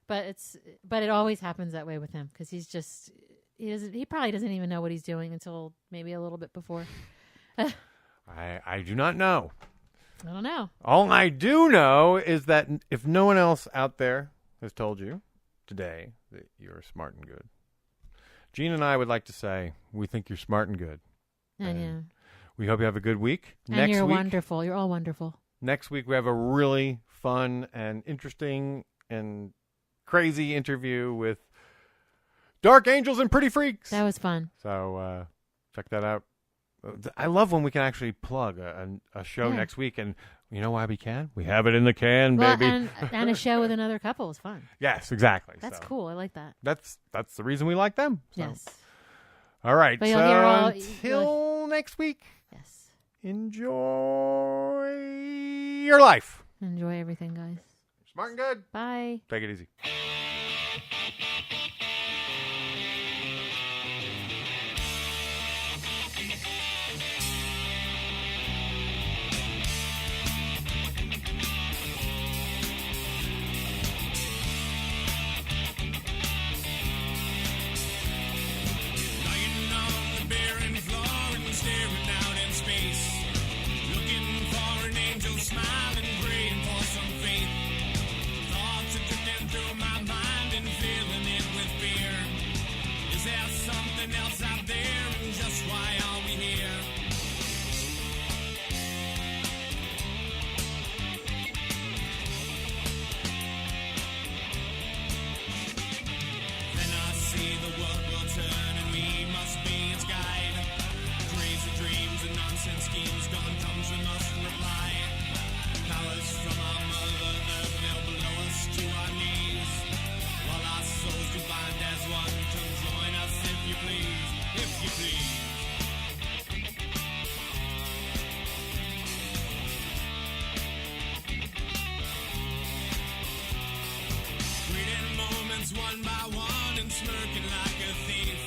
But it always happens that way with him because he's just he probably doesn't even know what he's doing until maybe a little bit before. I do not know. I don't know. All I do know is that if no one else out there has told you today that you're smart and good, Gene and I would like to say we think you're smart and good. And we hope you have a good week. And you're wonderful. You're all wonderful. Next week we have a really fun and interesting and crazy interview with Dark Angels and Pretty Freaks. That was fun. So check that out I love when we can actually plug a show next week, and you know why we can? We have it in the can, baby. And a show with another couple is fun. Yes, exactly. That's cool. I like that. That's the reason we like them. So. Yes. All right. But So until next week. Yes. Enjoy your life. Enjoy everything, guys. Smart and good. Bye. Take it easy. One by one and smirking like a thief,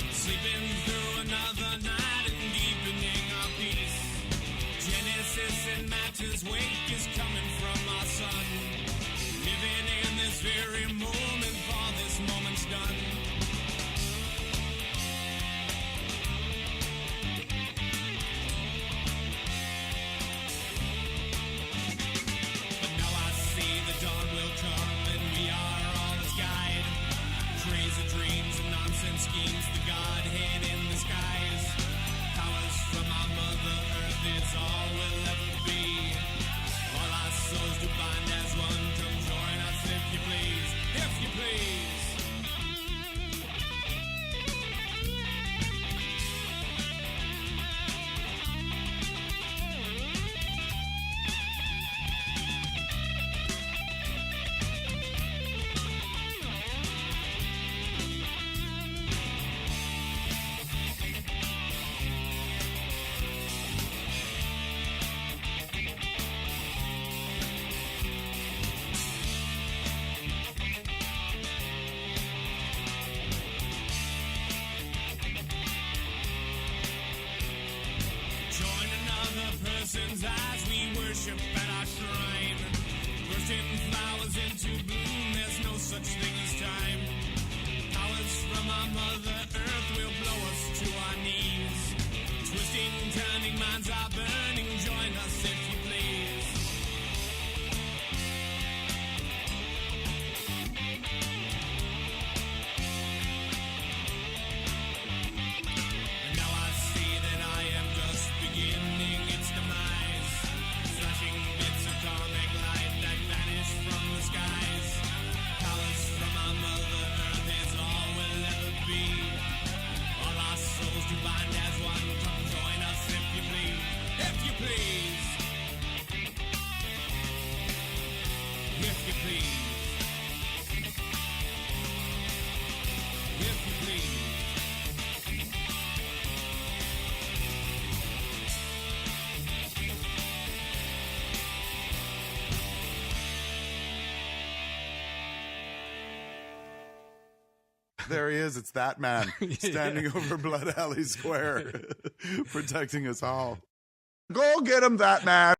sleeping through another night and deepening our peace. Genesis and matter's wake is coming from our sun, living in this very moment, for this moment's done. But now I see the dawn will come and we are crazy dreams and nonsense schemes, the Godhead in the skies. Powers from our Mother Earth is all we'll ever be. All our souls to bind as one. Come join us if you please, if you please. As we worship at our shrine, bursting flowers into bloom, there's no such thing as time. Powers from our Mother Earth will blow us to our knees. Twisting, turning minds are burning, join us if you please. And now I see that I am just beginning its demise. Flashing bits of comic light that vanish from the skies. Powers from our Mother Earth is all we'll ever be. All our souls to bind as one. Come join us if you please. If you please. If you please. If you please. There he is. It's that man standing over Blood Alley Square, protecting us all. Go get him, that man.